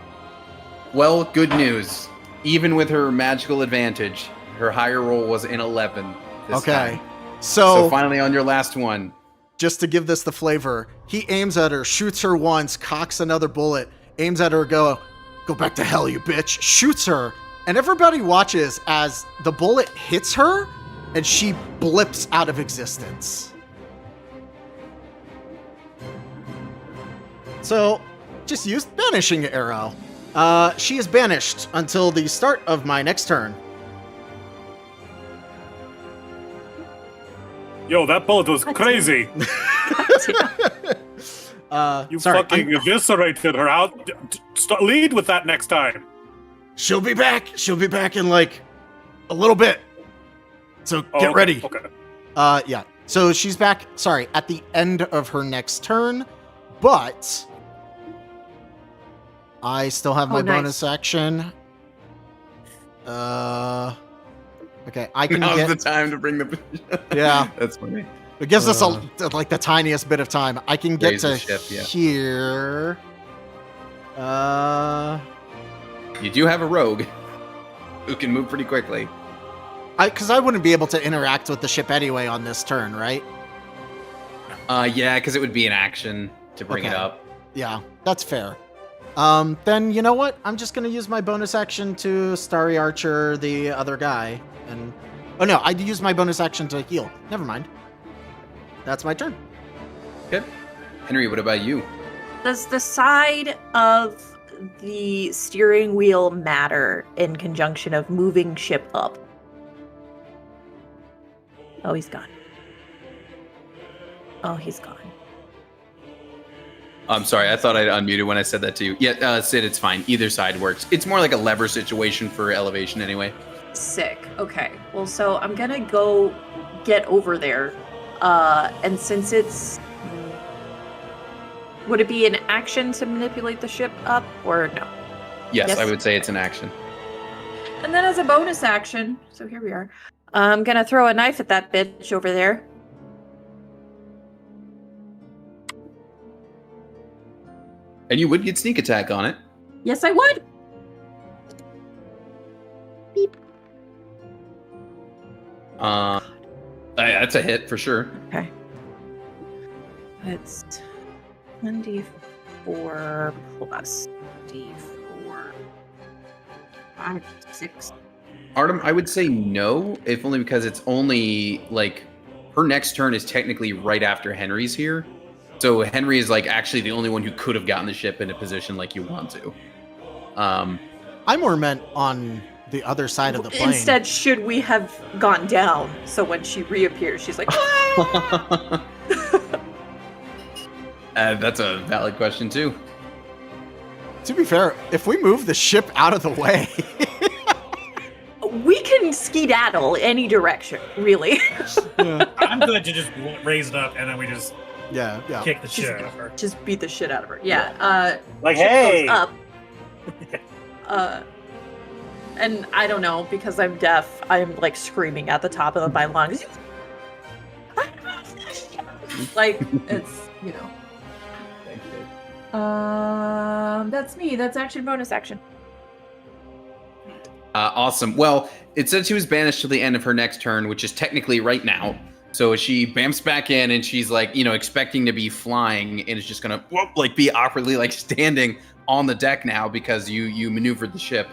Well, good news. Even with her magical advantage, her higher roll was an 11 this Okay. time. So, So finally on your last one. just to give this the flavor, he aims at her, shoots her once, cocks another bullet, aims at her, go back to hell, you bitch, shoots her, and everybody watches as the bullet hits her and she blips out of existence. So, just use Banishing Arrow. She is banished until the start of my next turn. Yo, that bullet was crazy. You Sorry, fucking eviscerated her. Out. Lead with that next time. she'll be back. She'll be back in like a little bit. So Oh, get okay, ready. Okay. Yeah. So she's back, sorry, at the end of her next turn, but I still have my nice. bonus action. Okay, I can Now's get the time to bring the. Yeah. That's funny. it gives us like the tiniest bit of time. I can get Raise to the ship, yeah. here. You do have a rogue who can move pretty quickly. Because I wouldn't be able to interact with the ship anyway on this turn, right? Yeah, because it would be an action to bring it Okay. up. Yeah, that's fair. Then you know what? I'm just gonna use my bonus action to Starry Archer the other guy, and oh no, I use my bonus action to heal. Never mind. That's my turn. Okay. Henry, what about you? Does the side of the steering wheel matter in conjunction of moving ship up? Oh, he's gone. Oh, he's gone. I'm sorry, I thought I'd unmuted when I said that to you. Yeah, Sid, it's fine. Either side works. It's more like a lever situation for elevation anyway. Sick. Okay. Well, so I'm gonna go get over there. And since it's... Would it be an action to manipulate the ship up, or no? Yes, Yes. I would say it's an action. And then as a bonus action, so here we are, I'm gonna throw a knife at that bitch over there. And you would get sneak attack on it. Yes, I would. That's a hit for sure. Okay. It's 1d4 plus d4. 5, 6. Artem, I would say no, if only because it's only like her next turn is technically right after Henry's here. So Henry is like actually the only one who could have gotten the ship in a position like you want to. I more meant on the other side of the plane. Instead, should we have gone down? So when she reappears, she's like, "Ah!" That's a valid question too. To be fair, if we move the ship out of the way, We can skedaddle any direction, really. I'm good to just raise it up and then we just yeah. kick the shit out of her. Just beat the shit out of her. Yeah. Like, Ship hey! goes up. And I don't know, because I'm deaf, I'm like screaming at the top of my lungs. Like, it's, you know. That's me. That's action bonus action. Awesome. Well, it said she was banished till the end of her next turn, which is technically right now. So she bamps back in and she's like, expecting to be flying and is just gonna like be awkwardly like standing on the deck now because you maneuvered the ship.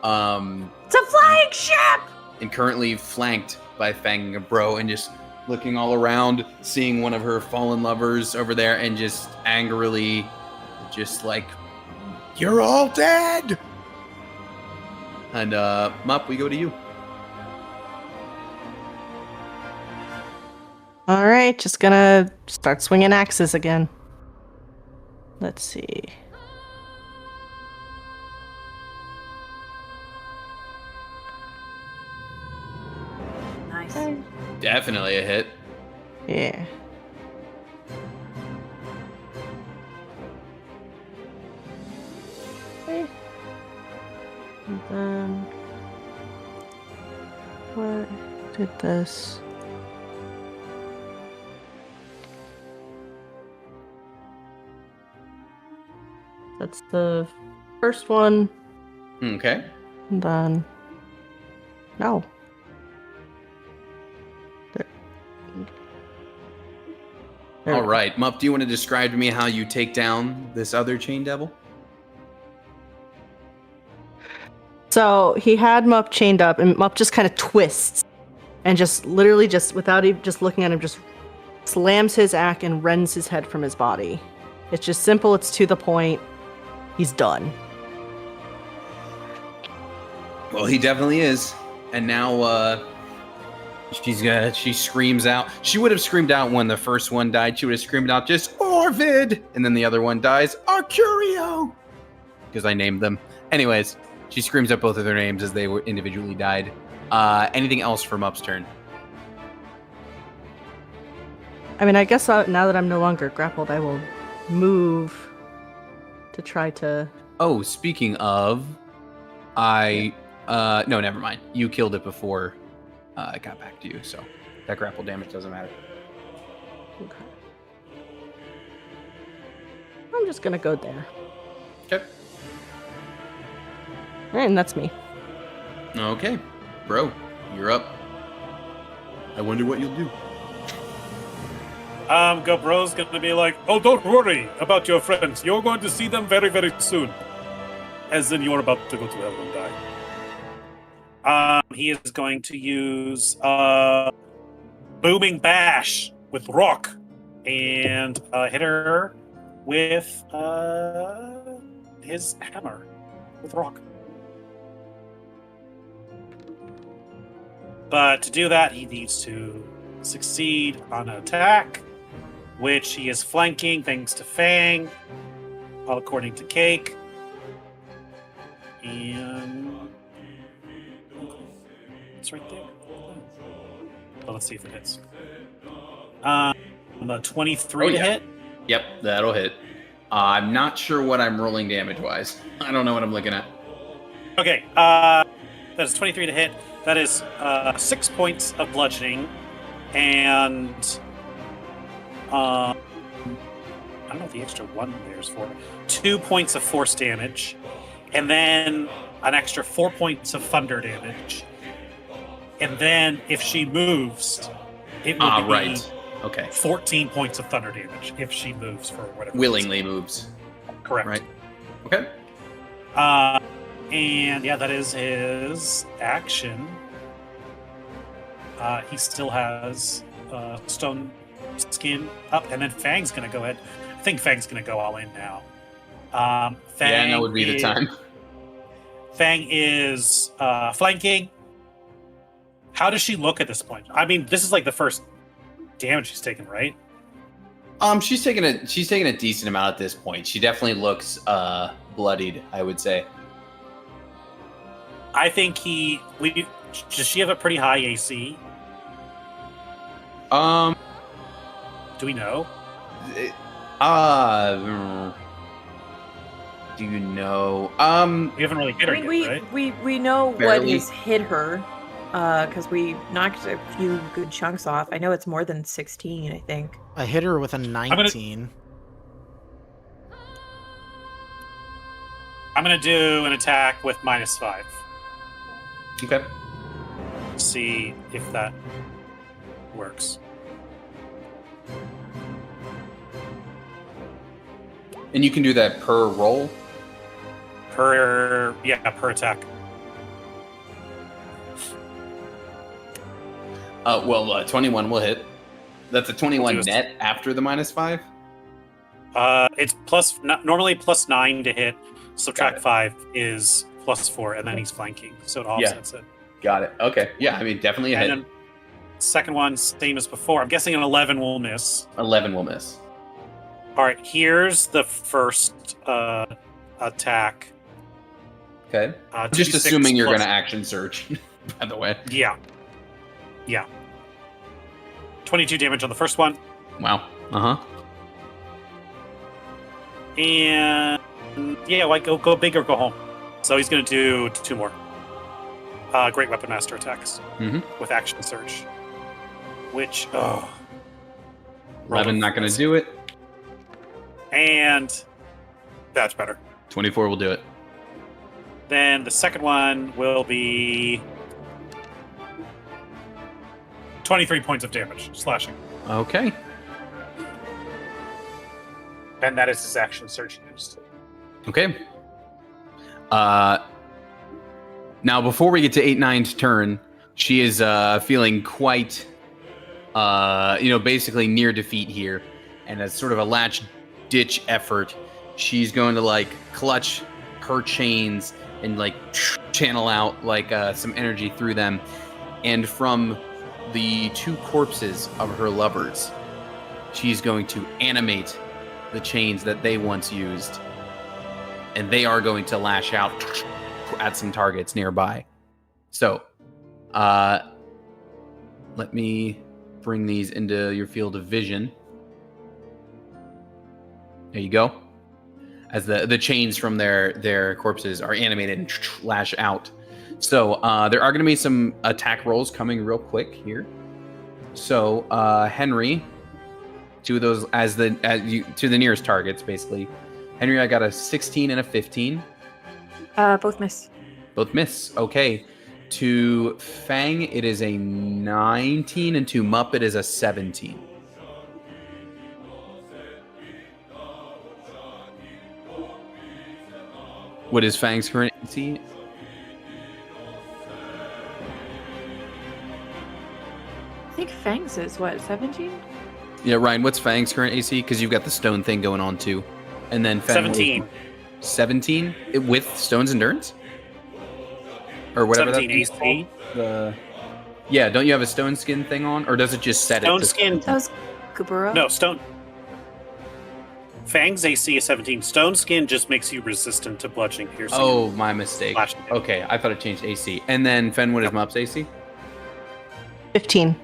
It's a flying ship! And currently flanked by Fang and Bro and just looking all around, seeing one of her fallen lovers over there and just angrily just like, you're all dead! And Mup, we go to you. All right, just gonna start swinging axes again. Let's see. Definitely a hit. Yeah. Okay. And then what did this? That's the first one, Okay. and then no. There All we go. right, Mup, do you want to describe to me how you take down this other chain devil? So he had Mup chained up, and Mup just kind of twists, and just literally, just without even just looking at him, just slams his axe and rends his head from his body. It's just simple. It's to the point. He's done. Well, he definitely is. And now she screams out. She would have screamed out when the first one died. She would have screamed out just Orvid, and then the other one dies Arcurio, because I named them. Anyways, she screams out both of their names as they were individually died. Anything else for Mup's turn? I mean, I guess now that I'm no longer grappled, I will move to try to. Oh, speaking of, no, never mind. You killed it before it got back to you, so that grapple damage doesn't matter. Okay. I'm just gonna go there. Okay. And that's me. Okay, bro, you're up. I wonder what you'll do. Gabro's gonna be like, oh, don't worry about your friends. You're going to see them very, very soon. As in, you're about to go to hell and die. He is going to use Booming Bash with Rock and hit her with his hammer with Rock. But to do that, he needs to succeed on an attack, which he is flanking thanks to Fang, all according to Cake. And it's right there. Well, let's see if it hits. The 23 to hit. Yep, that'll hit. I'm not sure what I'm rolling damage-wise. I don't know what I'm looking at. Okay, that is 23 to hit. That is 6 points of bludgeoning, and I don't know what the extra one there is for. 2 points of force damage, and then an extra 4 points of thunder damage. And then if she moves, it will be right. Okay. 14 points of thunder damage if she moves for whatever Willingly reason. moves. Correct. Right. Okay. And yeah, that is his action. He still has stone skin up, and then Fang's gonna go ahead. I think Fang's gonna go all in now. Fang Yeah, that would be the time. Fang is flanking. How does she look at this point? I mean, this is like the first damage she's taken, right? She's taking a decent amount at this point. She definitely looks bloodied, I would say. I think does she have a pretty high AC? Do we know? Do you know? We haven't really hit her I mean, yet, right? we know what Barely. has hit her, because we knocked a few good chunks off. I know it's more than 16, I think. I hit her with a 19. I'm gonna do an attack with -5. Okay. See if that works. And you can do that per roll? Per attack. 21 will hit. That's a 21 We'll do net after the -5? It's normally +9 to hit. Subtract Got it. 5 is +4, and then he's flanking, so it offsets it. Got it. Okay. Yeah, I mean, definitely a And hit. then second one, same as before. I'm guessing an 11 will miss. 11 will miss. All right, here's the first attack. Okay. Just 2d6 assuming you're plus- going to action search, by the way. Yeah. 22 damage on the first one. Wow. Uh huh. And yeah, like go big or go home. So he's going to do 2 more. Great Weapon Master attacks with Action Surge. Which, 11 not going to do it. And that's better. 24 will do it. Then the second one will be 23 points of damage, slashing. Okay. And that is his action surge used. Okay. Now, before we get to 8-9's turn, she is feeling quite, basically near defeat here. And as sort of a ditch effort, she's going to, like, clutch her chains and, like, channel out, like, some energy through them. And from the 2 corpses of her lovers, she's going to animate the chains that they once used. And they are going to lash out at some targets nearby. So, let me bring these into your field of vision. There you go. As the chains from their corpses are animated and lash out. So, there are going to be some attack rolls coming real quick here. So, Henry, to those to the nearest targets, basically. Henry, I got a 16 and a 15. Both miss. Both miss. Okay. To Fang, it is a 19, and to Mupp, it is a 17. What is Fang's current AC? I think Fangs is what, 17? Yeah, Ryan, what's Fang's current AC? Because you've got the stone thing going on too. And then Fang 17. 17 with Stone's Endurance? Or whatever 17 that's AC. called. Yeah, don't you have a stone skin thing on? Or does it just set Stone it? skin. That was Kubura? No, stone. Fang's AC is 17. Stone skin just makes you resistant to bludgeoning, piercing. Oh, my mistake. Slashing. Okay, I thought it changed AC. And then Fen, what is Mupp's AC? 15.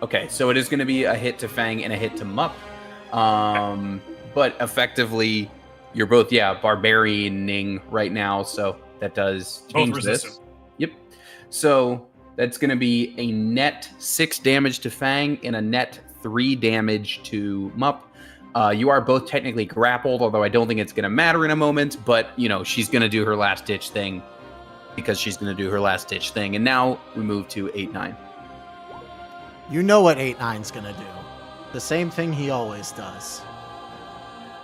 Okay, so it is going to be a hit to Fang and a hit to Mupp. But effectively, you're both, barbarianing right now, so that does change Both this. resistant. Yep. So that's going to be a net 6 damage to Fang and a net 3 damage to Mupp. You are both technically grappled, although I don't think it's going to matter in a moment, but, she's going to do her last-ditch thing because she's going to do her last-ditch thing. And now we move to 8-9. You know what 8-9's gonna do. The same thing he always does.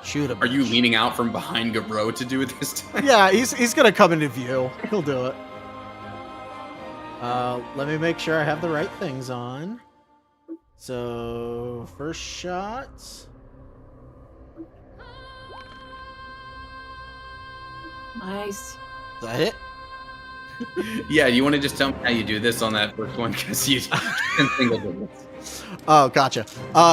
Shoot him. Are you leaning out from behind Gabro to do it this time? Yeah, he's gonna come into view. He'll do it. Let me make sure I have the right things on. So, first shot. Nice. Is that hit? Yeah, you want to just tell me how you do this on that first one? Because you can single digits. Oh, gotcha.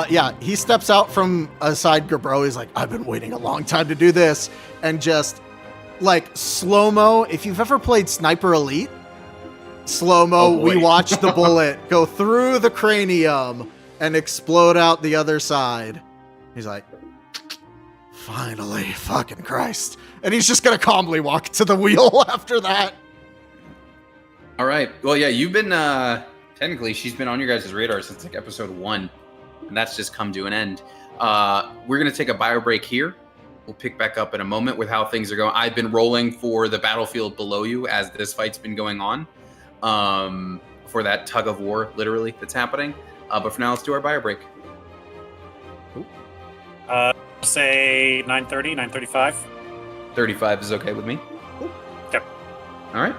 Yeah, he steps out from aside Gabro. He's like, I've been waiting a long time to do this. And just, like, slow-mo. If you've ever played Sniper Elite, slow-mo, we watch the bullet go through the cranium and explode out the other side. He's like, finally, fucking Christ. And he's just gonna calmly walk to the wheel after that. All right. Well, yeah, you've been, technically, she's been on your guys' radar since, like, episode 1. And that's just come to an end. We're going to take a bio break here. We'll pick back up in a moment with how things are going. I've been rolling for the battlefield below you as this fight's been going on. For that tug of war, literally, that's happening. But for now, let's do our bio break. Say 9:30, 9:35. 35 is okay with me. Yep. All right.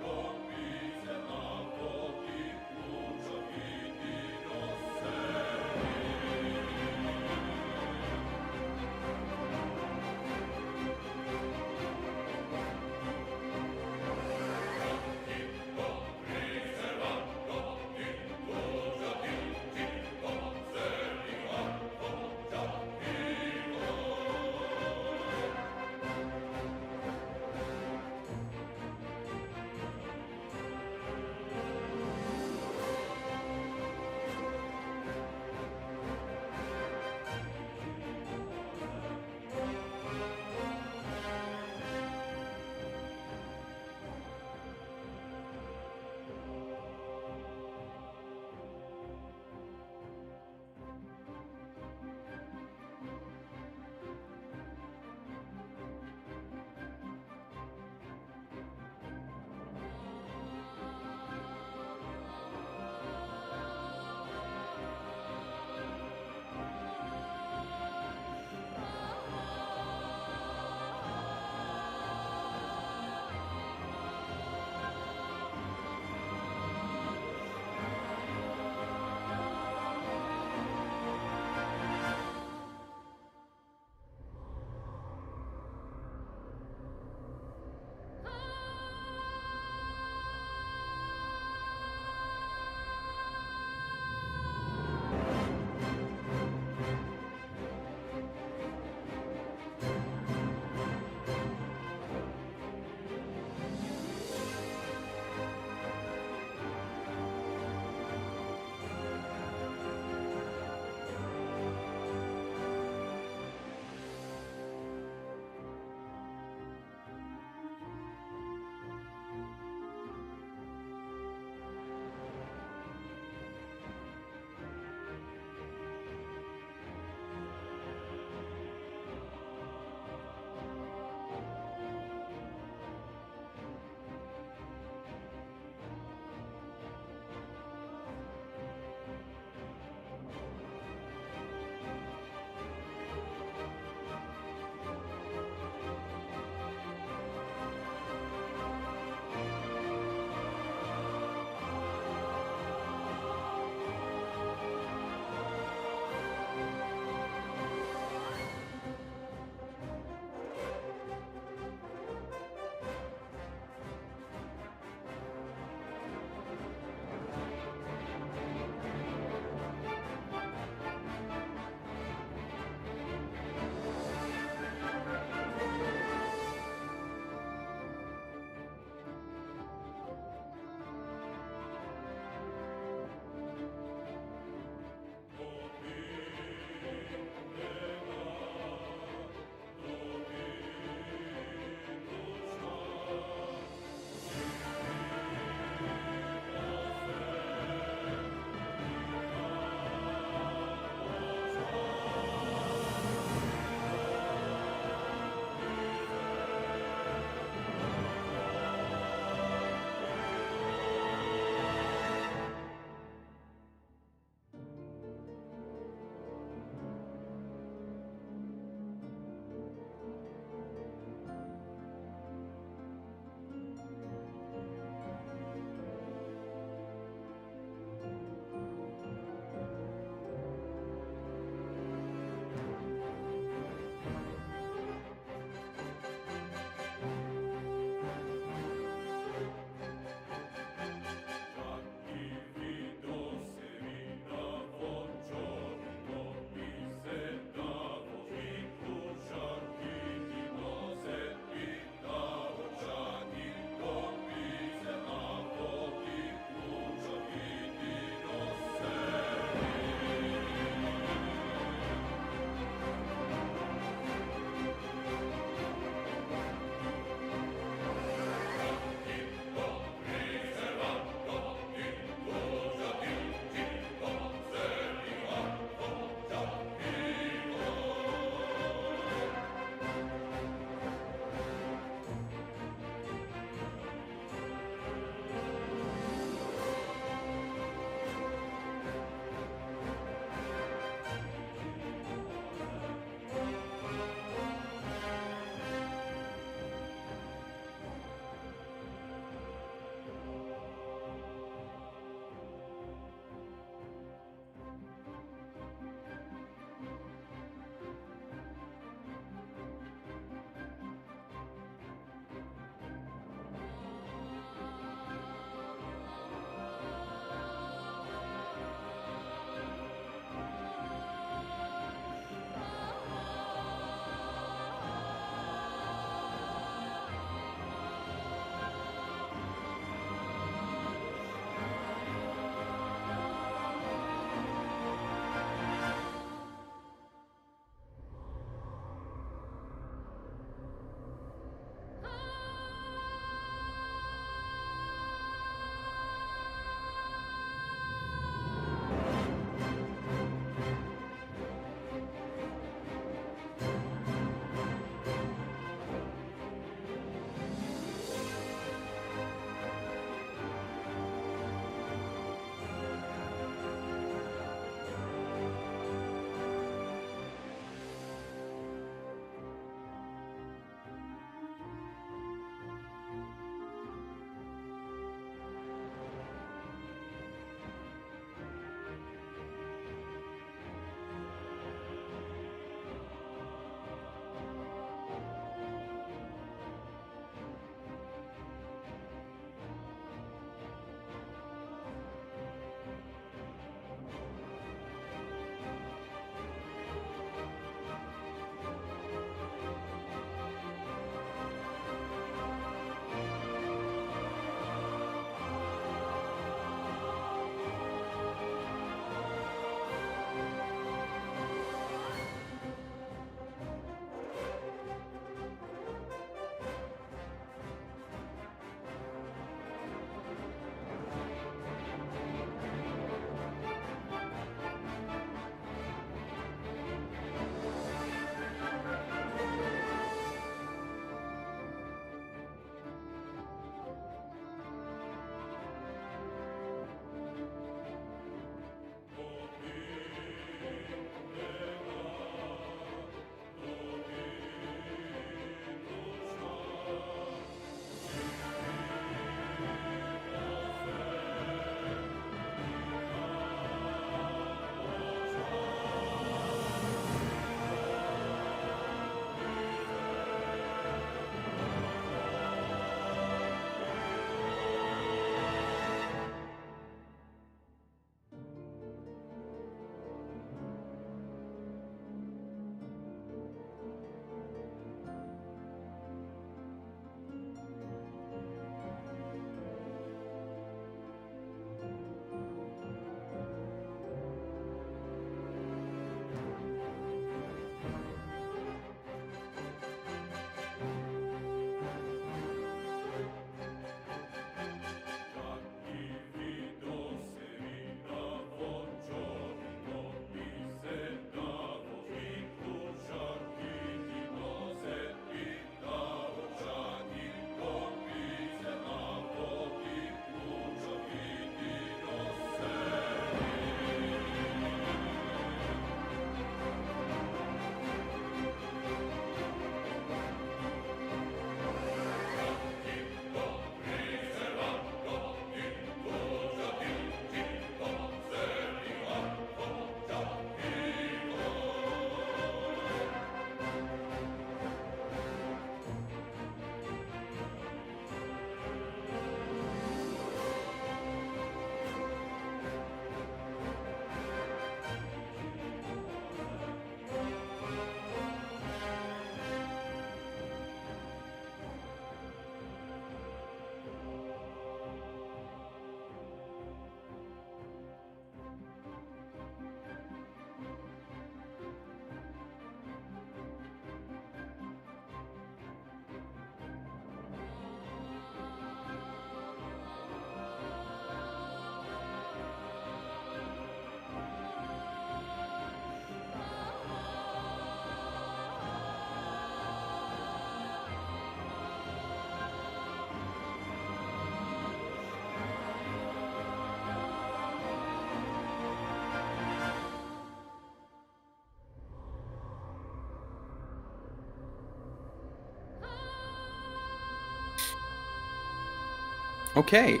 Okay,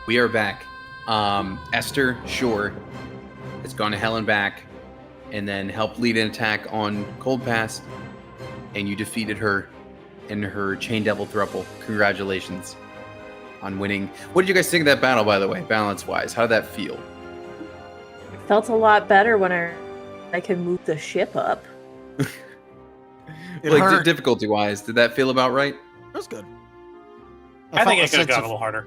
we are back. Esther Shore has gone to hell and back, and then helped lead an attack on Cold Pass, and you defeated her and her Chain Devil thruple. Congratulations on winning. What did you guys think of that battle, by the way, balance-wise? How did that feel? It felt a lot better when I can move the ship up. It Like, hurt. difficulty-wise, did that feel about right? It was good. I think felt it could have sense gone a little harder.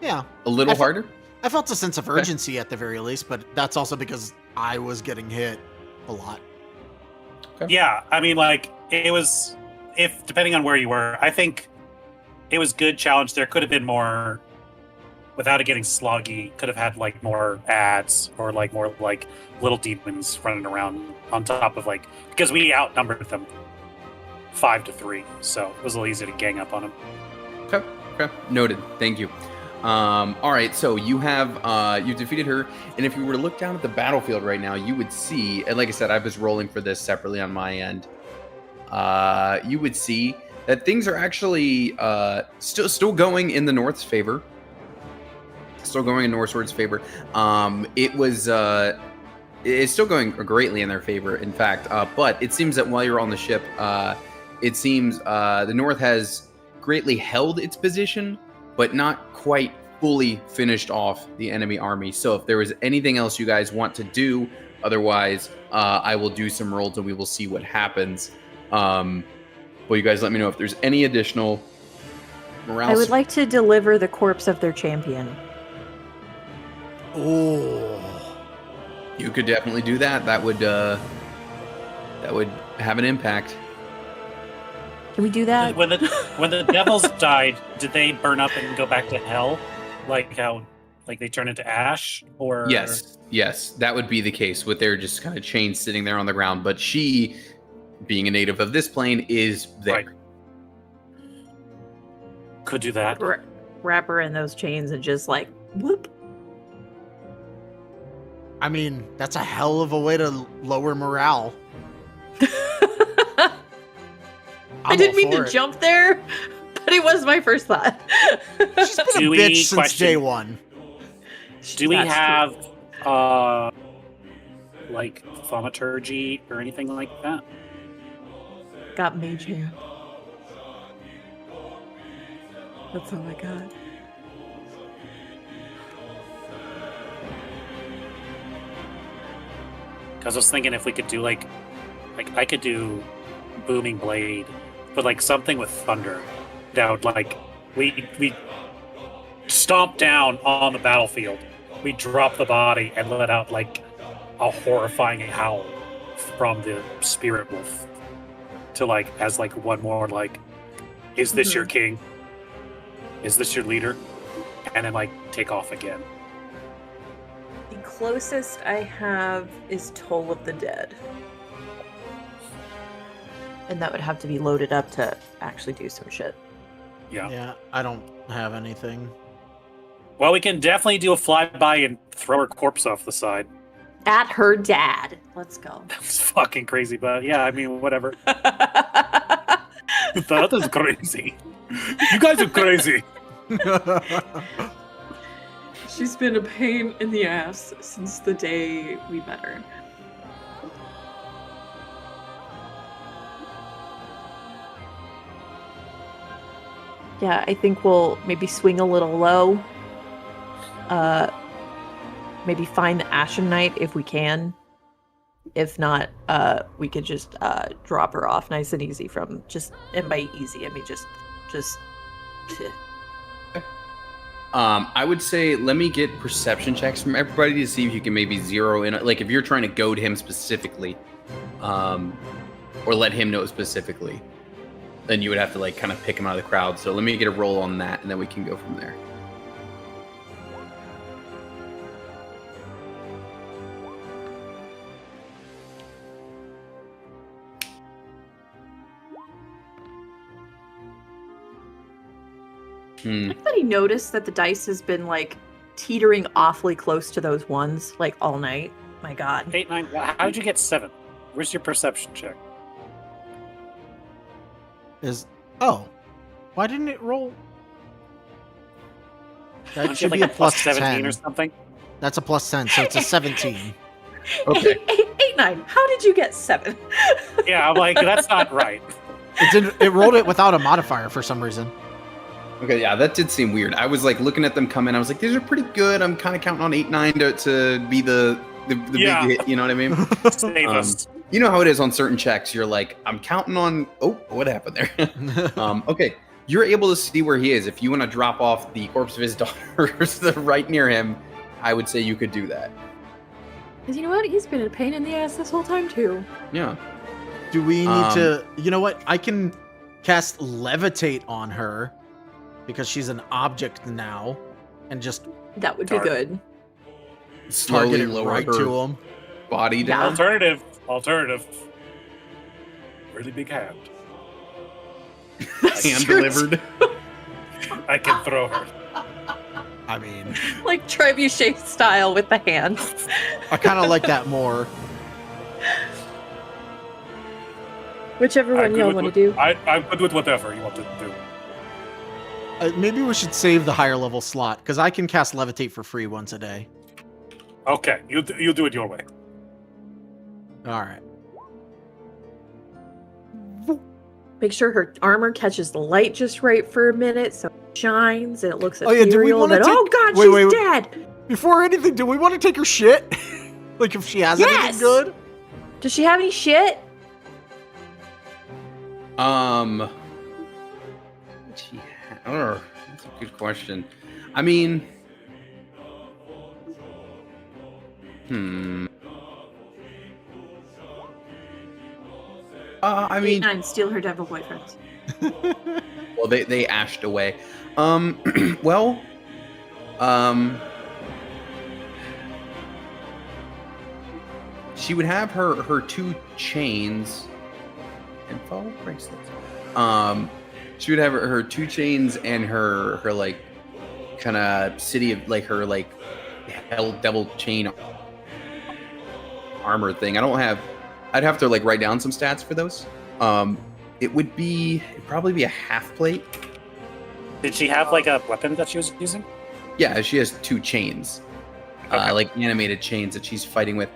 Yeah, A little I fe- harder? I felt a sense of urgency at the very least, but that's also because I was getting hit a lot. Yeah, I mean, like, it was, if depending on where you were, I think it was good challenge. There could have been more, without it getting sloggy, could have had, like, more ads or, like, more, like, little demons running around on top of, like, because we outnumbered them 5-3, so it was a little easy to gang up on them. Okay, noted. Thank you. All right, so you have you defeated her, and if you were to look down at the battlefield right now, you would see, and like I said, I was rolling for this separately on my end. You would see that things are actually still going in the North's favor. Still going in Northward's favor. It's still going greatly in their favor, in fact. But it seems that while you're on the ship, it seems the North has greatly held its position, but not quite fully finished off the enemy army. So if there was anything else you guys want to do, otherwise, I will do some rolls and we will see what happens. Well, you guys let me know if there's any additional morale. I would like to deliver the corpse of their champion. Oh, You could definitely do that. That would have an impact. Can we do that? When the devils died, did they burn up and go back to hell, like how, like they turn into ash? Or Yes, that would be the case with their just kind of chains sitting there on the ground. But she, being a native of this plane, is there. Right. Could do that. Wrap her in those chains and just like whoop. I mean, that's a hell of a way to lower morale. I didn't mean to jump there, but it was my first thought. She's been Do a we bitch since question- day one. Do we That's have true. like thaumaturgy or anything like that? Got mage hand. That's all I got. Because I was thinking if we could do like I could do booming blade, but like something with thunder that would like we stomp down on the battlefield, we drop the body and let out like a horrifying howl from the spirit wolf to like as like one more like, is this your king? Is this your leader? And then like take off again. The closest I have is Toll of the Dead. And that would have to be loaded up to actually do some shit. Yeah. Yeah, I don't have anything. Well, we can definitely do a flyby and throw her corpse off the side. At her dad. Let's go. That's fucking crazy, but yeah, I mean, whatever. That is crazy. You guys are crazy. She's been a pain in the ass since the day we met her. Yeah, I think we'll maybe swing a little low. Maybe find the Ashen Knight if we can. If not, we could just drop her off nice and easy from just, and by easy, I mean just. I would say let me get perception checks from everybody to see if you can maybe zero in. Like if you're trying to goad him specifically, or let him know specifically, then you would have to like kind of pick him out of the crowd. So let me get a roll on that, and then we can go from there. Anybody notice that the dice has been like teetering awfully close to those ones like all night? My God. 8, 9. How did you get 7? Where's your perception check? Why didn't it roll? That Don't you should have be a like a plus plus 17 10. or something? That's a plus 10, so it's a 17. Okay. 8-9. How did you get 7? Yeah, I'm like, that's not right. It rolled it without a modifier for some reason. Okay, yeah, that did seem weird. I was like looking at them come in. I was like, these are pretty good. I'm kind of counting on 8-9 to be the Yeah. big hit. You know what I mean? Save us. You know how it is on certain checks. You're like, I'm counting on. Oh, what happened there? Okay, you're able to see where he is. If you want to drop off the corpse of his daughter right near him, I would say you could do that. Because you know what? He's been a pain in the ass this whole time, too. Yeah. Do we need to... You know what? I can cast Levitate on her because she's an object now and just That would be good. Slowly target it lower right her to him. body down. Alternative. Really big hand. Hand delivered. I can throw her. I mean, Like trebuchet style with the hands. I kind of like that more. Whichever one y'all want to do. I'm good with whatever you want to do. Maybe we should save the higher level slot because I can cast Levitate for free once a day. Okay, you do it your way. All right. Make sure her armor catches the light just right for a minute so it shines and it looks Oh, yeah, do we ethereal. wanna But, take- oh god, wait, she's wait, wait. dead! Before anything, do we want to take her shit? Like if she has Yes! anything good? Does she have any shit? That's a good question. I mean, I mean, 8-9, steal her devil boyfriends. well, they ashed away. Well, she would have her 2 chains and follow bracelets. She would have her 2 chains and her like kind of city of like her like hell devil chain armor thing. I'd have to like write down some stats for those. It'd probably be a half plate. Did she have like a weapon that she was using? Yeah, she has 2 chains, Okay. like animated chains that she's fighting with.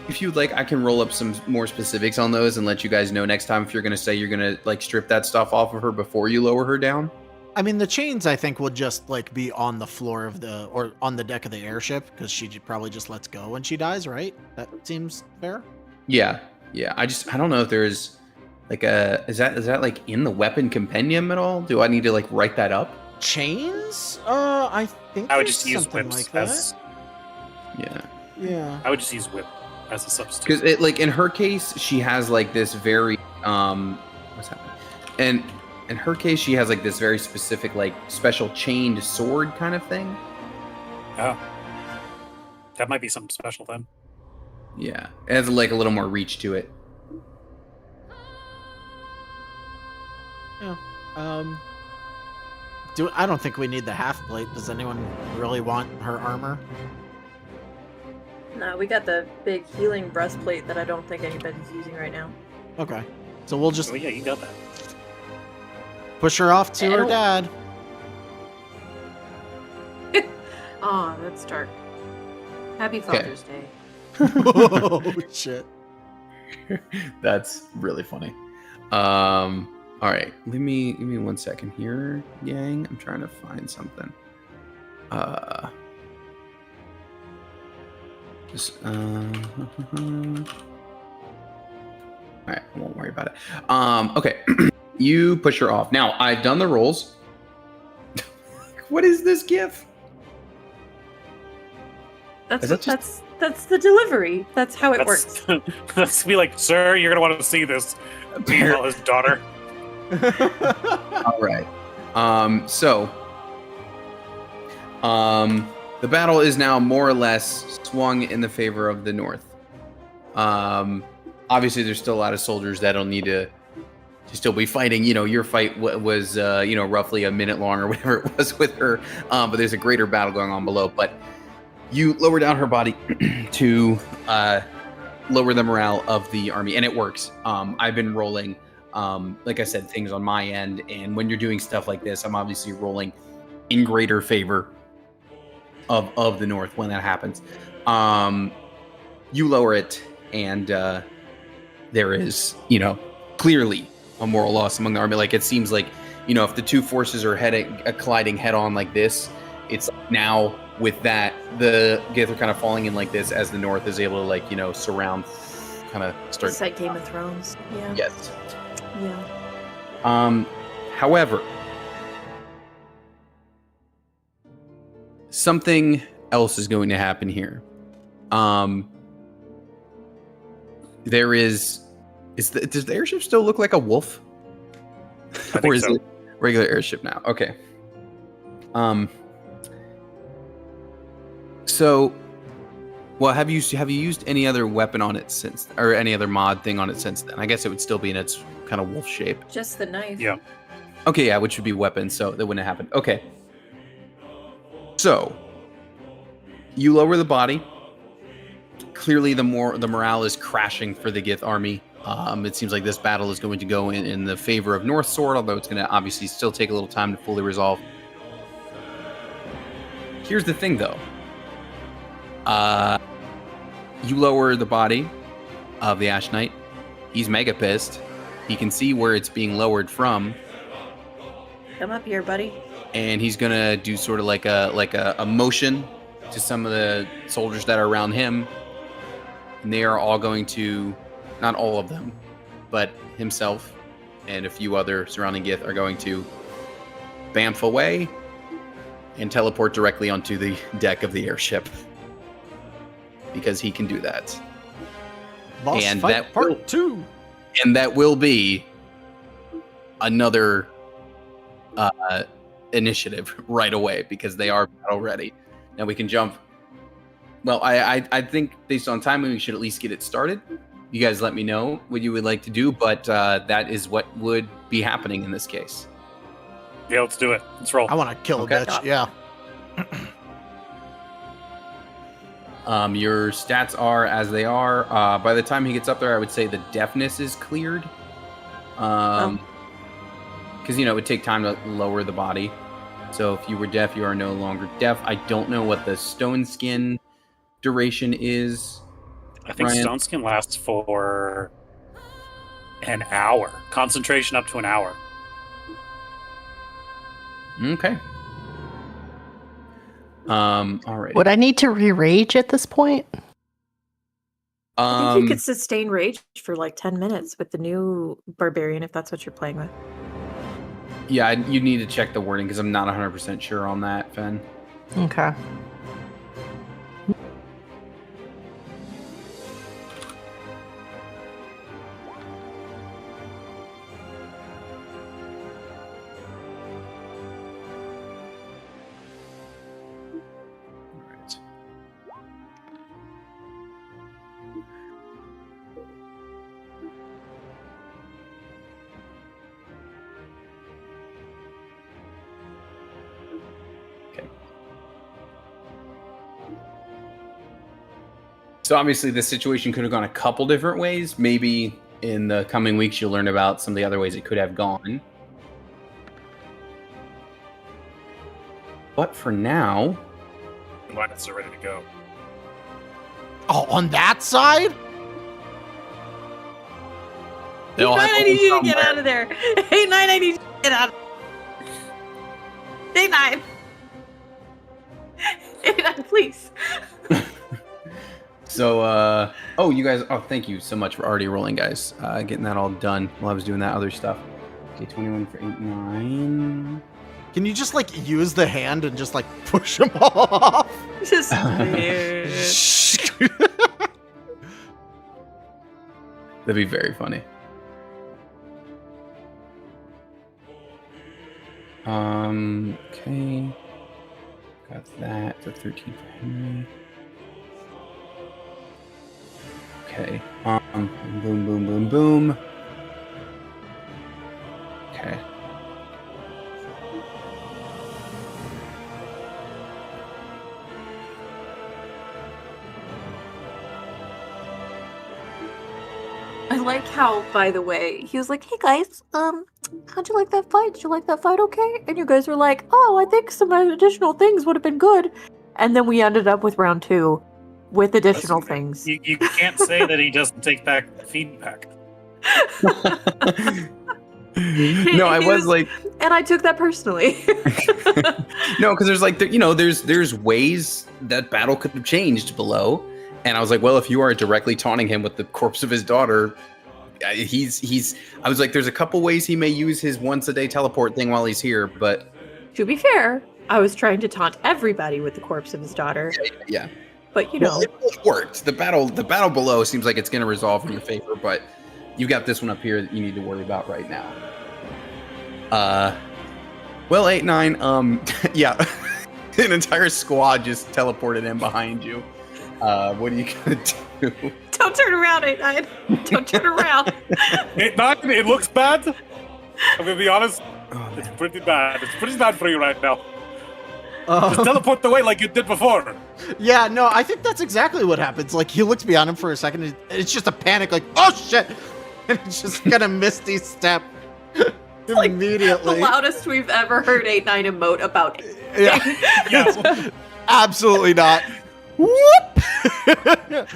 If you'd like, I can roll up some more specifics on those and let you guys know next time if you're gonna say you're gonna like strip that stuff off of her before you lower her down. I mean, the chains I think will just like be on the floor of or on the deck of the airship because she probably just lets go when she dies, right? That seems fair. Yeah. I don't know if there's like is that like in the weapon compendium at all? Do I need to like write that up? Chains? I think I would there's just use something whips like that. as Yeah. I would just use whip as a substitute. Because it like in her case, she has like this very what's happening? And in her case, she has like this very specific like special chained sword kind of thing. Oh. That might be something special then. Yeah, it has like a little more reach to it. Yeah. I don't think we need the half plate. Does anyone really want her armor? No, we got the big healing breastplate that I don't think anybody's using right now. Okay. So we'll just Oh yeah, you got that. push her off to I her don't- dad. Oh, that's dark. Happy Father's Day. Oh shit. That's really funny. All right, give me 1 second here, gang. I'm trying to find something. Just all right, I won't worry about it. Okay, you push her off. Now I've done the rolls. What is this gif? That's Is that just- that's the delivery. That's how it works. Let's be like, sir, you're gonna want to see this. Meanwhile, his daughter. All right. So, the battle is now more or less swung in the favor of the North. Obviously, there's still a lot of soldiers that'll need to still be fighting. You know, your fight was, roughly a minute long or whatever it was with her. But there's a greater battle going on below. But you lower down her body to lower the morale of the army, and it works. I've been rolling. Like I said, things on my end, and when you're doing stuff like this, I'm obviously rolling in greater favor of the North when that happens. You lower it, and there is, clearly a moral loss among the army. Like, it seems like, if the two forces are colliding head on like this, it's now with that, the Gith are kind of falling in like this as the North is able to, surround, kind of start. It's like Game of Thrones. Yeah. Yes. Yeah. However, something else is going to happen here. There is does the airship still look like a wolf? I think Or is so. it regular airship now? Okay. So, well, have you used any other weapon on it since, or any other mod thing on it since then? I guess it would still be in its kind of wolf shape. Just the knife. Yeah. Okay, yeah, which would be weapon, so that wouldn't happen. Okay. So, you lower the body. Clearly, the morale is crashing for the Gith army. It seems like this battle is going to go in the favor of North Sword, although it's going to obviously still take a little time to fully resolve. Here's the thing, though. You lower the body of the Ash Knight. He's mega pissed. He can see where it's being lowered from, Come up here, buddy. and he's gonna do sort of like a motion to some of the soldiers that are around him, and they are all going to, not all of them, but himself and a few other surrounding Gith are going to bamf away and teleport directly onto the deck of the airship, because he can do that. Boss And fight that part will- 2. And that will be another initiative right away, because they are battle ready. Now we can jump. Well, I think based on timing, we should at least get it started. You guys let me know what you would like to do, but that is what would be happening in this case. Yeah, let's do it. Let's roll. I want to kill Okay. a bitch. Yeah. Your stats are as they are. By the time he gets up there, I would say the deafness is cleared. Because, it would take time to lower the body. So if you were deaf, you are no longer deaf. I don't know what the stone skin duration is. I think Ryan? Stone Skin lasts for an hour. Concentration up to an hour. Okay. All right. Would I need to re-rage at this point? I think you could sustain rage for like 10 minutes with the new barbarian if that's what you're playing with. Yeah, you need to check the wording because I'm not 100% sure on that, Fen. Okay. Alright. Okay. So obviously the situation could have gone a couple different ways. Maybe in the coming weeks you'll learn about some of the other ways it could have gone. But for now, Linus are ready to go. Oh, on that side? they all Hey, have Nine, I to need you go to get somewhere. out of there. Hey, Nine, I need you to get out. Hey, Nine. Hey, Nine, please. So, you guys, thank you so much for already rolling, guys. Getting that all done while I was doing that other stuff. Okay, 21 for 8, 9. Can you just use the hand and just push him off? Just there. That'd be very funny. Okay. Got that. The 13 for Henry. Okay. Boom, boom, boom, boom. Okay. I like how, by the way, he was like, "Hey guys, how'd you like that fight? Did you like that fight okay? And you guys were like, oh, I think some additional things would have been good. And then we ended up with round 2 with additional things. You can't say that he doesn't take back feedback. No, I He was like, And I took that personally. no, because there's like, there's ways that battle could have changed below, and I was like, well, if you are directly taunting him with the corpse of his daughter, he's. I was like, there's a couple ways he may use his once a day teleport thing while he's here, but To be fair, I was trying to taunt everybody with the corpse of his daughter. yeah, But, you well, know, it both worked. The battle below seems like it's going to resolve in your favor, but you got this one up here that you need to worry about right now. Well, 8-9, yeah, an entire squad just teleported in behind you. What are you gonna do? don't turn around, 8-9. Don't turn around. 8-9, it looks bad. I'm gonna be honest. It's pretty bad. It's pretty bad for you right now. Just teleport away like you did before. Yeah, no, I think that's exactly what happens. Like, he looks beyond him for a second, and it's just a panic, like, oh shit! And it's just gonna misty step Like, immediately. the loudest we've ever heard 8-9 emote about it. Yeah. Yeah. Absolutely not. Whoop!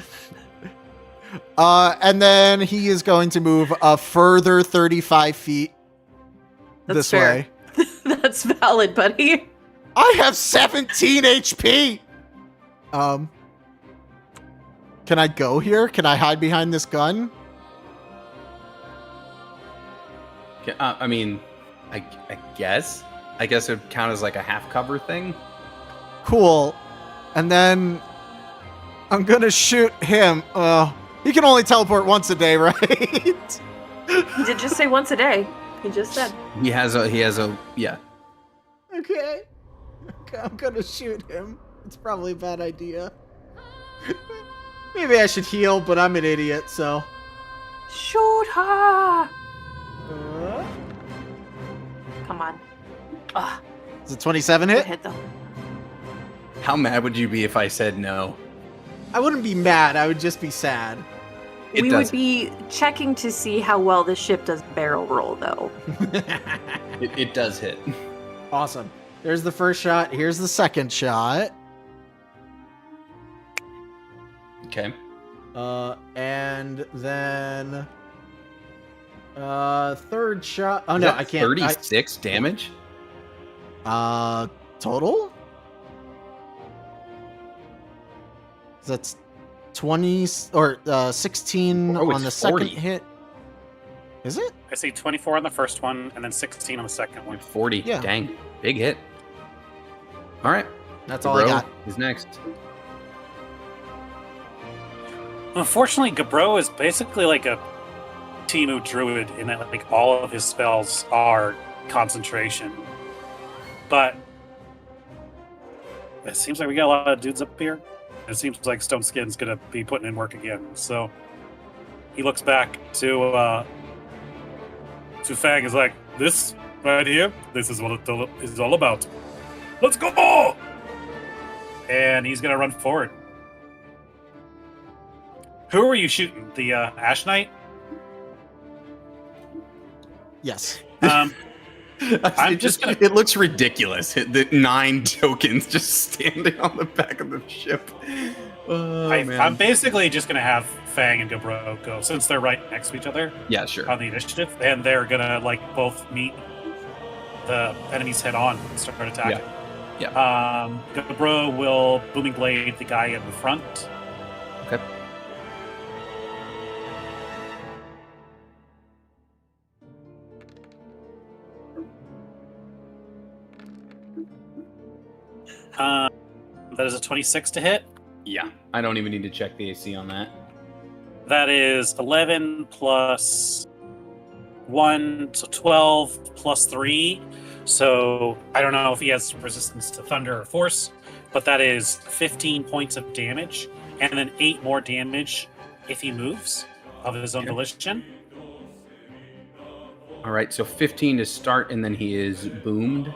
And then he is going to move a further 35 feet That's this fair. way. That's valid, buddy. I have 17 HP! Can I go here? Can I hide behind this gun? I mean, I guess it would count as like a half cover thing. Cool. And then I'm gonna shoot him. He can only teleport once a day, right? He did just say once a day. He just said. He has a yeah. Okay. I'm gonna shoot him. It's probably a bad idea. Maybe I should heal, but I'm an idiot, so. Shoot her! Uh, Come on. Ugh, Is it 27 good hit? hit though. How mad would you be if I said no? I wouldn't be mad. I would just be sad. It We does. would be checking to see how well the ship does barrel roll, though. It does hit. Awesome. There's the first shot. Here's the second shot. Okay. And then third shot. Oh Is no, that I can't. 36 damage. Total. That's 20 or 16 Oh, on the it's second 40. hit. Is it? I see 24 on the first one, and then 16 on the second one. 40. Yeah. Dang. Big hit. All right. That's all I Gabro got. is next. Unfortunately, Gabro is basically like a Timu druid in that like all of his spells are concentration. But it seems like we got a lot of dudes up here. It seems like Stone Skin's gonna be putting in work again. So he looks back to Fang. Is like, this right here. This is what it is all about. Let's go! And he's gonna run forward. Who are you shooting? The Ash Knight? Yes. I'm just gonna. It looks ridiculous. The 9 tokens just standing on the back of the ship. Oh, man. I'm basically just gonna have Fang and Gabro go, since they're right next to each other Yeah, sure. on the initiative, and they're gonna like both meet the enemies head on and start attacking. Yeah. Gabro will Booming Blade the guy in the front. Okay. That is a 26 to hit. Yeah. I don't even need to check the AC on that. That is 11 plus 1, so 12 plus 3. So I don't know if he has resistance to thunder or force, but that is 15 points of damage, and then 8 more damage if he moves of his own Okay. volition. All right. So 15 to start, and then he is boomed.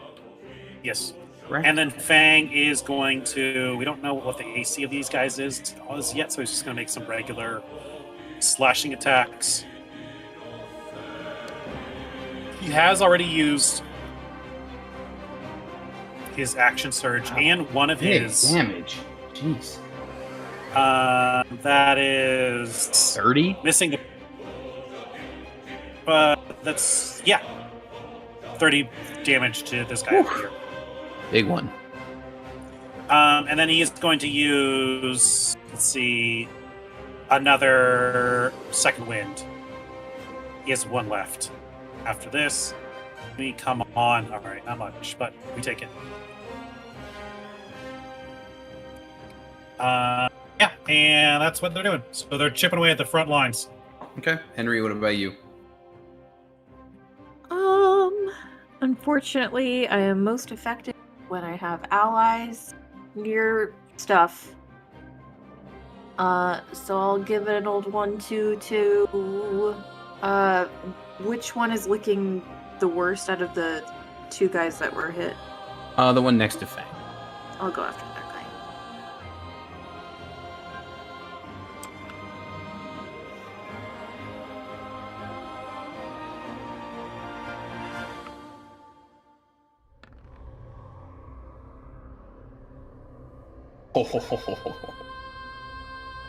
Yes. Correct. And then Fang is going to. We don't know what the AC of these guys is yet, so he's just going to make some regular slashing attacks. He has already used his action surge and one of Big his. damage. Jeez. That is 30? missing. That's 30 damage to this guy over here. Big one. And then he is going to use, let's see, another second wind. He has one left. After this, we come on. All right, not much, but we take it. Yeah, and that's what they're doing. So they're chipping away at the front lines. Okay. Henry, what about you? Unfortunately, I am most effective when I have allies near stuff. So I'll give it an old 1-2 to which one is looking the worst out of the two guys that were hit? The one next to Fang. I'll go after that guy.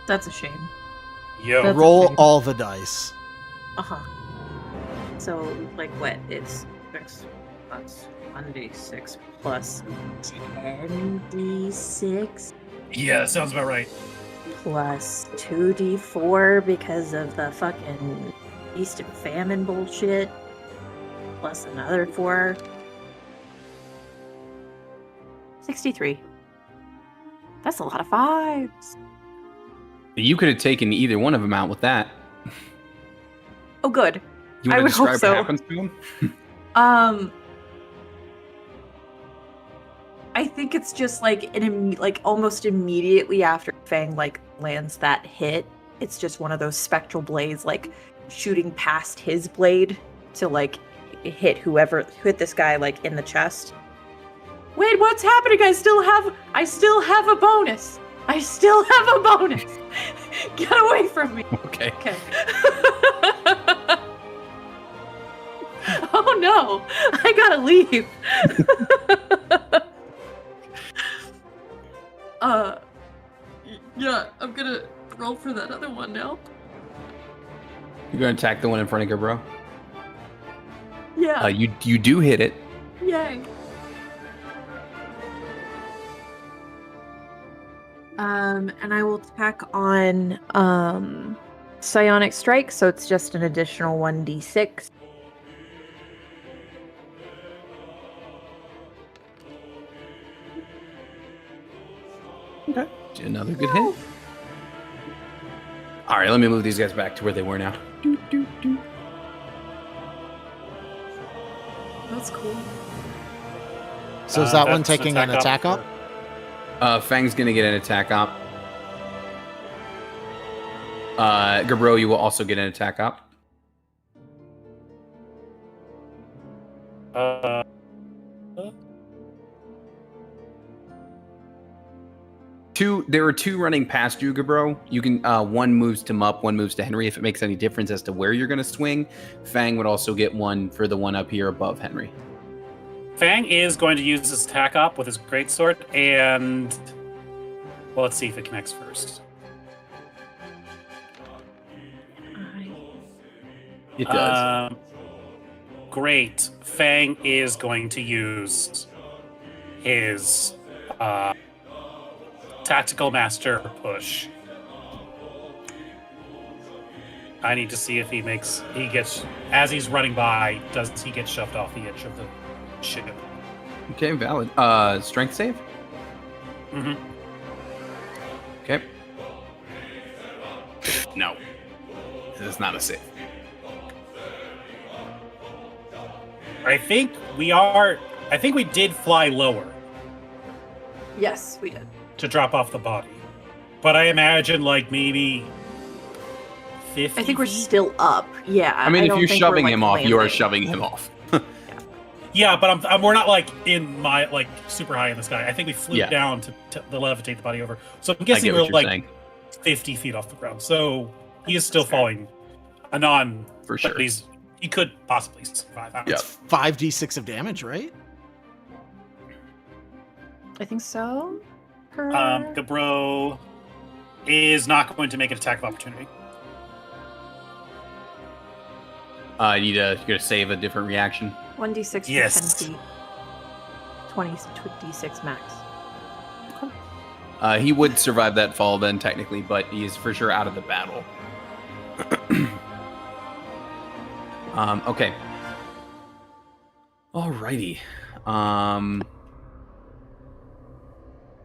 That's a shame. Yo. That's Roll okay. all the dice. Uh-huh. So, like, what? It's 6 plus 1d6 plus 10d6 Yeah, that sounds about right. plus 2d4 because of the fucking feast and famine bullshit. Plus another 4. 63. That's a lot of 5s. You could have taken either one of them out with that. Oh, good. You I want to would hope describe so. what happens to him? I think it's just like almost immediately after Fang like lands that hit, it's just one of those spectral blades like shooting past his blade to like hit this guy like in the chest. Wait, what's happening? I still have a bonus. I still have a bonus. Get away from me. Okay. Okay. Oh no, I gotta leave. Yeah, I'm gonna roll for that other one now. You're going to attack the one in front of you, bro? Yeah, You do hit it. yay. And I will tack on Psionic Strike, so it's just an additional 1d6. Okay. Another good hit. All right, let me move these guys back to where they were now. That's cool. So is that one That's taking an attack up? Fang's going to get an attack up. Gabro, you will also get an attack up. There are two running past you, Gabro. You can one moves to Mup, one moves to Henry. If it makes any difference as to where you're going to swing, Fang would also get one for the one up here above Henry. Fang is going to use his attack up with his greatsword, and well, let's see if it connects first. It does. Great. Fang is going to use his tactical master push. I need to see if he gets, as he's running by, does he get shoved off the edge of the ship? Okay, valid. Strength save? Mm-hmm. Okay. No. This is not a save. I think we did fly lower Yes, we did. to drop off the body. But I imagine like maybe 50 I think we're feet? still up. Yeah. I mean, if don't you're think we're, shoving like, him off, you are landing. shoving him off. Yeah, but we're not like in my like super high in the sky. I think we flew Yeah. down to levitate the body over. So I'm I guessing get we're what you're like saying. 50 feet off the ground. So he is still falling anon, For sure. but he's He could possibly survive. Yeah. It's 5d6 of damage, right? I think so. Gabro is not going to make an attack of opportunity. You gotta save a different reaction. 1d6 for Yes. 10 feet. 20d6 max. He would survive that fall then, technically, but he is for sure out of the battle. Okay. Alrighty.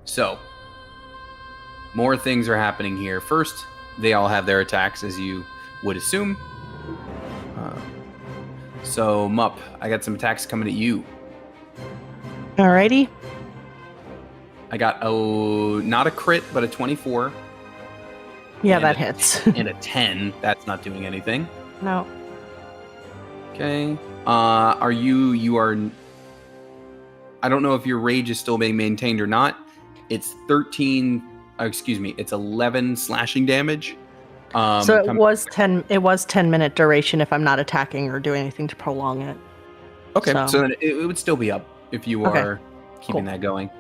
So, more things are happening here. First, they all have their attacks, as you would assume. So, Mup, I got some attacks coming at you. Alrighty. I got, not a crit, but a 24 Yeah, And that a- hits. and a 10. That's not doing anything. No. Okay. You are. I don't know if your rage is still being maintained or not. It's 13. Excuse me. It's 11 slashing damage. So it was 10. It was 10-minute duration if I'm not attacking or doing anything to prolong it. Okay. so- So then it would still be up if you Okay. are keeping Cool. that going.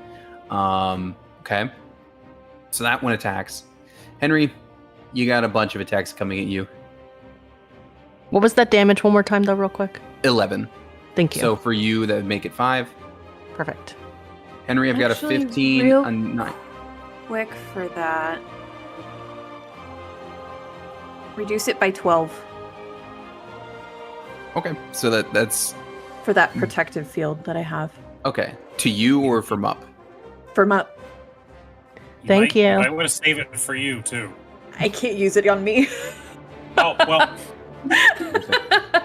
Okay. So that one attacks. Henry, you got a bunch of attacks coming at you. What was that damage one more time though, real quick? 11. Thank you. So for you, that would make it 5. Perfect. Henry, I've got Actually, a 15, real- a 9. Quick for that. Reduce it by 12 Okay. So that's for that protective field that I have. okay. To you or from up? For my, Thank you. I want to save it for you too. I can't use it on me. Oh well.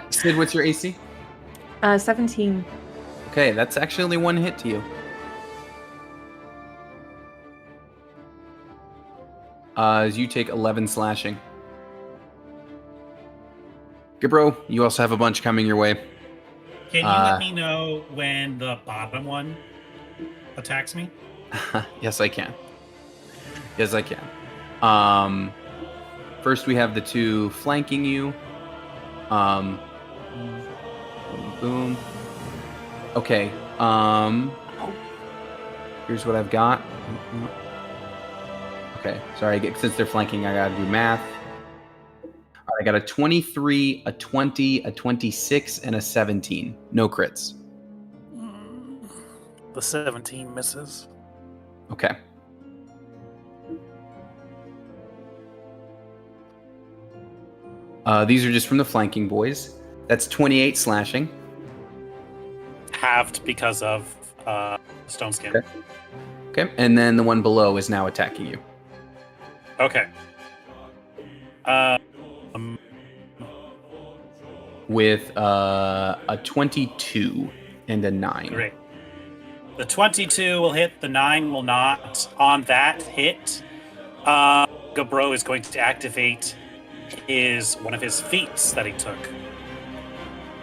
Sid, what's your AC? 17. Okay, that's actually only one hit to you. As you take 11 slashing. Gibro, you also have a bunch coming your way. Can you let me know when the bottom one attacks me? Yes, I can. Yes, I can. First, we have the two flanking you. Boom. Okay. Here's what I've got. Okay. Sorry, since they're flanking, I gotta do math. All right, I got a 23, a 20, a 26, and a 17. No crits. The 17 misses. Okay. These are just from the flanking boys. That's 28 slashing. Halved because of stone skin. Okay. Okay. And then the one below is now attacking you. Okay. With a 22 and a 9. Great. The 22 will hit. The 9 will not. On that hit, Gabro is going to activate one of his feats that he took.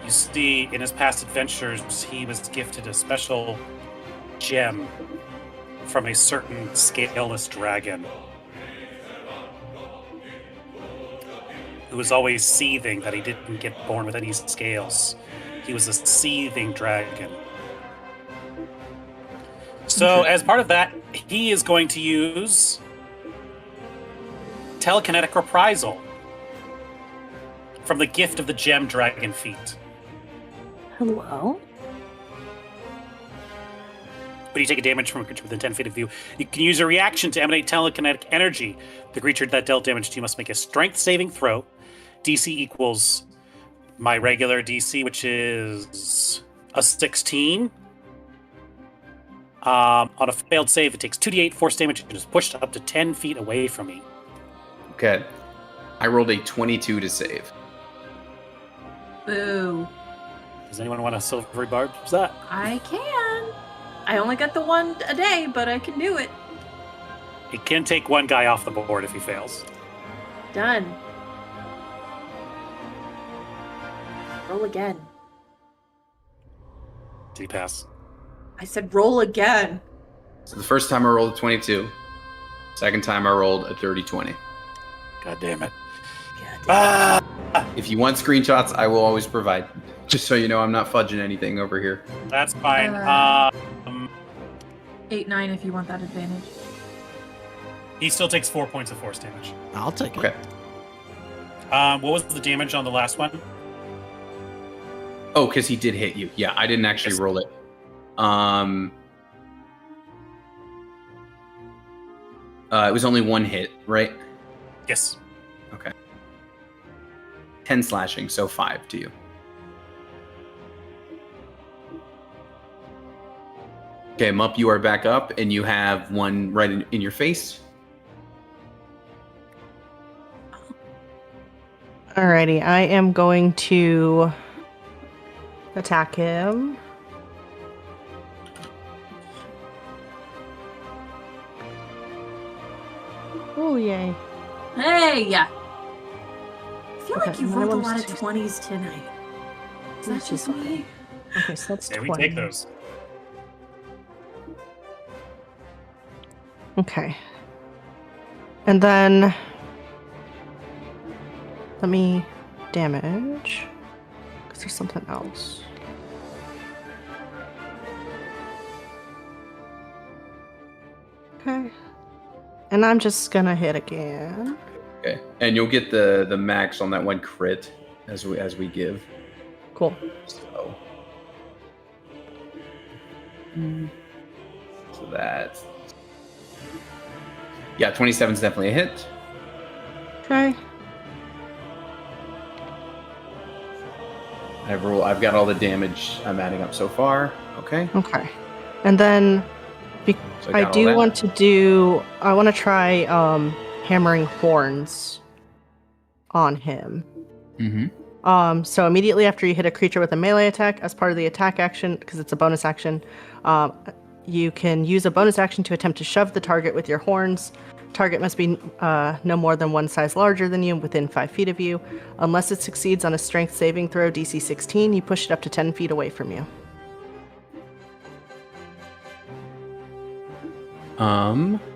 You see, in his past adventures, he was gifted a special gem from a certain scaleless dragon who was always seething that he didn't get born with any scales. He was a seething dragon. So, as part of that, he is going to use telekinetic reprisal from the gift of the gem dragon feat. Hello? When you take a damage from a creature within 10 feet of you, you can use a reaction to emanate telekinetic energy. The creature that dealt damage to you must make a strength saving throw. DC equals my regular DC, which is a 16. On a failed save, it takes 2d8 force damage and is pushed up to 10 feet away from me. Okay. I rolled a 22 to save. Boo. Does anyone want a silvery barb? What's that? I can. I only got the one a day, but I can do it. It can take one guy off the board if he fails. Done. Roll again. Did he pass? I said roll again. So the first time I rolled a 22. Second time I rolled a 30-20. God damn it. God damn. If you want screenshots, I will always provide. Just so you know, I'm not fudging anything over here. That's fine. 8-9 if you want that advantage. He still takes 4 points of force damage. I'll take it. Okay. What was the damage on the last one? Oh, because he did hit you. Yeah, I didn't actually Yes. roll it. It was only one hit, right? Yes. Okay. 10 slashing, so 5 to you. Okay, Mup, you are back up, and you have one right in your face. Alrighty, I am going to attack him. Oh, yay. Hey! I feel Okay, like you and rolled a that lot one's of two. 20s tonight. Is that just me? Okay, so that's Yeah, 20. we take those. Okay. And then let me damage because there's something else. Okay. And I'm just gonna hit again. Okay, and you'll get the max on that one crit as we give. Cool. So, so that, yeah, 27 is definitely a hit. Okay. I've got all the damage I'm adding up so far. Okay, Okay. And then so I got all do that. I want to try hammering horns on him. Mm-hmm. So immediately after you hit a creature with a melee attack, as part of the attack action, because it's a bonus action, you can use a bonus action to attempt to shove the target with your horns. Target must be no more than one size larger than you, within 5 feet of you. Unless it succeeds on a strength saving throw DC 16, you push it up to 10 feet away from you.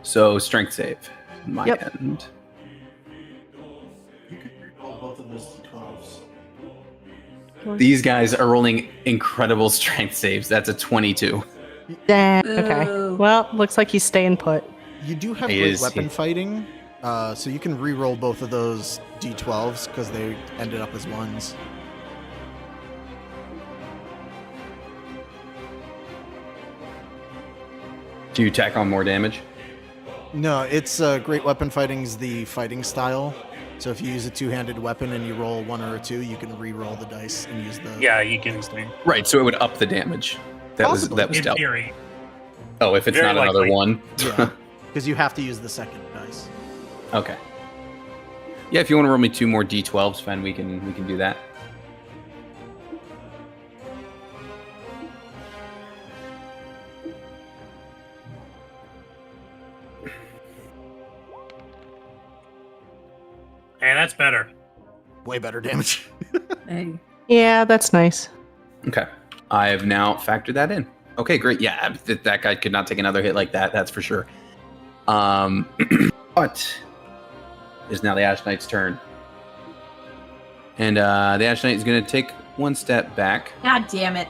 So strength save on my Yep. end. Both of those 12s. These guys are rolling incredible strength saves. That's a 22. Dang. Okay. Boo. Well, looks like he's staying put. You do have He great is- weapon he- fighting, so you can re-roll both of those d12s because they ended up as ones. Do you tack on more damage? No, it's great weapon fighting's the fighting style. So if you use a two-handed weapon and you roll 1 or a 2, you can re-roll the dice and use the. Yeah, you can. Right, so it would up the damage. That Possibly. was In dealt. theory. Oh, if it's Very not another likely. one. Yeah, because you have to use the second dice. Okay. Yeah, if you want to roll me 2 more d12s, Fen, we can do that. And that's better. Way better damage. Hey. Yeah, that's nice. Okay. I have now factored that in. Okay, great. Yeah, that guy could not take another hit like that, that's for sure. But it's now the Ash Knight's turn. And the Ash Knight is going to take one step back. God damn it.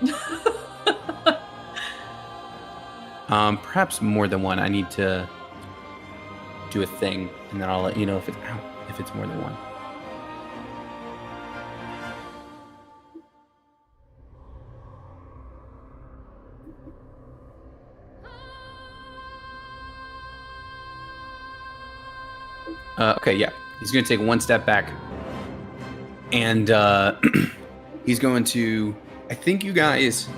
Perhaps more than one. I need to do a thing, and then I'll let you know if it's more than one. Okay, yeah. He's going to take one step back. And he's going to... I think you guys...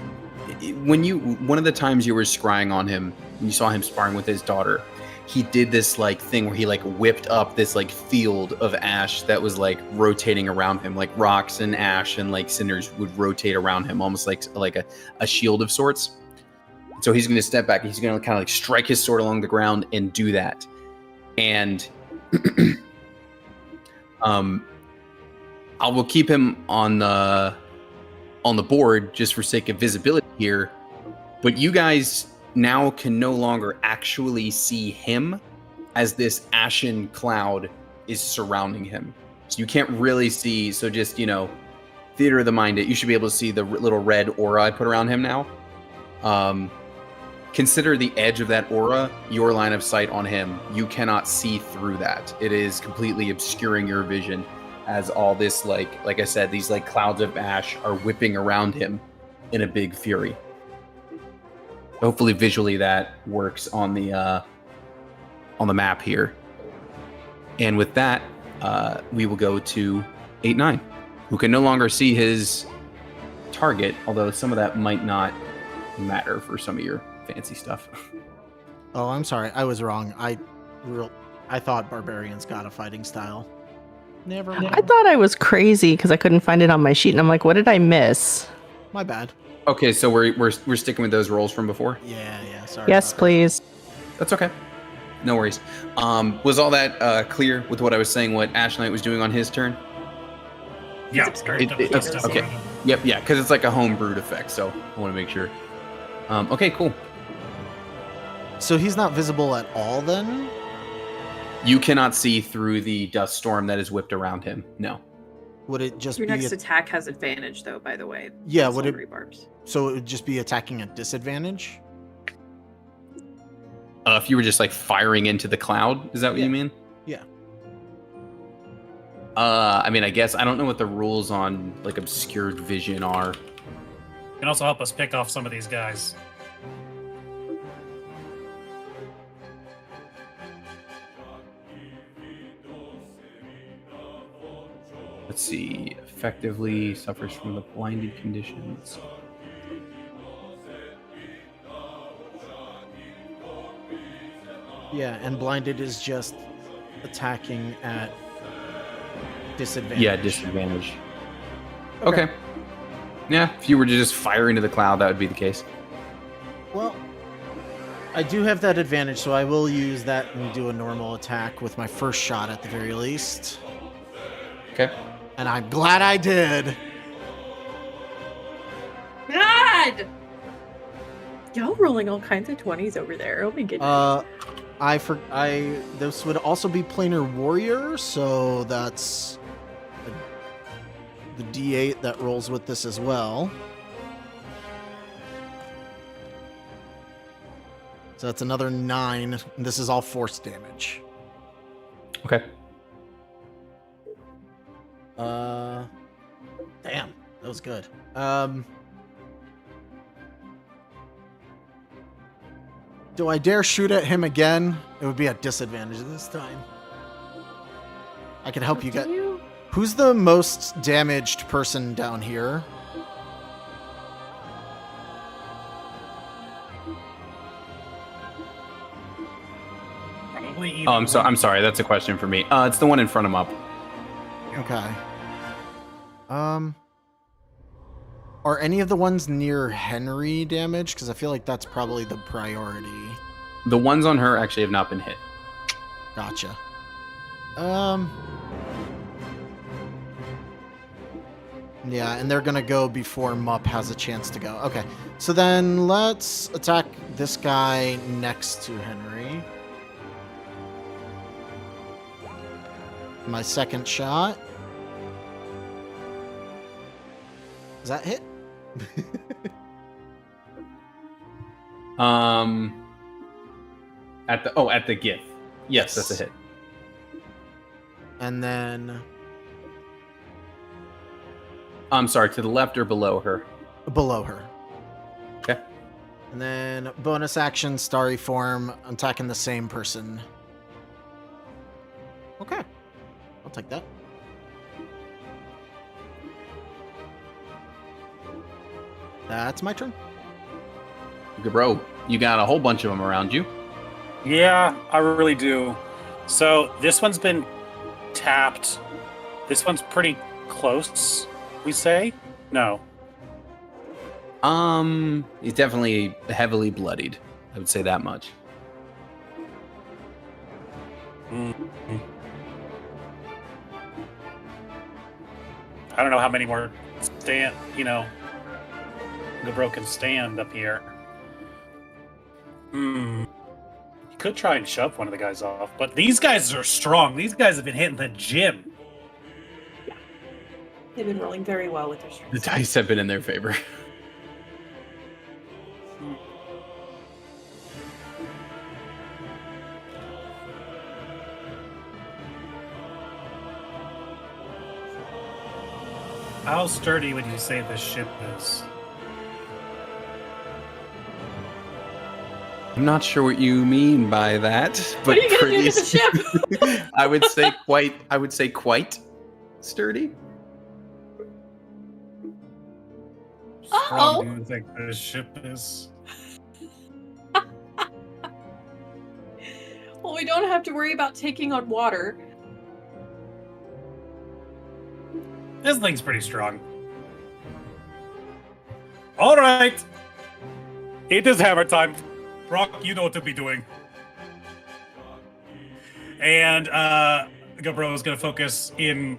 One of the times you were scrying on him, and you saw him sparring with his daughter, he did this, like, thing where he, like, whipped up this, like, field of ash that was, like, rotating around him. Like, rocks and ash and, like, cinders would rotate around him, almost like a shield of sorts. So he's going to step back. He's going to kind of, like, strike his sword along the ground and do that. And... I will keep him on the board just for sake of visibility here, but you guys now can no longer actually see him as this ashen cloud is surrounding him. So you can't really see. So just, theater of the mind it. You should be able to see the little red aura I put around him now. Consider the edge of that aura your line of sight on him. You cannot see through that. It is completely obscuring your vision as all this, like I said, these like clouds of ash are whipping around him in a big fury. Hopefully visually that works on the map here. And with that, we will go to 8-9, who can no longer see his target, although some of that might not matter for some of your fancy stuff. Oh, I'm sorry. I was wrong. I thought barbarians got a fighting style. Never mind. I thought I was crazy because I couldn't find it on my sheet, and I'm like, what did I miss? My bad. Okay, so we're sticking with those rolls from before? Yeah. Sorry. Yes, about please. That's okay. No worries. Was all that clear with what I was saying, what Ash Knight was doing on his turn? Yeah, obscured. Okay. Yep, yeah, because it's like a homebrewed effect, so I want to make sure. Okay, cool. that. So he's not visible at all then? You cannot see through the dust storm that is whipped around him. No. Would it just Your be next attack has advantage, though. By the way. Yeah, That's would all it- rebarbs. so it would just be attacking at disadvantage? If you were just like firing into the cloud, is that what Yeah. you mean? Yeah. I mean, I guess I don't know what the rules on like obscured vision are. Can also help us pick off some of these guys. Let's see. Effectively suffers from the blinded conditions. Yeah, and blinded is just attacking at disadvantage. Yeah, disadvantage. Okay. Yeah, if you were to just fire into the cloud, that would be the case. Well, I do have that advantage, so I will use that and do a normal attack with my first shot at the very least. Okay. And I'm glad I did. God! Y'all rolling all kinds of 20s over there. Oh my goodness. This would also be planar warrior, so that's the D8 that rolls with this as well. So that's another 9. And this is all force damage. Okay. Damn, that was good. Do I dare shoot at him again? It would be at disadvantage this time. I can help you get. Who's the most damaged person down here? Probably. Oh, I'm sorry. That's a question for me. It's the one in front of Mup. Okay. Are any of the ones near Henry damaged? Because I feel like that's probably the priority. The ones on her actually have not been hit. Gotcha. Yeah, and they're gonna go before Mup has a chance to go. Okay, so then let's attack this guy next to Henry. My second shot. Does that hit? At the GIF. Yes, that's a hit. And then I'm sorry, to the left or below her? below her. Okay. And then bonus action, starry form, attacking the same person. Okay. I'll take that. That's my turn. Good bro, you got a whole bunch of them around you. Yeah, I really do. So this one's been tapped. This one's pretty close, we say? No. He's definitely heavily bloodied. I would say that much. I don't know how many more stand, Gabro can stand up here. You could try and shove one of the guys off, but these guys are strong. These guys have been hitting the gym. They've been rolling very well with their The strength. dice have been in their favor. How sturdy would you say this ship is? I'm not sure what you mean by that, but What are you gonna do to the ship? I would say quite. I would say quite sturdy. Strong do you think this ship is? Well, we don't have to worry about taking on water. This thing's pretty strong. All right. It is hammer time. Brock, you know what to be doing. And Gabro is going to focus in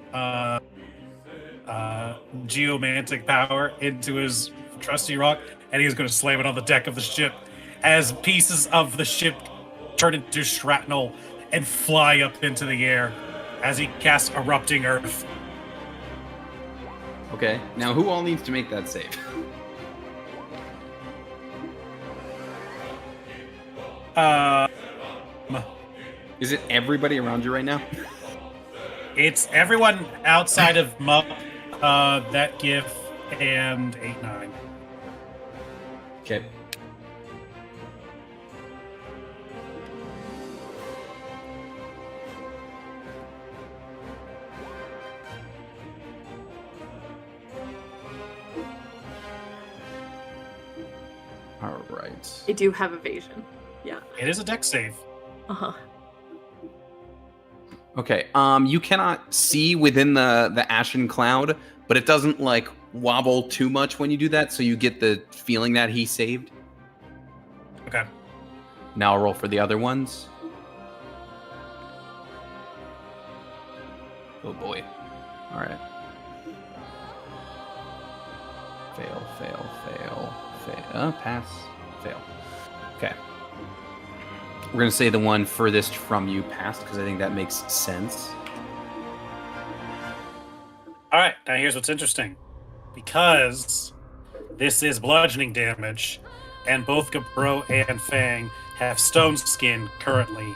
geomantic power into his trusty rock, and he's going to slam it on the deck of the ship as pieces of the ship turn into shrapnel and fly up into the air as he casts Erupting Earth. Okay. Now, who all needs to make that save? Is it everybody around you right now? It's everyone outside of Mup, that GIF, and 8-9. Okay. All right. I do have evasion. Yeah. It is a deck save. Uh-huh. Okay. You cannot see within the ashen cloud, but it doesn't like wobble too much when you do that, so you get the feeling that he saved. Okay. Now I'll roll for the other ones. Oh boy. All right. Fail, fail, fail, fail. Pass, fail. Okay. We're going to say the one furthest from you passed because I think that makes sense. All right, now here's what's interesting. Because this is bludgeoning damage, and both Gabro and Fang have stone skin currently,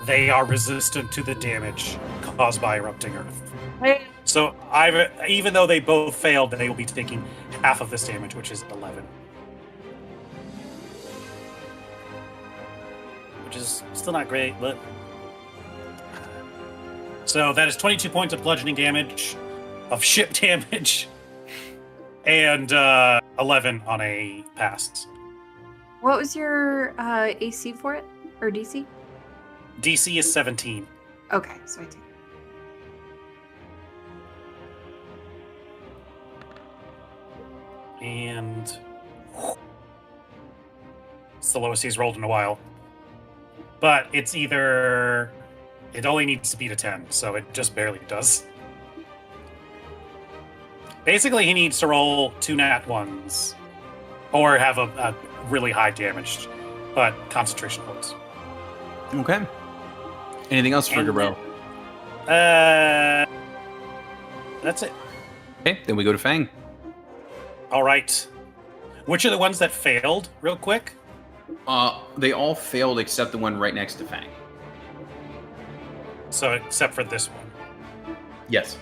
they are resistant to the damage caused by Erupting Earth. So even though they both failed, they will be taking half of this damage, which is 11. Which is still not great, but... So that is 22 points of bludgeoning damage, of ship damage, and 11 on a pass. What was your AC for it? Or DC? DC is 17. Okay, so I take. And it's the lowest he's rolled in a while. But it's either... It only needs to beat a 10, so it just barely does. Basically, he needs to roll 2 nat 1s. Or have a really high damage, but concentration points. Okay. Anything else for And Gabro? That's it. Okay, then we go to Fang. All right. Which are the ones that failed, real quick? They all failed except the one right next to Fang. So, except for this one. Yes.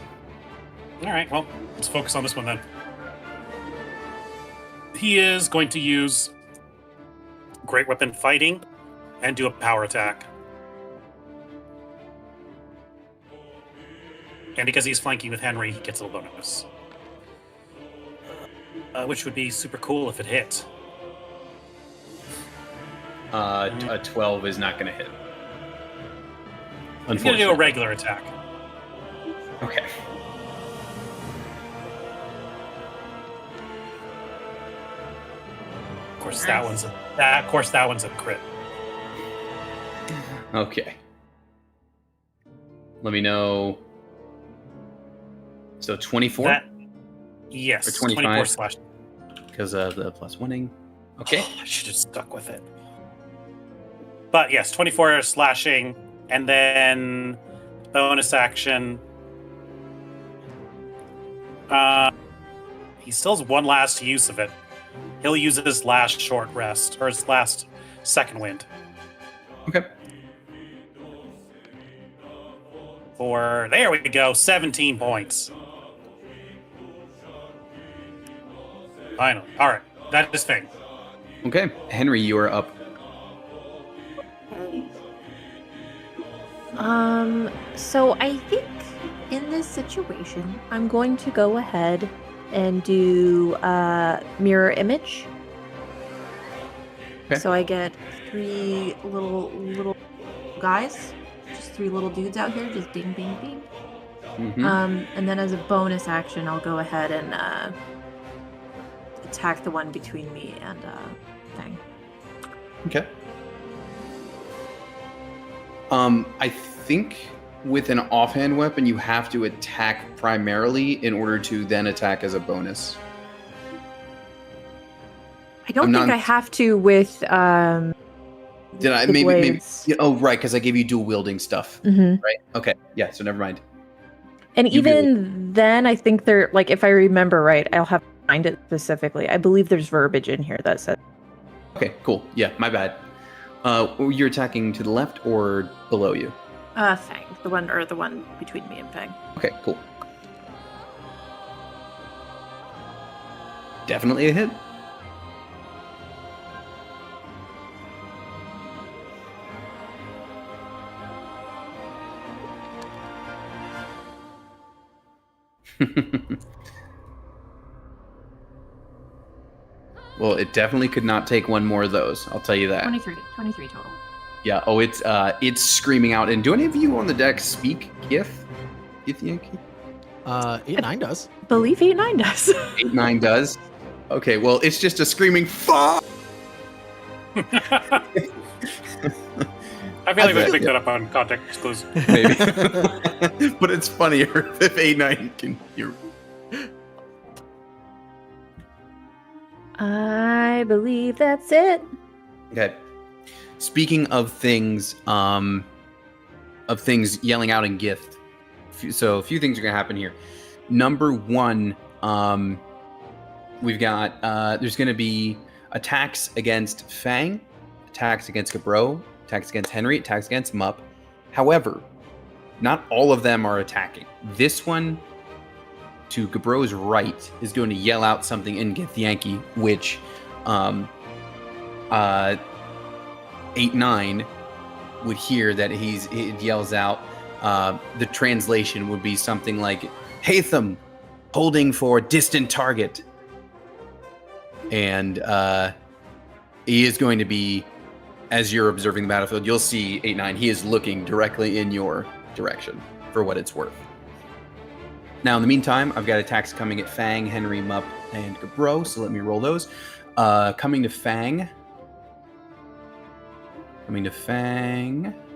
All right, well, let's focus on this one then. He is going to use Great Weapon Fighting and do a power attack. And because he's flanking with Henry, he gets a little bonus. Which would be super cool if it hit. A 12 is not going to hit. He's going to do a regular attack. Okay. Of course, that one's a crit. Okay. Let me know. So 24? Yes, Or 25? 24 slash. Because of the plus winning. Okay. I should have stuck with it. But yes, 24 slashing, and then bonus action. He still has one last use of it. He'll use his last short rest, or his last second wind. Okay. There we go, 17 points. Finally. All right, that is Fang. Okay, Henry, you are up. So I think in this situation, I'm going to go ahead and do mirror image. Okay. So I get 3 little guys, just 3 little dudes out here, just ding, ding, ding. Mhm. And then as a bonus action, I'll go ahead and attack the one between me and Fang. Okay. I think with an offhand weapon, you have to attack primarily in order to then attack as a bonus. I don't I'm think not- I have to with Did I? the Maybe. blades. Yeah, oh, right, because I gave you dual wielding stuff. Mhm. Right. Okay. Yeah. So never mind. And You even then, I think they're like, if I remember right, I'll have to find it specifically. I believe there's verbiage in here that says. Okay. Cool. Yeah. My bad. You're attacking to the left or below you? Fang, the one between me and Fang. Okay. Cool. Definitely a hit. Well, it definitely could not take one more of those. I'll tell you that. 23 total. Yeah. Oh, it's screaming out. And do any of you on the deck speak Gith? Githyanki? 8-9 does. Believe 8-9 does. 8-9 does. Okay. Well, it's just a screaming fuck. I feel like we feel- picked that up on context clues. Maybe. But it's funnier if 8-9 can hear. I believe that's it. Okay. Speaking of things yelling out in Gith. So a few things are gonna happen here. Number one, we've got there's gonna be attacks against Fang, attacks against Gabro, attacks against Henry, attacks against Mup. However, not all of them are attacking. This one to Gabro's right is going to yell out something in Githyanki, which 8-9 would hear that he yells out. The translation would be something like Hatham holding for distant target. And he is going to be, as you're observing the battlefield, you'll see 8-9. He is looking directly in your direction for what it's worth. Now, in the meantime, I've got attacks coming at Fang, Henry, Mup, and Gabro, so let me roll those. Coming to Fang,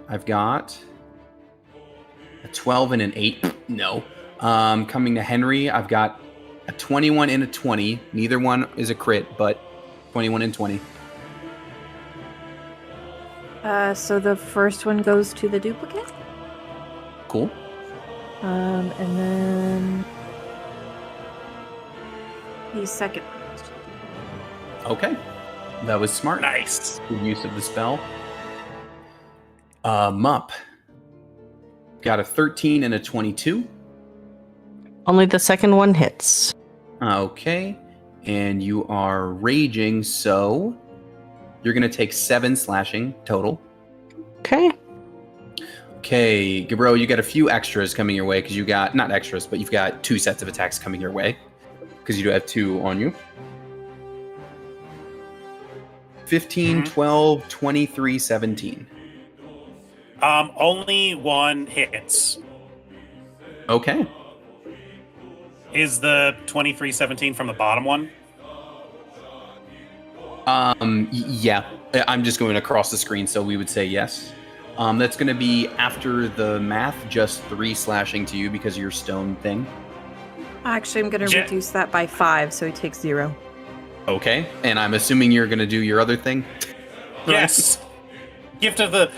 I've got a 12 and an 8. No. Coming to Henry, I've got a 21 and a 20. Neither one is a crit, but 21 and 20. So the first one goes to the duplicate. Cool. And then the second one goes to the duplicate. Okay. That was smart. Nice. Good use of the spell. Mup. Got a 13 and a 22. Only the second one hits. Okay. And you are raging, so you're going to take 7 slashing total. Okay. Okay, Gabro, you got a few extras coming your way because you got, not extras, but you've got 2 sets of attacks coming your way because you do have 2 on you. 15, 12, 23, 17. Only one hits. Okay. Is the 23-17 from the bottom one? Yeah, I'm just going across the screen, so we would say yes. That's going to be after the math, just 3 slashing to you because of your stone thing. Actually, I'm going to Je- reduce that by 5, so he takes 0. Okay, and I'm assuming you're going to do your other thing? Yes. Gift of the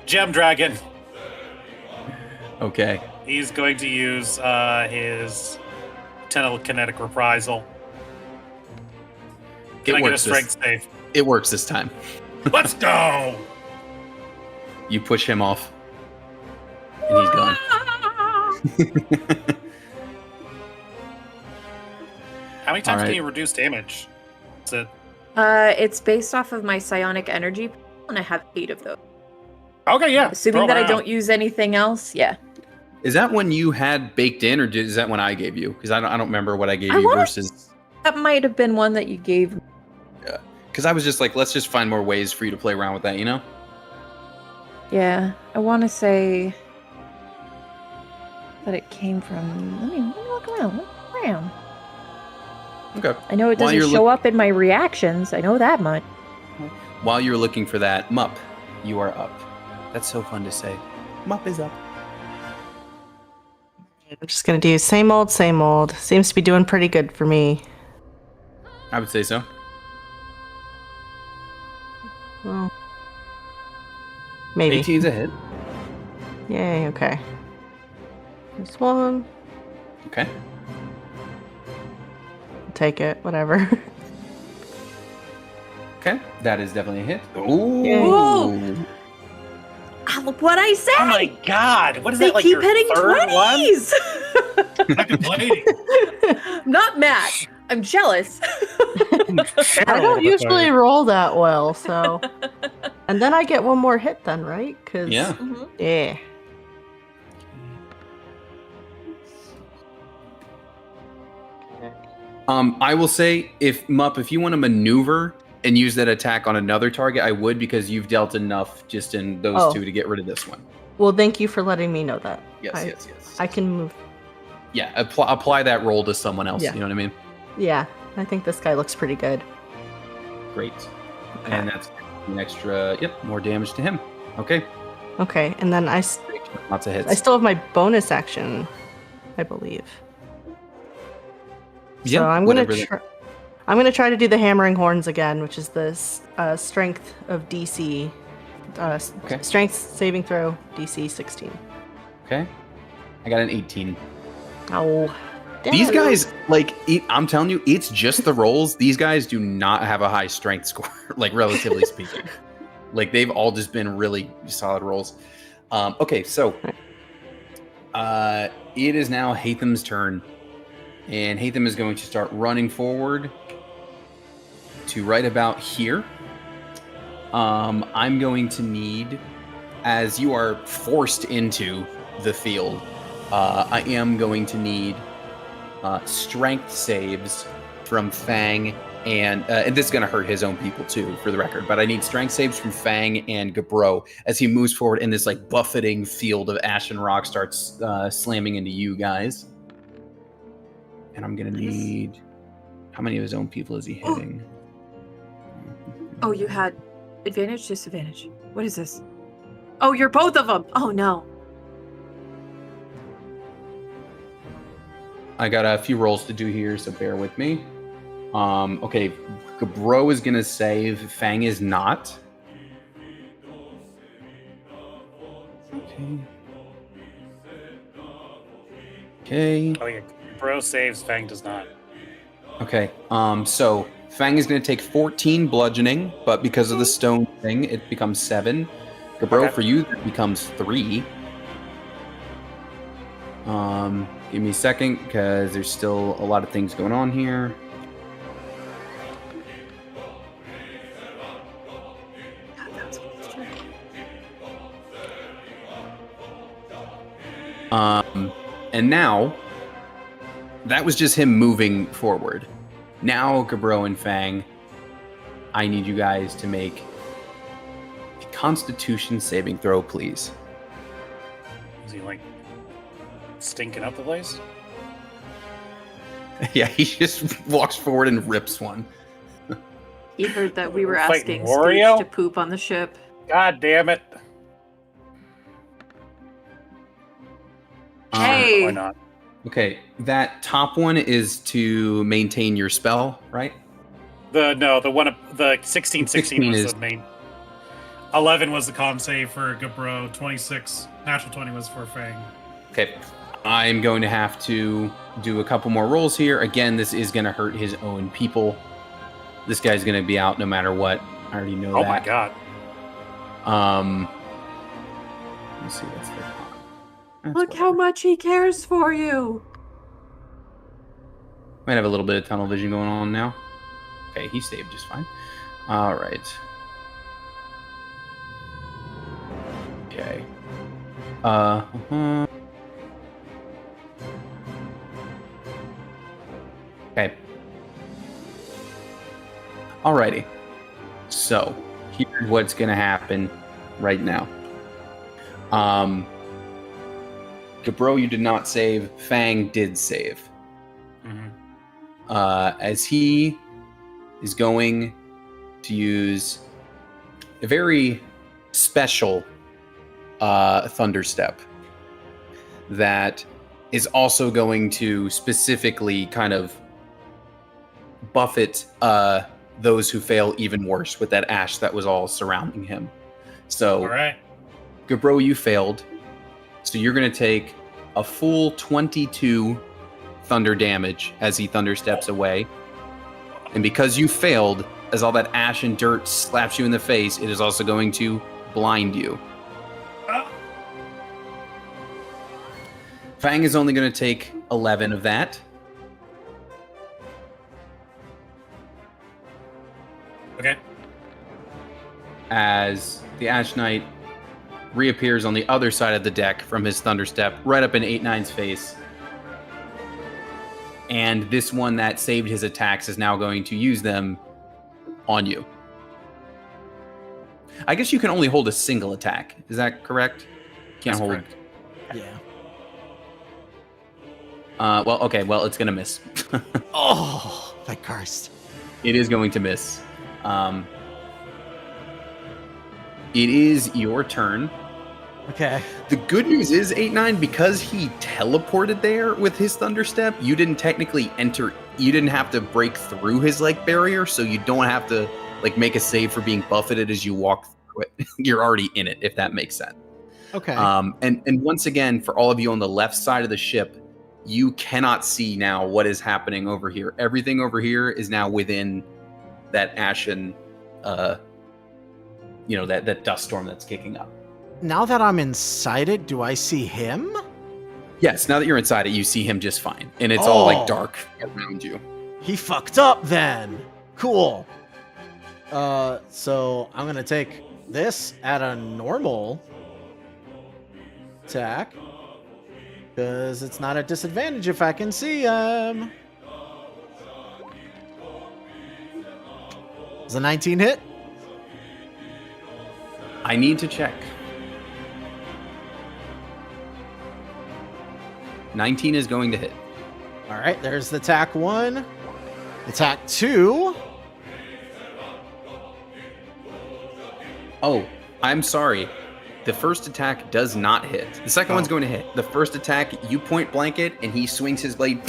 Gem Dragon. Okay. He's going to use his telekinetic reprisal. Can I get a strength save? It works this time. Let's go! You push him off, and he's gone. How many times Alright. can you reduce damage? Is it... It's based off of my psionic energy, and I have 8 of those. Okay, yeah. Assuming throw that I it out. don't use anything else, yeah. Is that one you had baked in, or is that one I gave you? Because I don't remember what I gave I you wanna- versus. That might have been one that you gave me. Because I was just like, let's just find more ways for you to play around with that, you know? Yeah, I want to say that it came from. Let me look around. Look around. Okay. I know it While doesn't you're show up in my reactions. I know that much. While you're looking for that, Mupp, you are up. That's so fun to say. Mupp is up. I'm just gonna do same old, same old. Seems to be doing pretty good for me. I would say so. Well, maybe. 18's a hit. Yay, okay. There's one. Okay. I'll take it, whatever. Okay. That is definitely a hit. Ooh. Yay. Ah, look what I said. Oh my god! What is They that, like keep your hitting third one? 20s. Contemplating. I'm not mad. I'm jealous. I don't usually roll that well, so. And then I get one more hit, then, right? Cause Yeah. Mhm. yeah. I will say, if Mupp, if you want to maneuver and use that attack on another target, I would, because you've dealt enough just in those Oh. two to get rid of this one. Well, thank you for letting me know that. Yes, I- yes, yes. I can move. Yeah, apply that roll to someone else. Yeah. You know what I mean? Yeah, I think this guy looks pretty good. Great. And that's an extra, more damage to him. Okay. Okay, and then Lots of hits. I still have my bonus action, I believe. Yeah, So I'm whatever gonna that- try to do the hammering horns again, which is this strength of DC, Okay. strength saving throw DC 16. Okay. I got an 18. Oh, These damn. guys, I'm telling you, it's just the rolls. These guys do not have a high strength score, like, relatively speaking. Like, they've all just been really solid rolls. Okay, so it is now Hatham's turn. And Hatham is going to start running forward to right about here. I'm going to need, as you are forced into the field, I am going to need strength saves from Fang, and this is going to hurt his own people too, for the record. But I need strength saves from Fang and Gabro as he moves forward, and this like buffeting field of ashen rock starts slamming into you guys. And I'm going to need, how many of his own people is he hitting? Oh, you had advantage, disadvantage. What is this? Oh, you're both of them. Oh no. I got a few rolls to do here, so bear with me. Okay, Gabro is gonna save. Fang is not. Okay. Okay. Oh yeah, Bro saves, Fang does not. Okay. So Fang is gonna take 14 bludgeoning, but because of the stone thing, it becomes 7. Gabro, Okay. for you, that becomes 3. Give me a second, because there's still a lot of things going on here. God, that was a good joke. And now, that was just him moving forward. Now, Gabro and Fang, I need you guys to make a Constitution saving throw, please. Is he like stinking up the place? Yeah, he just walks forward and rips one. He heard that we were We're fighting asking Wario? Scooch to poop on the ship. God damn it! Hey. Why not? Okay, that top one is to maintain your spell, right? The 16 16 was is- the main. 11 was the con save for Gabro. 26 natural 20 was for Fang. Okay, I'm going to have to do a couple more rolls here. Again, this is going to hurt his own people. This guy's going to be out no matter what. I already know Oh that. my god. Let's see what's there. Look how much he cares for you. Might have a little bit of tunnel vision going on now. Okay, he saved just fine. All right. Okay. Okay. Alrighty. So, here's what's gonna happen right now. Gabro, you did not save. Fang did save. Mhm. As he is going to use a very special Thunder Step that is also going to specifically kind of buffet those who fail even worse with that ash that was all surrounding him. So, All right. Gabro, you failed. So you're going to take a full 22 thunder damage as he thunder steps away. And because you failed, as all that ash and dirt slaps you in the face, it is also going to blind you. Ah. Fang is only going to take 11 of that. Okay. As the Ash Knight reappears on the other side of the deck from his thunder step, right up in 8-9's face. And this one that saved his attacks is now going to use them on you. I guess you can only hold a single attack. Is that correct? Can't That's hold. correct. Yeah. Well, okay. Well, it's gonna miss. Oh, my Christ. It is going to miss. It is your turn. Okay. The good news is 8-9, because he teleported there with his thunder step, you didn't technically enter. You didn't have to break through his like barrier, so you don't have to like make a save for being buffeted as you walk through it. You're already in it, if that makes sense. Okay. And once again, for all of you on the left side of the ship, you cannot see now what is happening over here. Everything over here is now within that ashen, that dust storm that's kicking up. Now that I'm inside it, do I see him? Yes, now that you're inside it, you see him just fine. And it's all Oh. like dark around you. He fucked up then. Cool. So I'm gonna take this at a normal attack. Because it's not a disadvantage if I can see him. Is a 19 hit? I need to check. 19 is going to hit. All right, there's the attack 1. Attack 2. Oh, I'm sorry. The first attack does not hit. The second one's going to hit. The first attack, you point blank it, and he swings his blade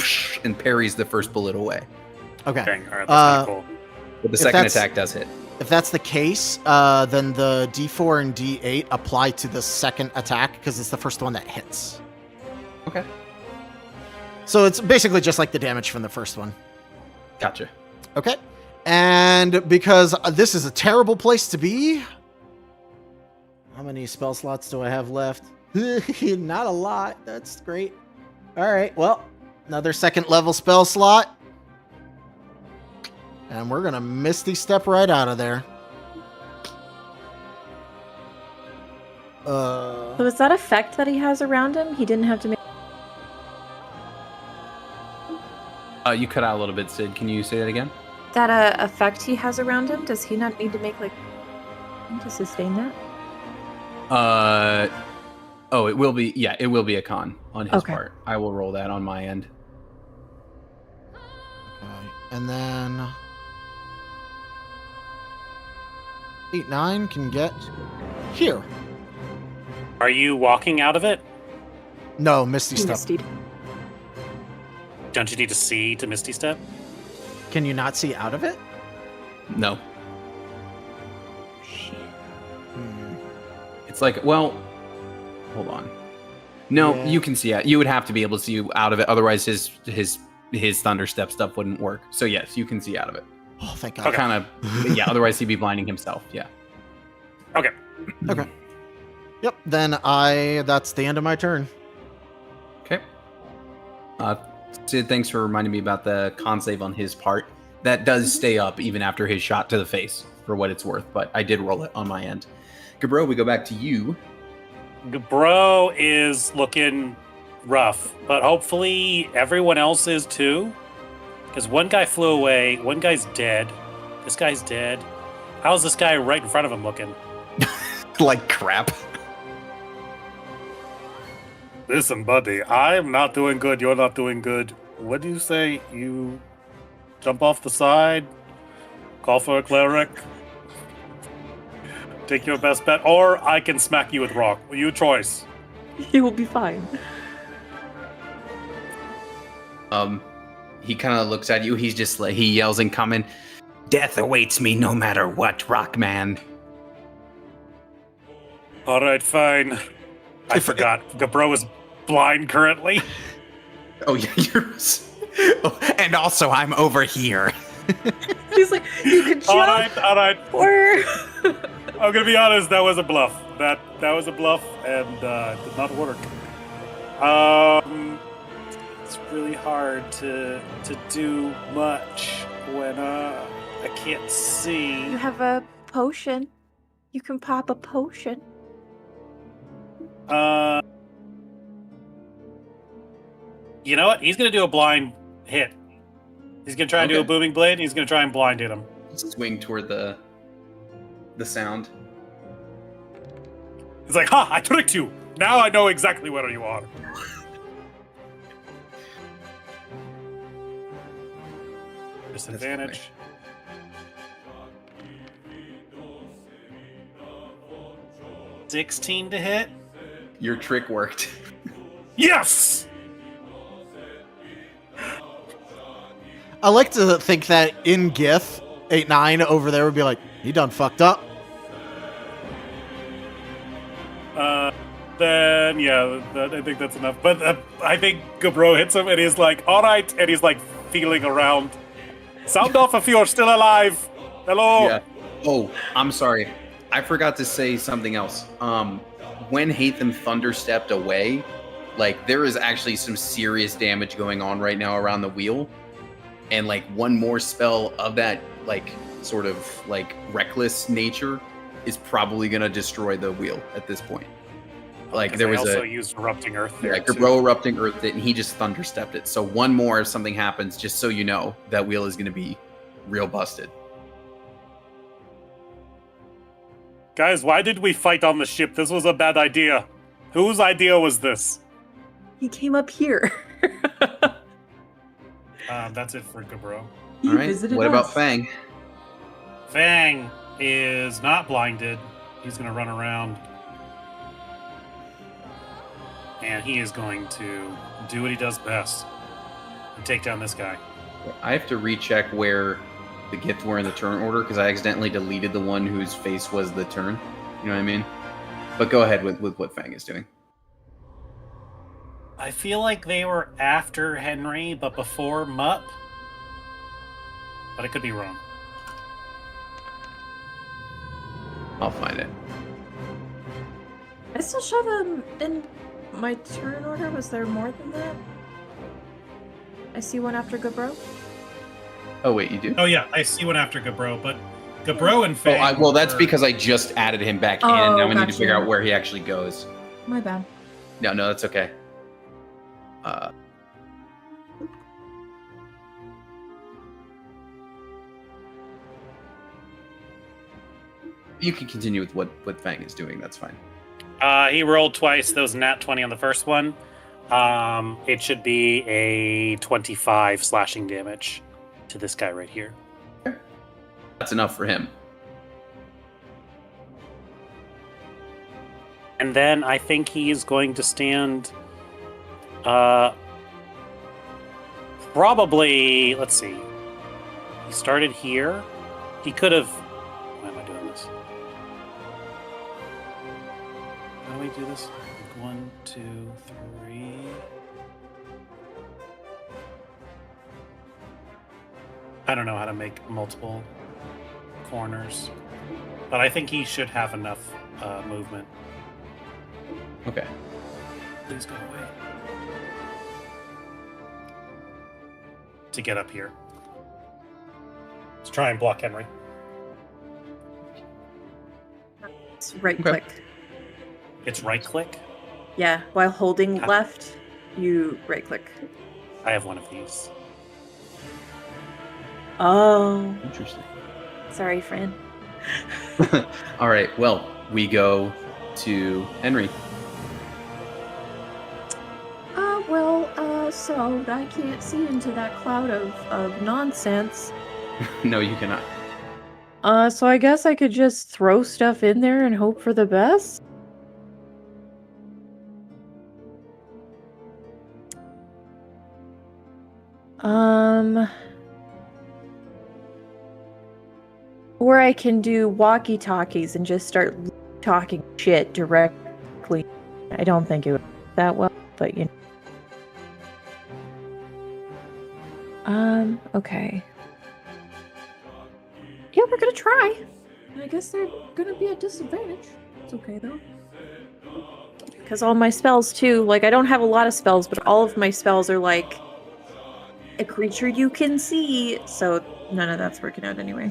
and parries the first bullet away. Okay. Dang, all right, that's kinda cool. But the If second that's- attack does hit. If that's the case, then the D4 and D8 apply to the second attack because it's the first one that hits. Okay. So it's basically just like the damage from the first one. Gotcha. Okay. And because this is a terrible place to be, how many spell slots do I have left? Not a lot. That's great. All right. Well, another second level spell slot. And we're going to Misty Step right out of there. So is that effect that he has around him? He didn't have to make. You cut out a little bit, Sid. Can you say that again? That effect he has around him, does he not need to make like to sustain that? It will be. Yeah, it will be a con on his Okay. part. I will roll that on my end. Okay. And then 8-9 can get here. Are you walking out of it? No, Misty He Step. mistied. Don't you need to see to Misty Step? Can you not see out of it? No, Shit. Hmm. it's like, well, hold on. No, Yeah. you can see it. You would have to be able to see out of it, otherwise his thunderstep stuff wouldn't work. So yes, you can see out of it. Oh, thank God. Kind of, yeah. Otherwise, he'd be blinding himself. Yeah. Okay. Okay. Yep. Then that's the end of my turn. Okay. Sid, thanks for reminding me about the con save on his part. That does stay up even after his shot to the face, for what it's worth. But I did roll it on my end. Gabro, we go back to you. Bro is looking rough, but hopefully everyone else is too. Because one guy flew away, one guy's dead. This guy's dead. How's this guy right in front of him looking? Like crap. Listen, buddy, I'm not doing good. You're not doing good. What do you say? You jump off the side, call for a cleric, take your best bet, or I can smack you with rock. You choice. He will be fine. He kind of looks at you. He's just like, he yells in common, "Death awaits me no matter what, Rockman." All right, fine. I forgot. Gabro is blind currently. Oh yeah, oh, and also I'm over here. He's like, you can jump. All right. Or I'm gonna be honest. That was a bluff. That was a bluff, and did not work. It's really hard to do much when I can't see. you have a potion. You can pop a potion. You know what? He's gonna do a blind hit. He's gonna try and do a Okay. booming blade. And he's gonna try and blind hit him. Swing toward the sound. He's like, "Ha! I tricked you. Now I know exactly where you are." Disadvantage. $16 to hit. Your trick worked. Yes. I like to think that in Gith, 8-9 over there would be like, he done fucked up. Then yeah, I think that's enough. But I think Gabro hits him, and he's like, "All right," and he's like feeling around. Sound off if you're still alive. Hello. Yeah. Oh, I'm sorry. I forgot to say something else. When Hatham thunderstepped away, like there is actually some serious damage going on right now around the wheel, and like one more spell of that like sort of like reckless nature is probably gonna destroy the wheel at this point. Like there was also used erupting earth there. yeah, too. Gabro erupting earthed it, and he just thunderstepped it. So one more if something happens, just so you know, that wheel is gonna be real busted. Guys, why did we fight on the ship? This was a bad idea. Whose idea was this? He came up here. That's it for Gabro. He All right. visited What about us. Fang? Fang is not blinded. He's going to run around. And he is going to do what he does best and take down this guy. I have to recheck where the Gith were in the turn order because I accidentally deleted the one whose face was the turn. You know what I mean? But go ahead with what Fang is doing. I feel like they were after Henry, but before Mupp. But I could be wrong. I'll find it. I still shove him in my turn order. Was there more than that? I see one after Gabro. Oh wait, you do? Oh yeah, I see one after Gabro, but Gabro and Oh, Fang. well, that's were- because I just added him back in. Oh, Now I need to gotcha. figure out where he actually goes. My bad. No, that's okay. You can continue with what Fang is doing. That's fine. He rolled twice. That was nat 20 on the first one. It should be a 25 slashing damage to this guy right here. That's enough for him. And then I think he's going to stand. Probably. Let's see. He started here. He could have. Why am I doing this? How do we do this? 1, 2, 3. I don't know how to make multiple corners, but I think he should have enough movement. Okay. Please go away. To get up here. Let's try and block Henry. It's right Okay. click. It's right click. Yeah, while holding Ah. left, you right click. I have one of these. Oh, Interesting. sorry, friend. All right. Well, we go to Henry. So I can't see into that cloud of nonsense. No, you cannot. So I guess I could just throw stuff in there and hope for the best? Or I can do walkie-talkies and just start talking shit directly. I don't think it would work that well, but you know. Okay. Yeah, we're gonna try. I guess they're gonna be at disadvantage. It's okay though. Because all my spells too, like I don't have a lot of spells, but all of my spells are like a creature you can see, so none of that's working out anyway.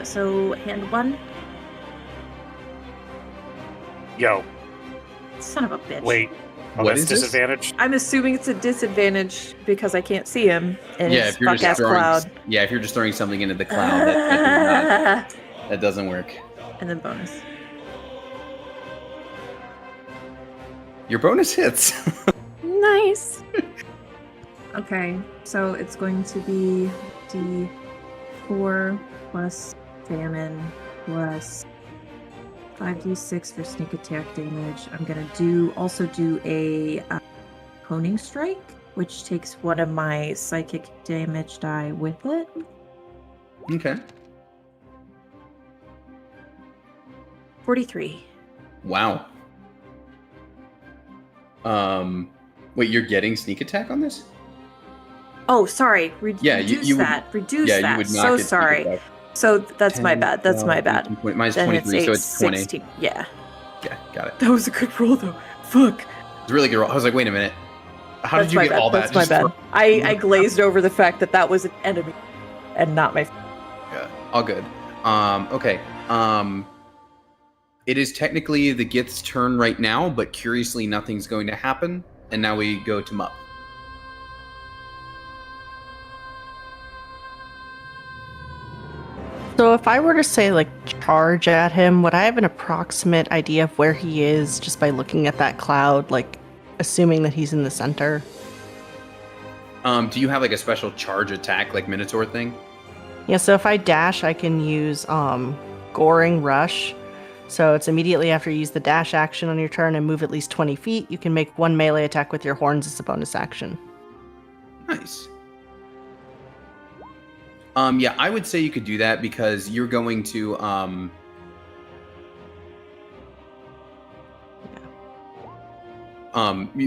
So hand 1. Yo, Son of a bitch. wait. Oh, What that's is this? disadvantage? I'm assuming it's a disadvantage because I can't see him in Yeah, his if you're fuck ass just throwing, cloud. yeah, if you're just throwing something into the cloud, that doesn't work. And then bonus. Your bonus hits. Nice. Okay, so it's going to be D4 plus famine plus 5d6 for sneak attack damage. I'm gonna also do a honing strike, which takes one of my psychic damage die with it. Okay. 43. Wow. Wait, you're getting sneak attack on this? Oh, sorry. Yeah, reduce you would- that. Reduce Yeah, that. you would not So get sorry. sneak attack. So that's my 10, bad. That's my 12, bad. 18, 20. Mine's Then 23, so it's it's 20. 16. Yeah. Yeah, got it. That was a good roll though. Fuck. It's a really good roll. I was like, wait a minute. How That's did you my get bad. all That's that? my just bad. from- I glazed over the fact that that was an enemy and not my. Yeah, all good. Okay. It is technically the Gith's turn right now, but curiously, nothing's going to happen. And now we go to Mup. So if I were to say like charge at him, would I have an approximate idea of where he is just by looking at that cloud, like assuming that he's in the center? Do you have like a special charge attack, like Minotaur thing? Yeah, so if I dash, I can use Goring Rush. So it's immediately after you use the dash action on your turn and move at least 20 feet, you can make one melee attack with your horns as a bonus action. Nice. Yeah, I would say you could do that because you're going to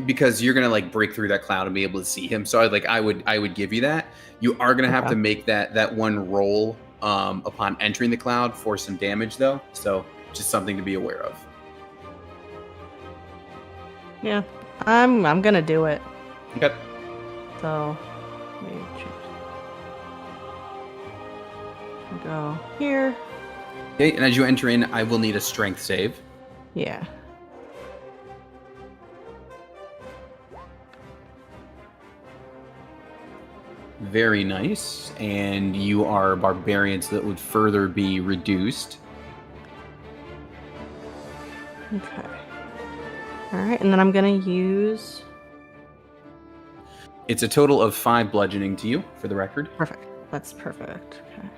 because you're gonna like break through that cloud and be able to see him. So I would give you that. You are gonna have Okay. to make that one roll upon entering the cloud for some damage though. So just something to be aware of. Yeah, I'm gonna do it. Okay. So let me choose. Go here. Okay, and as you enter in, I will need a strength save. Yeah. Very nice. And you are barbarians, so that would further be reduced. Okay. All right, and then I'm gonna use. It's a total of 5 bludgeoning to you, for the record. Perfect. That's perfect. Okay.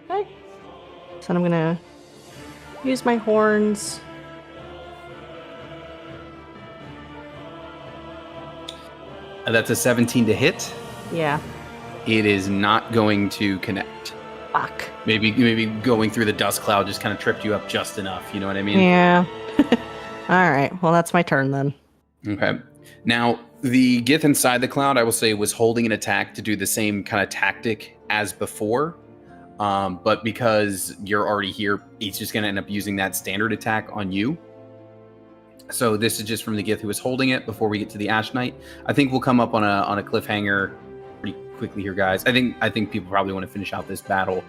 Okay. So I'm gonna use my horns. That's a 17 to hit. Yeah. It is not going to connect. Fuck. Maybe going through the dust cloud just kind of tripped you up just enough. You know what I mean? Yeah. All right. Well, that's my turn then. Okay. Now, the Gith inside the cloud, I will say, was holding an attack to do the same kind of tactic as before. But because you're already here, he's just going to end up using that standard attack on you. So this is just from the Gith who was holding it before we get to the Ash Knight. I think we'll come up on a cliffhanger pretty quickly here, guys. I think people probably want to finish out this battle.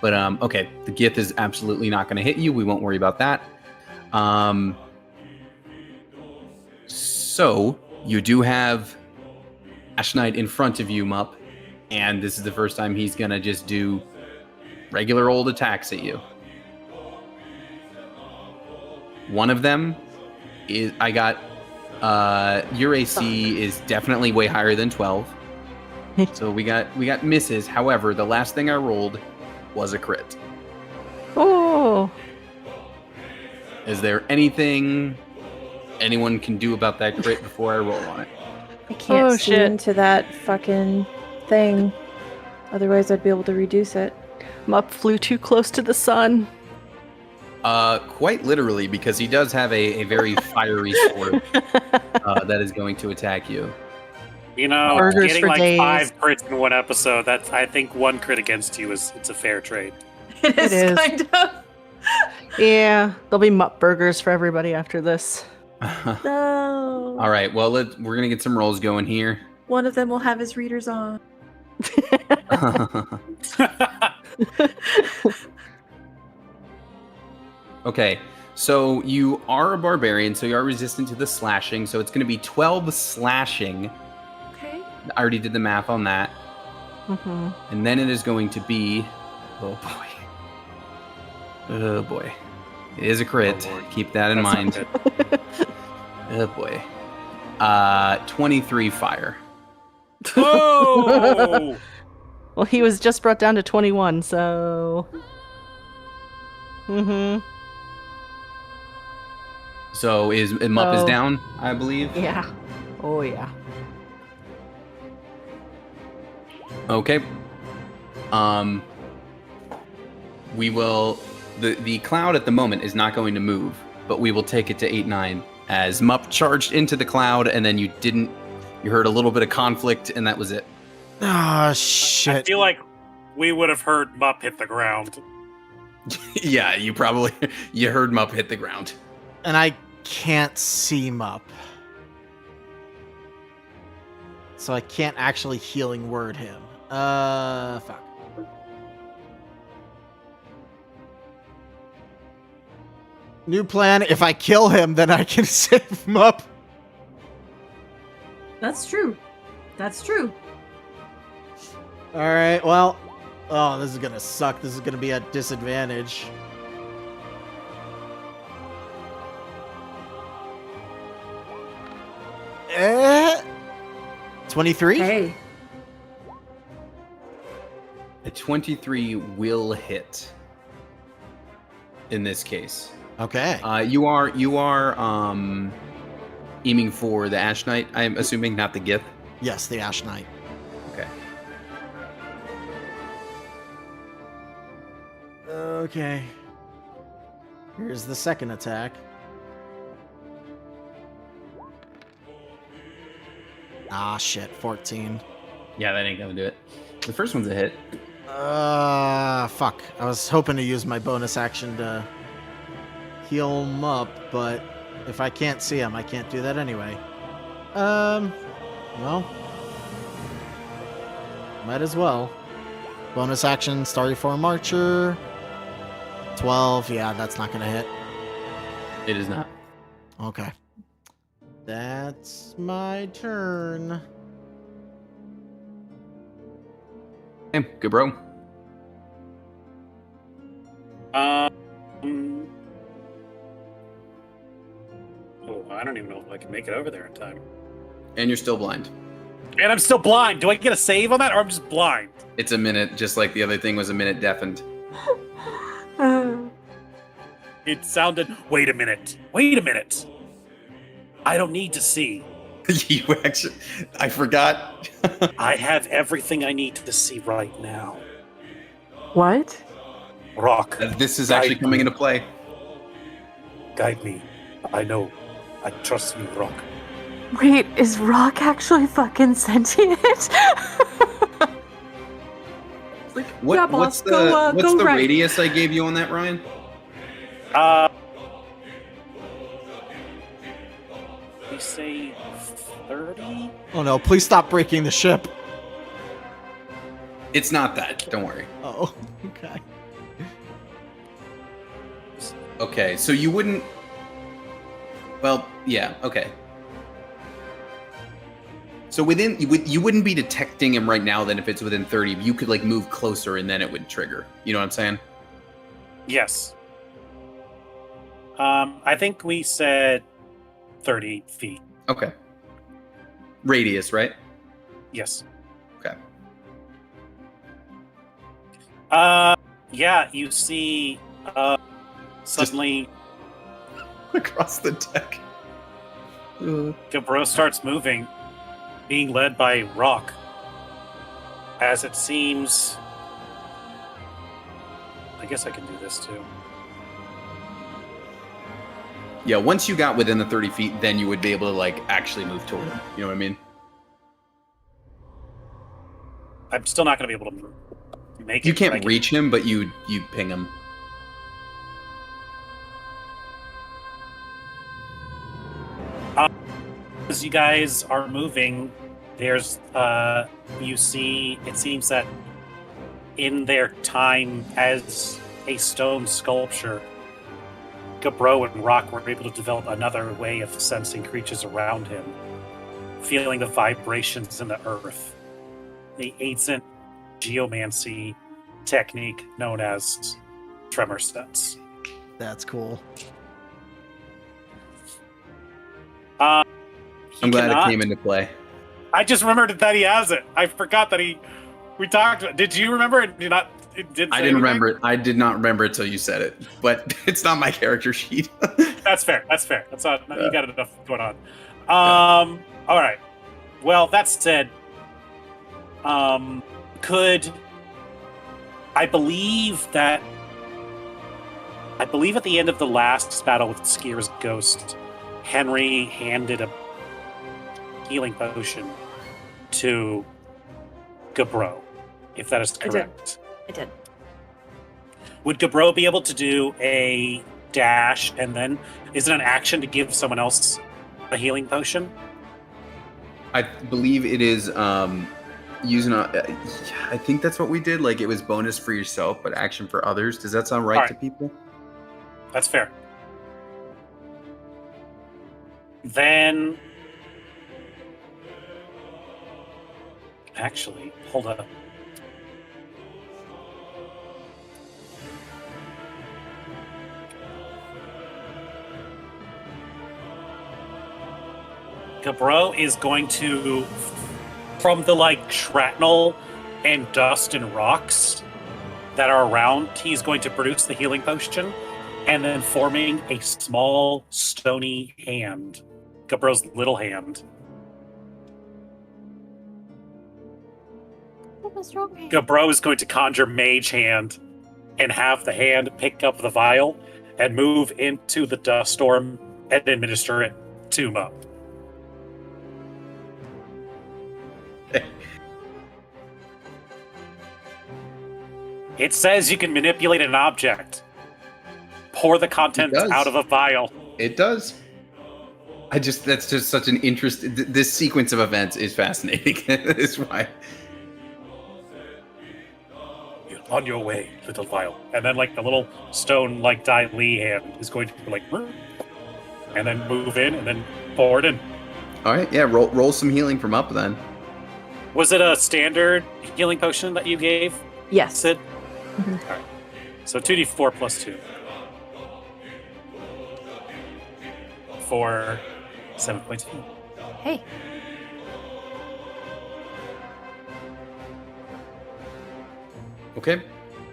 But okay, the Gith is absolutely not going to hit you. We won't worry about that. So you do have Ash Knight in front of you, Mup, and this is the first time he's gonna just do regular old attacks at you. One of them is your AC is definitely way higher than 12. So we got misses. However, the last thing I rolled was a crit. Oh. Is there anything anyone can do about that crit before I roll on it? I can't Oh, see shit. into that fucking thing. Otherwise, I'd be able to reduce it. Mup flew too close to the sun. Quite literally, because he does have a very fiery sword that is going to attack you. You know, Burgers getting for like days. 5 crits in one episode, that's I think 1 crit against you it's a fair trade. It is, is. kind of. Yeah, there'll be Mup burgers for everybody after this. No. All right, well, we're gonna get some rolls going here. One of them will have his readers on. Okay, so you are a barbarian, so you are resistant to the slashing. So it's going to be 12 slashing. Okay. I already did the math on that. Mm-hmm. And then it is going to be, oh boy, oh boy, it is a crit. Oh, Lord. Keep that in That's not mind. good. Oh boy, 23 fire. Oh! Well, he was just brought down to 21, so. Mm-hmm. So Mup is Oh. down, I believe. Yeah. Oh, yeah. Okay. We will. The cloud at the moment is not going to move, but we will take it to 8-9 as Mup charged into the cloud, and then you heard a little bit of conflict, and that was it. Ah, I shit. feel like we would have heard Mup hit the ground. Yeah, you heard Mup hit the ground. And I can't see Mup. So I can't actually healing word him. Fuck. New plan, if I kill him, then I can save Mup. That's true. That's true. Alright, well. Oh, this is gonna suck. This is gonna be a disadvantage. Eh? 23? Hey. A 23 will hit. In this case, Okay. you are aiming for the Ash Knight. I'm assuming, not the Gith. Yes, the Ash Knight. Okay. Okay. Here's the second attack. Ah, shit. 14. Yeah, that ain't gonna do it. The first one's a hit. Fuck. I was hoping to use my bonus action to heal him up, but if I can't see him, I can't do that anyway. Well. Might as well. Bonus action, Starry Form Archer. 12. Yeah, that's not gonna hit. It is not. Okay. That's my turn. Hey, good bro. Oh, I don't even know if I can make it over there in time. And you're still blind. And I'm still blind. Do I get a save on that, or I'm just blind? It's a minute, just like the other thing was a minute deafened. It sounded. Wait a minute. Wait a minute. I don't need to see. You actually, I forgot. I have everything I need to see right now. What? Rock, This is actually coming into play. guide me. I know. I trust you, Rock. Wait, is Rock actually fucking sentient? Like, What, yeah, what's boss, the go what's the right. radius I gave you on that, Ryan? We say 30? Oh no! Please stop breaking the ship. It's not that. Don't worry. Oh, okay. Okay, so you wouldn't. Well, yeah. Okay. So you wouldn't be detecting him right now. Then if it's within 30, you could like move closer and then it would trigger. You know what I'm saying? Yes. I think we said 30 feet. Okay. Radius, right? Yes. Okay. Yeah, you see, suddenly Across the deck. Gabro starts moving, being led by Rock. As it seems... I guess I can do this too. Yeah. Once you got within the 30 feet, then you would be able to like actually move toward him. You know what I mean? I'm still not going to be able to make it. You but I can't can- reach him, but you ping him. As you guys are moving, there's you see it seems that in their time as a stone sculpture, Gabro and Rock were able to develop another way of sensing creatures around him, feeling the vibrations in the earth. The ancient geomancy technique known as tremor sense. That's cool. He I'm glad cannot- it came into play. I just remembered that he has it. I forgot that we talked. Did you remember it? Did not? It didn't. I say didn't anything? remember it. I did not remember it till you said it. But it's not my character sheet. That's fair. That's fair. That's not. You got enough going on. All right. Well, that said, could I believe that? I believe at the end of the last battle with Skier's ghost, Henry handed a healing potion to Gabro, if that is I did. correct. I did. Would Gabro be able to do a dash and then is it an action to give someone else a healing potion? I believe it is using a. I think that's what we did. Like it was bonus for yourself, but action for others. Does that sound right All right. to people? That's fair. Then, actually, hold up. Gabro is going to, from the like shrapnel and dust and rocks that are around, he's going to produce the healing potion and then forming a small stony hand. Gabro's little hand. Gabro is going to conjure Mage Hand and have the hand pick up the vial and move into the dust storm and administer it to Mup. It says you can manipulate an object. Pour the contents does. out of a vial. It does. That's just such an interest. This sequence of events is fascinating. That's why. You're on your way, little vial. And then, like, the little stone, like, Dai Li hand is going to, like, and then move in and then pour it in. All right, yeah. Roll some healing from up then. Was it a standard healing potion that you gave, Yes. Sid? Mhm. All right. So 2d4 plus 2. For 7 points of healing. Hey, Okay.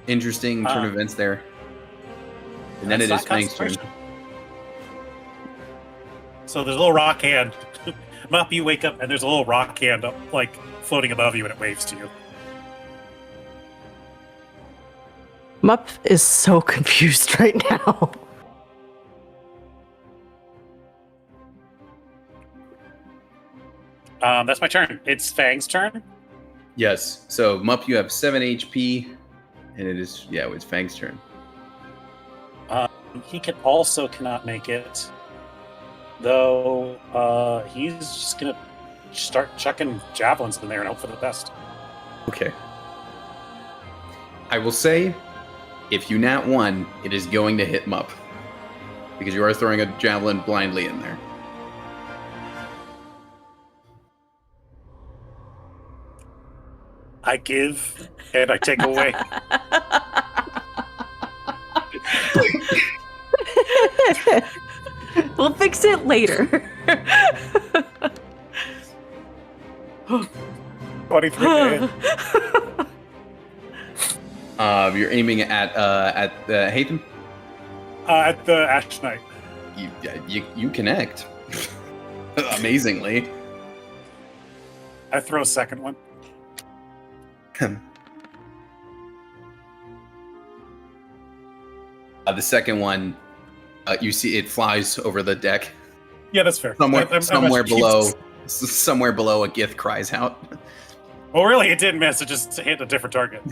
Interesting turn of events there. And then it That's is not Fang's turn. concentration. So there's a little rock hand Mup, you wake up and there's a little rock hand up, like floating above you, and it waves to you. Mup is so confused right now. That's my turn. It's Fang's turn. Yes. So Mup, you have 7 HP, and it's Fang's turn. He cannot make it, though. He's just gonna start chucking javelins in there and hope for the best. Okay. I will say, if you nat 1, it is going to hit Mup, because you are throwing a javelin blindly in there. I give and I take away. We'll fix it later. 23 to hit. You're aiming at Hatham. At the Ash Knight. You connect. Amazingly. I throw a second one. The second one, you see it flies over the deck. Yeah, that's fair. Somewhere below, a Gith cries out. Well, really, it didn't miss. It just hit a different target.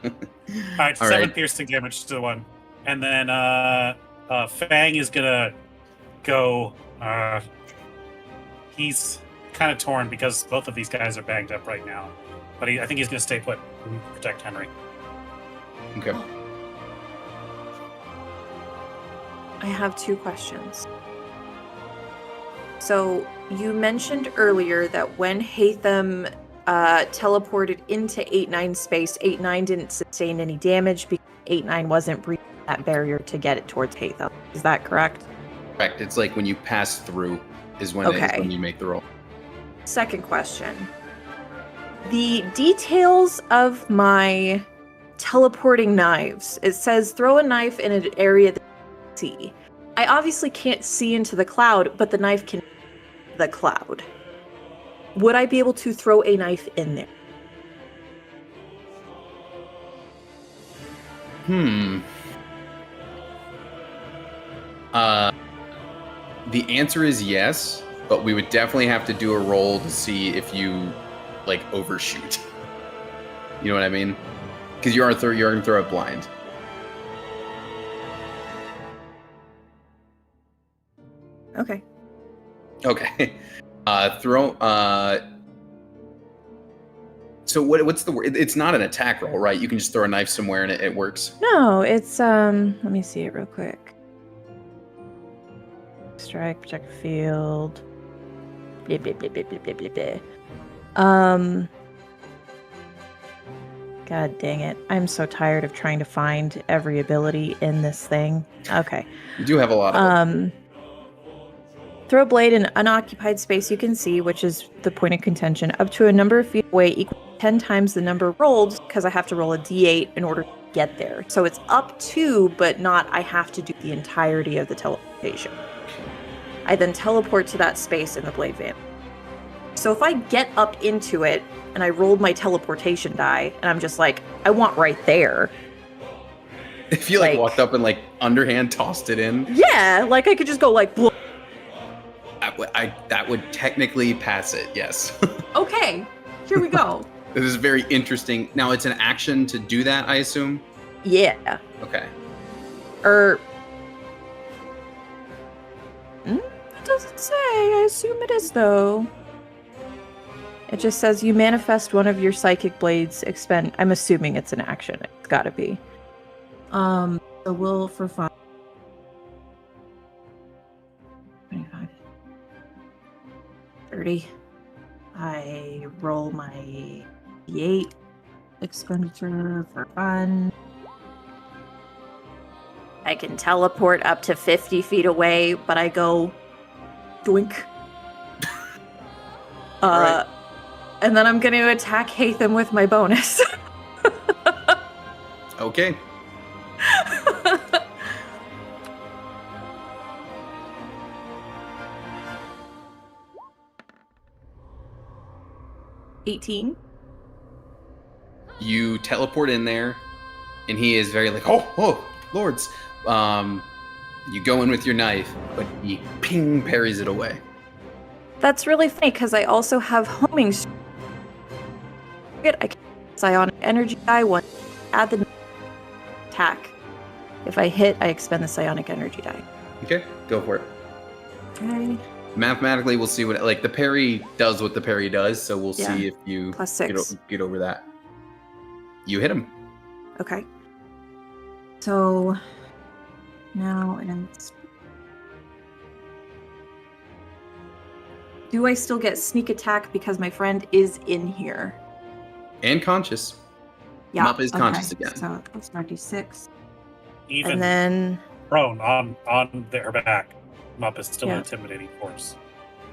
All right, 7 piercing damage to the one, and then Fang is gonna go. He's kind of torn because both of these guys are banged up right now, but I think he's gonna stay put and protect Henry. Okay. I have 2 questions. So, you mentioned earlier that when Hatham teleported into 8-9 space, 8-9 didn't sustain any damage because 8-9 wasn't breaching that barrier to get it towards Hatham. Is that correct? Correct. It's like when you pass through is when you make the roll. Second question. The details of my teleporting knives. It says throw a knife in an area that you can see. I obviously can't see into the cloud, but the knife can see the cloud. Would I be able to throw a knife in there? The answer is yes, but we would definitely have to do a roll to see if you overshoot. You know what I mean? Because you're gonna throw it blind. Okay. Okay. So what's the word? It's not an attack roll, right? You can just throw a knife somewhere and it works. No, it's let me see it real quick. Strike, protect the field. Blah, blah, blah, blah, blah, blah, blah, blah. God dang it. I'm so tired of trying to find every ability in this thing. Okay. You do have a lot of them. Throw a blade in unoccupied space you can see, which is the point of contention, up to a number of feet away equal to 10 times the number rolled, because I have to roll a d8 in order to get there. So it's up to, but not I have to do the entirety of the teleportation. I then teleport to that space in the blade van. So if I get up into it, and I rolled my teleportation die, and I'm just like, I want right there. If you walked up and underhand tossed it in. Yeah, I could just go That would technically pass it, yes. Okay, here we go. This is very interesting. Now it's an action to do that, I assume? Yeah. Okay. It doesn't say. I assume it is, though. It just says you manifest one of your psychic blades expend. I'm assuming it's an action. It's gotta be. So we'll for fun. 25. 30. I roll my d8 expenditure for fun. I can teleport up to 50 feet away, but I go doink. Right. And then I'm going to attack Hatham with my bonus. Okay. 18. You teleport in there, and he is very like, oh, lords. You go in with your knife, but he parries it away. That's really funny because I also have homing. I can psionic energy die one. Add the attack. If I hit, I expend the psionic energy die. Okay, go for it. Okay. Mathematically, we'll see what the parry does what the parry does, so we'll see if you Plus 6. get over that. You hit him. Okay. So now and do I still get sneak attack because my friend is in here? And conscious. Yeah. Mup is conscious again. So that's 96. Even And then prone on their back, Mup is still Yeah. an intimidating force.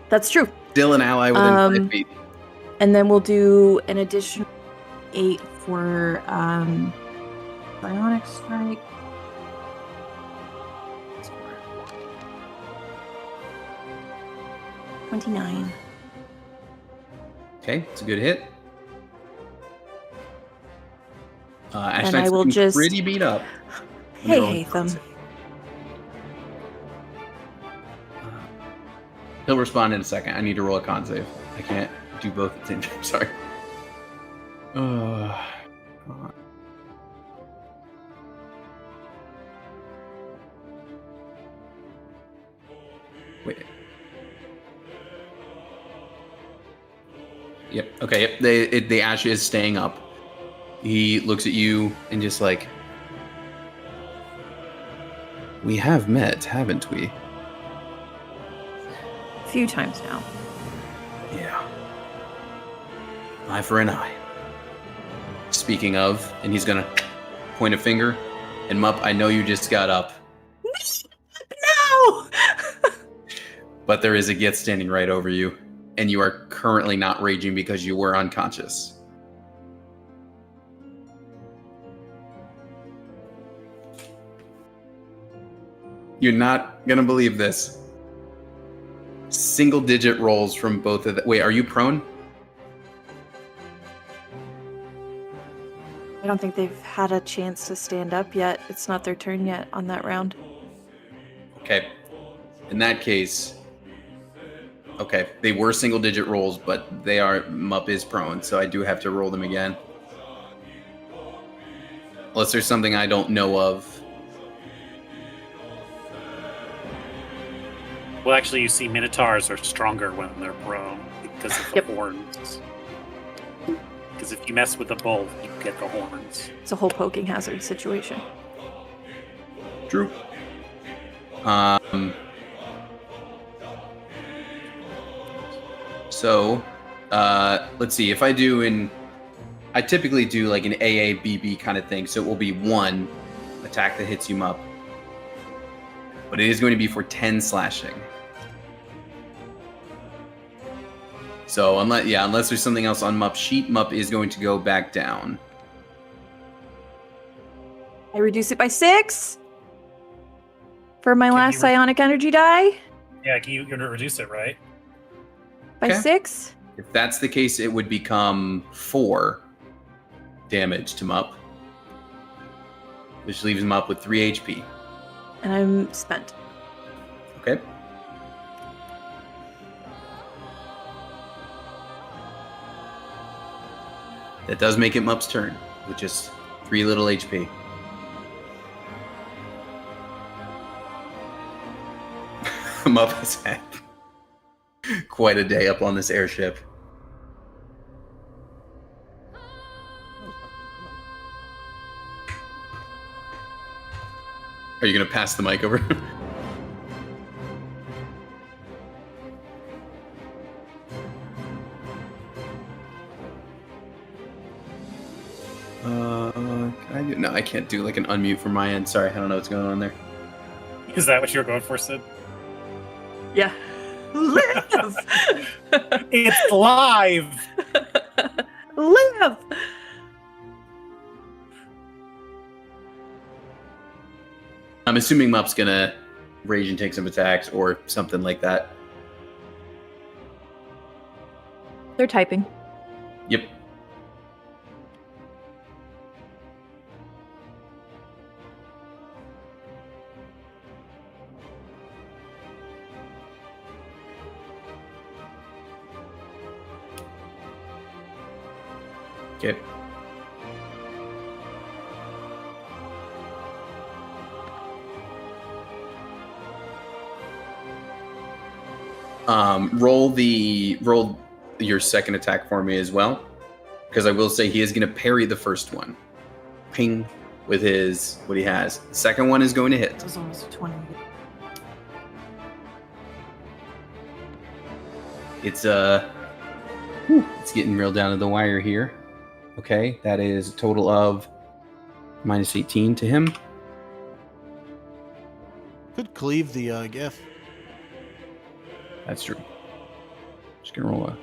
that's true. Still an ally within 5 feet. And then we'll do an additional 8 for Bionic Strike. 29. Okay, it's a good hit. Ash And I Knight's will looking just- pretty beat up. Hey, Let me roll Hatham. it. He'll respond in a second. I need to roll a con save. I can't do both at the same time. Sorry. Come on. Wait. Yep. Okay. Yep. The Ash is staying up. He looks at you and just like, we have met, haven't we? A few times now. Yeah. Eye for an eye. Speaking of, and he's gonna point a finger, and Mup, I know you just got up, No! but there is a Gith standing right over you, and you are currently not raging because you were unconscious. You're not gonna believe this. Single digit rolls from both of them. Wait, are you prone? I don't think they've had a chance to stand up yet. It's not their turn yet on that round. Okay. In that case, okay, they were single digit rolls, but they are, Mup is prone, so I do have to roll them again. Unless there's something I don't know of. Well, actually, you see Minotaurs are stronger when they're prone because of the Yep. horns. Because if you mess with the bull, you get the horns. It's a whole poking hazard situation. True. So, let's see. If I do I typically do like an AABB kind of thing, so it will be 1 attack that hits you up. But it is going to be for 10 slashing. So unless there's something else on Mup's sheet, Mup is going to go back down. I reduce it by 6 for my Can last you psionic energy die Yeah, you're gonna reduce it, right? by Okay. 6. If that's the case, it would become 4 damage to Mup, which leaves him up with 3 HP. And I'm spent. Okay. That does make it Mup's turn, with just 3 little HP. Mup has had quite a day up on this airship. Are you gonna pass the mic over? Can I do? No, I can't do like an unmute from my end. Sorry, I don't know what's going on there. Is that what you're going for, Sid? Yeah. Live! It's live! Live! I'm assuming Mup's gonna rage and take some attacks or something like that. They're typing. Yep. Okay. Roll your second attack for me as well, because I will say he is going to parry the first one. Ping with his what he has. The second one is going to hit. That was almost 20. It's getting real down to the wire here. Okay, that is a total of minus 18 to him. Could cleave the GIF. That's true. Just gonna roll a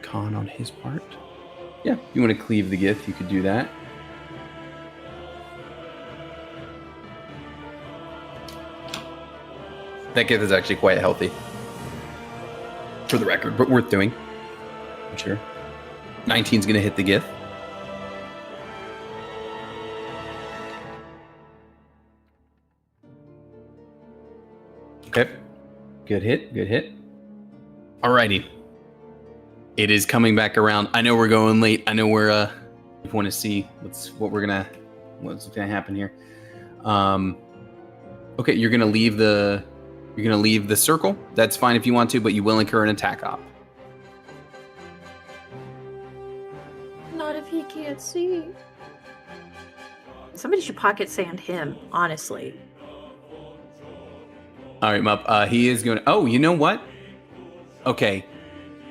con on his part. Yeah, if you want to cleave the GIF, you could do that. That GIF is actually quite healthy. For the record, but worth doing. I'm sure. 19's gonna hit the GIF. Okay. Good hit, good hit. Alrighty. It is coming back around. I know we're going late. I know we're you want to see what's gonna happen here. Okay, you're gonna leave the circle. That's fine if you want to, but you will incur an attack op. Not if he can't see. Somebody should pocket sand him, honestly. All right, Mup. He is going to... Oh, you know what? Okay.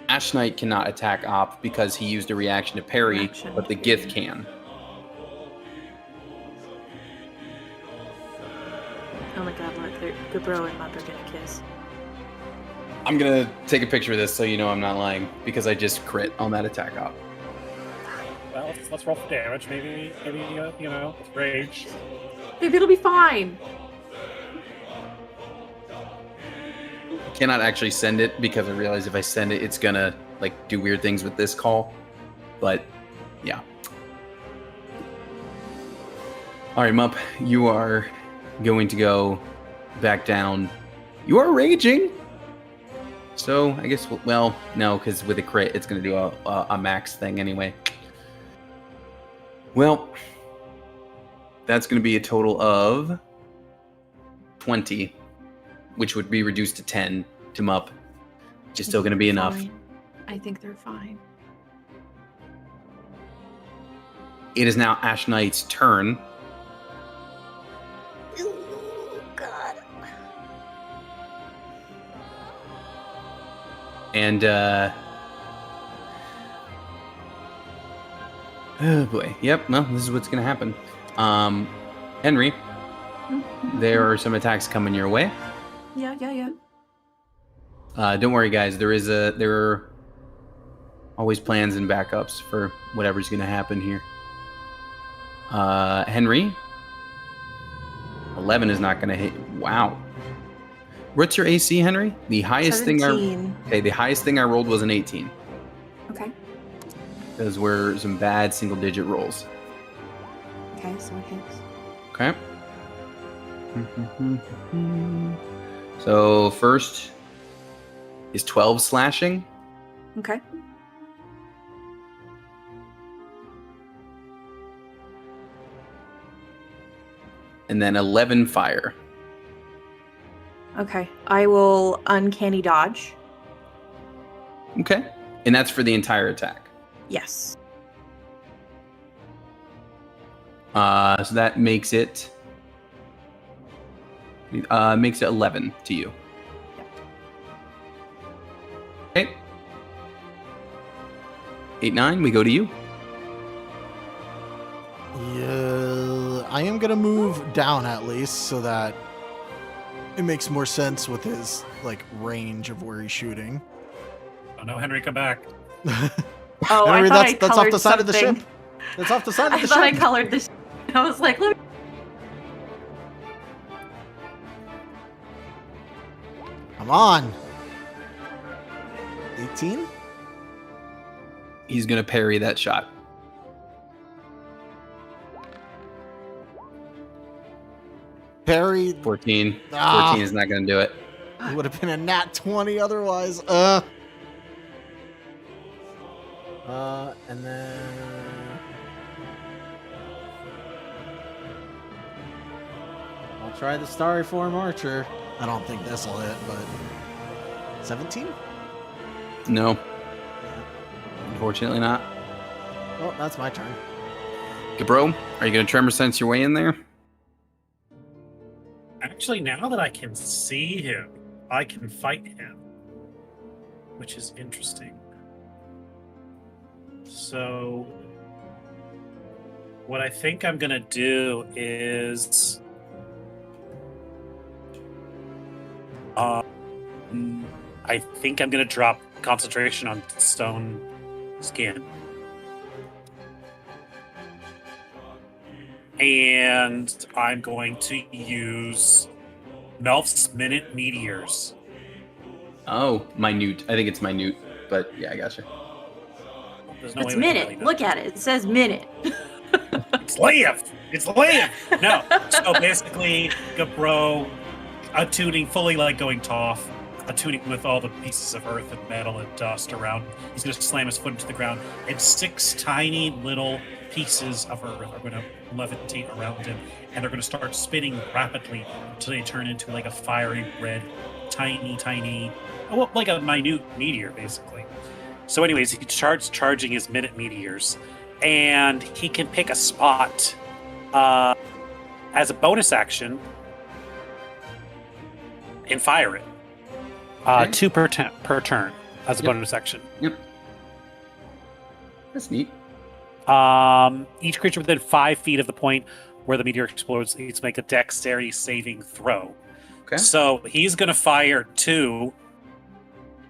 Ash Knight cannot attack Op because he used a reaction to parry, but the Gith can. Oh my god, look, Gabro and Mup are gonna kiss. I'm going to take a picture of this so you know I'm not lying, because I just crit on that attack Op. Well, let's roll for damage. Maybe it's rage. Maybe it'll be fine. Cannot actually send it because I realize if I send it, it's going to like do weird things with this call. But yeah. All right, Mup, you are going to go back down. You are raging. So I guess, well, no, because with a crit, it's going to do a max thing anyway. Well, that's going to be a total of 20, which would be reduced to 10 to Mup, which is still going to be enough. Fine. I think they're fine. It is now Ash Knight's turn. Oh, God. And, oh boy. Yep, well, this is what's going to happen. Henry, there are some attacks coming your way. Yeah. Don't worry, guys. There are always plans and backups for whatever's going to happen here. Henry, 11 is not going to hit. Wow. What's your AC, Henry? The highest 17. the highest thing I rolled was an 18. Okay. Those were some bad single-digit rolls. Okay, so it hits. Okay. So first is 12 slashing. Okay. And then 11 fire. Okay. I will uncanny dodge. Okay. And that's for the entire attack. Yes. So that makes it 11 to you. Okay. 8, 9, we go to you. Yeah, I am gonna move down at least so that it makes more sense with his like range of where he's shooting. Oh no, Henry, come back. Oh, Henry, I thought I that's off colored the side of the something. ship. That's off the side of I the thought I ship. colored this. I was like, let me. Come on. 18? He's going to parry that shot. Parry 14. Ah. 14 is not going to do it. would have been a nat 20 otherwise. And then I'll try the Starry Form Archer. I don't think this will hit, but 17? No. Unfortunately not. Well, that's my turn. Gabro, are you going to Tremor Sense your way in there? Actually, now that I can see him, I can fight him, which is interesting. So, what I think I'm going to do is... I think I'm going to drop concentration on stone skin. And I'm going to use Melf's Minute Meteors. Oh, minute. I think it's minute, but yeah, I gotcha. There's no It's way we can really minute. know. Look at it. It says minute. It's Leif! It's Leif! No. So basically, Gabro attuning fully like going Toph, attuning with all the pieces of earth and metal and dust around. He's going to slam his foot into the ground, and 6 tiny little pieces of earth are going to levitate around him, and they're going to start spinning rapidly until they turn into like a fiery red, tiny, well, like a minute meteor, basically. So anyways, he starts charging his minute meteors, and he can pick a spot as a bonus action and fire it. Okay. 2 per turn as a Yep. bonus action. Yep. That's neat. Each creature within 5 feet of the point where the meteor explodes needs to make a dexterity saving throw. Okay. So he's going to fire 2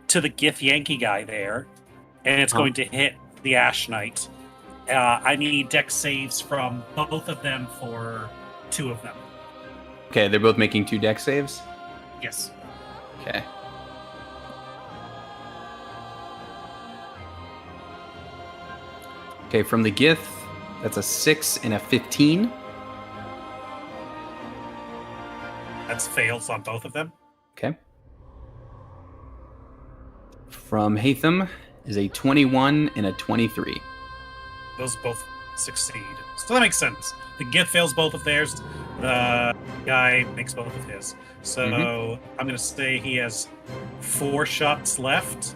to the Gith Yankee guy there, and it's going to hit the Ash Knight. I need dex saves from both of them for 2 of them. Okay, they're both making 2 dex saves. Yes. Okay. Okay, from the Gith, that's a 6 and a 15. That's fails on both of them. Okay. From Hatham is a 21 and a 23. Those both succeed. So that makes sense. The Gith fails both of theirs. The guy makes both of his. So I'm going to say he has 4 shots left.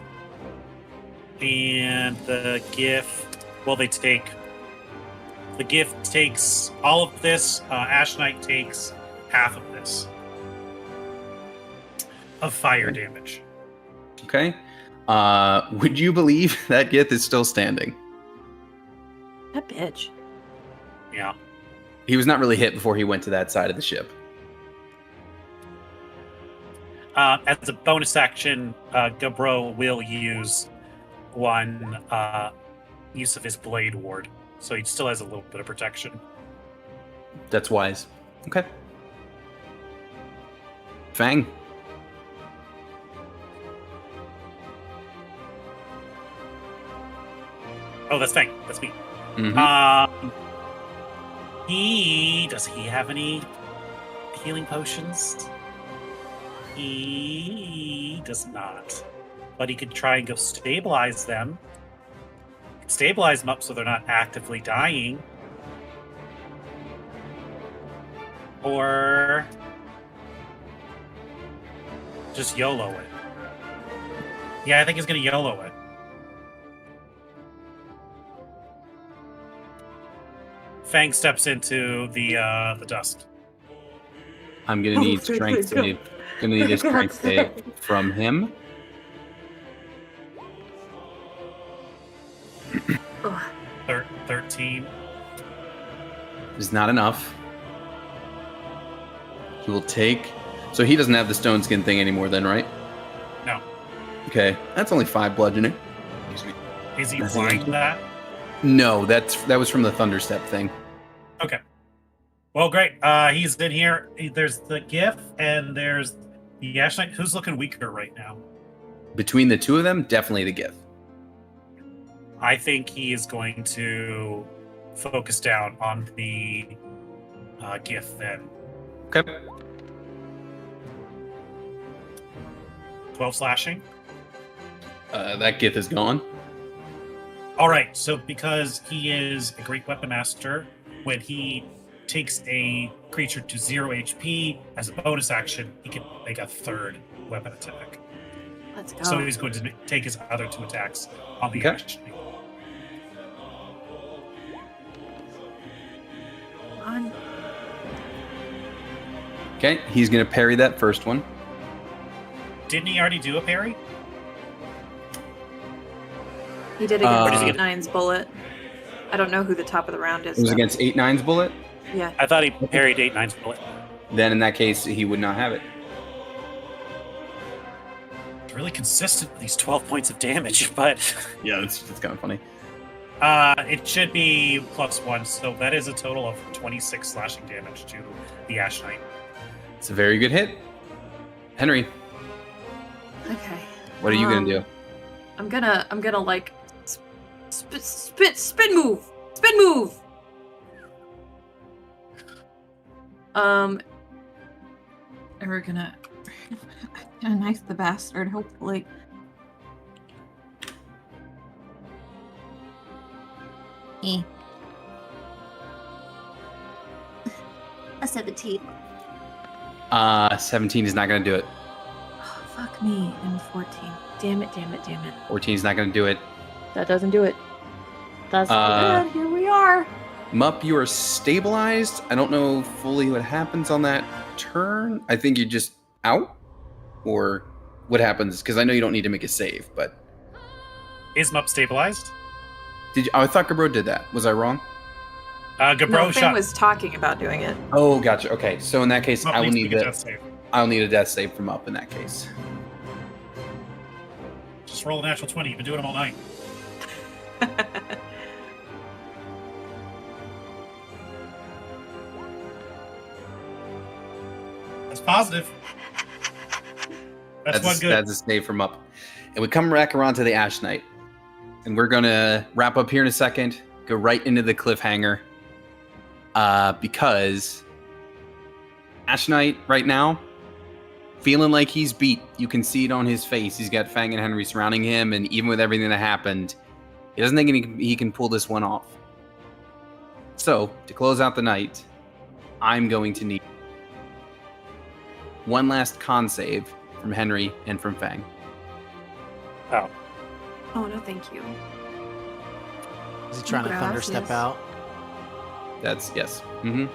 And the Gith, well, they take... The Gith takes all of this. Ash Knight takes half of this. Of fire damage. Okay. Would you believe that Gith is still standing? That bitch. Yeah. He was not really hit before he went to that side of the ship. As a bonus action, Gabro will use one use of his Blade Ward. So he still has a little bit of protection. That's wise. Okay. Fang. Oh, that's Fang. That's me. Mhm. Does he have any healing potions? He does not. But he could try and go stabilize them. Stabilize them up so they're not actively dying. Or just YOLO it. Yeah, I think he's gonna YOLO it. Fang steps into the dust. I'm gonna need strength save. Gonna need a strength save from him. Ugh. 13. Is not enough. He will take. So he doesn't have the stone skin thing anymore, then, right? No. Okay, that's only 5 bludgeoning. Is he That's flying it. that? No, that was from the Thunderstep thing. Okay. Well, great. He's in here. There's the GIF and there's the Ash Knight. Who's looking weaker right now? Between the two of them, definitely the Gith. I think he is going to focus down on the Gith then. Okay. 12 slashing. That Gith is gone. All right, so because he is a great weapon master, when he takes a creature to 0 HP as a bonus action, he can make a third weapon attack. Let's go. So he's going to take his other 2 attacks on the Okay. action. On. Okay, he's gonna parry that first one. Didn't he already do a parry? He did against Uh, 8-9's bullet. I don't know who the top of the round is. It was though. against 8-9's bullet. Yeah. I thought he parried 8-9's bullet. Then in that case, he would not have it. It's really consistent with these 12 points of damage, but Yeah, that's kind of funny. it should be +1, so that is a total of 26 slashing damage to the Ash Knight. It's a very good hit. Henry, Okay. what are you gonna do? I'm gonna like spin move. And we're gonna knife the bastard, hopefully. A 17. 17 is not gonna do it. Oh, fuck me. And 14. Damn it. 14 is not gonna do it. That doesn't do it. That's Uh, good. Here we are. Mup, you are stabilized. I don't know fully what happens on that turn. I think you're just out, or what happens? Because I know you don't need to make a save, but Is Mup stabilized? did you? Oh, I thought Gabro did that. Was I wrong? Gabro No, Finn shot. was talking about doing it. Oh, gotcha. Okay, so in that case, Mup I will needs to need make a the. death save. I'll need a death save from Mup in that case. Just roll a natural 20. You've been doing them all night. That's positive. That's one good. That's a save from Mup. And we come back around to the Ash Knight, and we're gonna wrap up here in a second. Go right into the cliffhanger, because Ash Knight right now, feeling like he's beat. You can see it on his face. He's got Fang and Henry surrounding him, and even with everything that happened, he doesn't think he can pull this one off. So, to close out the night, I'm going to need one last con save from Henry and from Fang. Oh. Oh, no, thank you. Is he trying to thunder step Gracias. out? That's yes. Mm-hmm.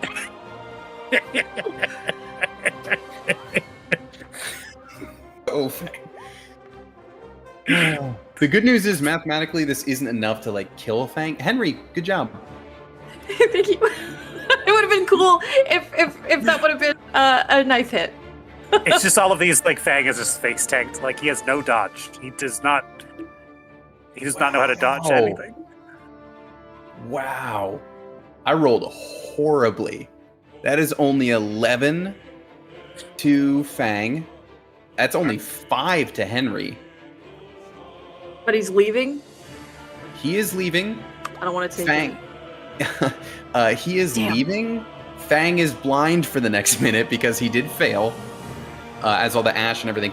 Oh, Fang. The good news is mathematically this isn't enough to like kill Fang. Henry, good job. Thank you. It would have been cool if that would have been a knife hit. It's just all of these like Fang is just face tanked. Like he has no dodge. He does not know how to dodge Wow. anything. Wow. I rolled horribly. That is only 11 to Fang. That's only 5 to Henry. But he's leaving. He is leaving. I don't want to take Fang. it. He is Damn. leaving. Fang is blind for the next minute because he did fail. As all the ash and everything,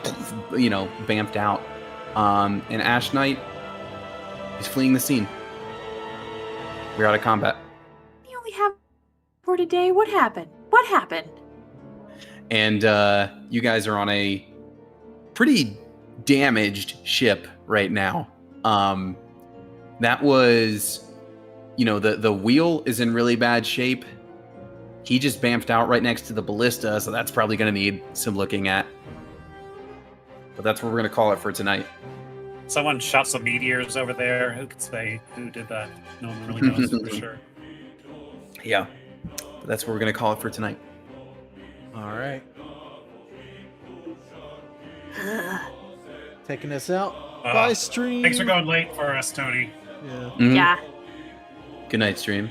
vamped out. And Ash Knight is fleeing the scene. We're out of combat. We only have for today. What happened? What happened? And you guys are on a pretty damaged ship right now. That was, the wheel is in really bad shape. He just bamfed out right next to the ballista, so that's probably going to need some looking at. But that's what we're going to call it for tonight. Someone shot some meteors over there. Who could say who did that? No one really knows for sure. Yeah. But that's what we're going to call it for tonight. All right. Taking us out. Bye, stream. Thanks for going late for us, Tony. Yeah. Mhm. Yeah. Good night, stream.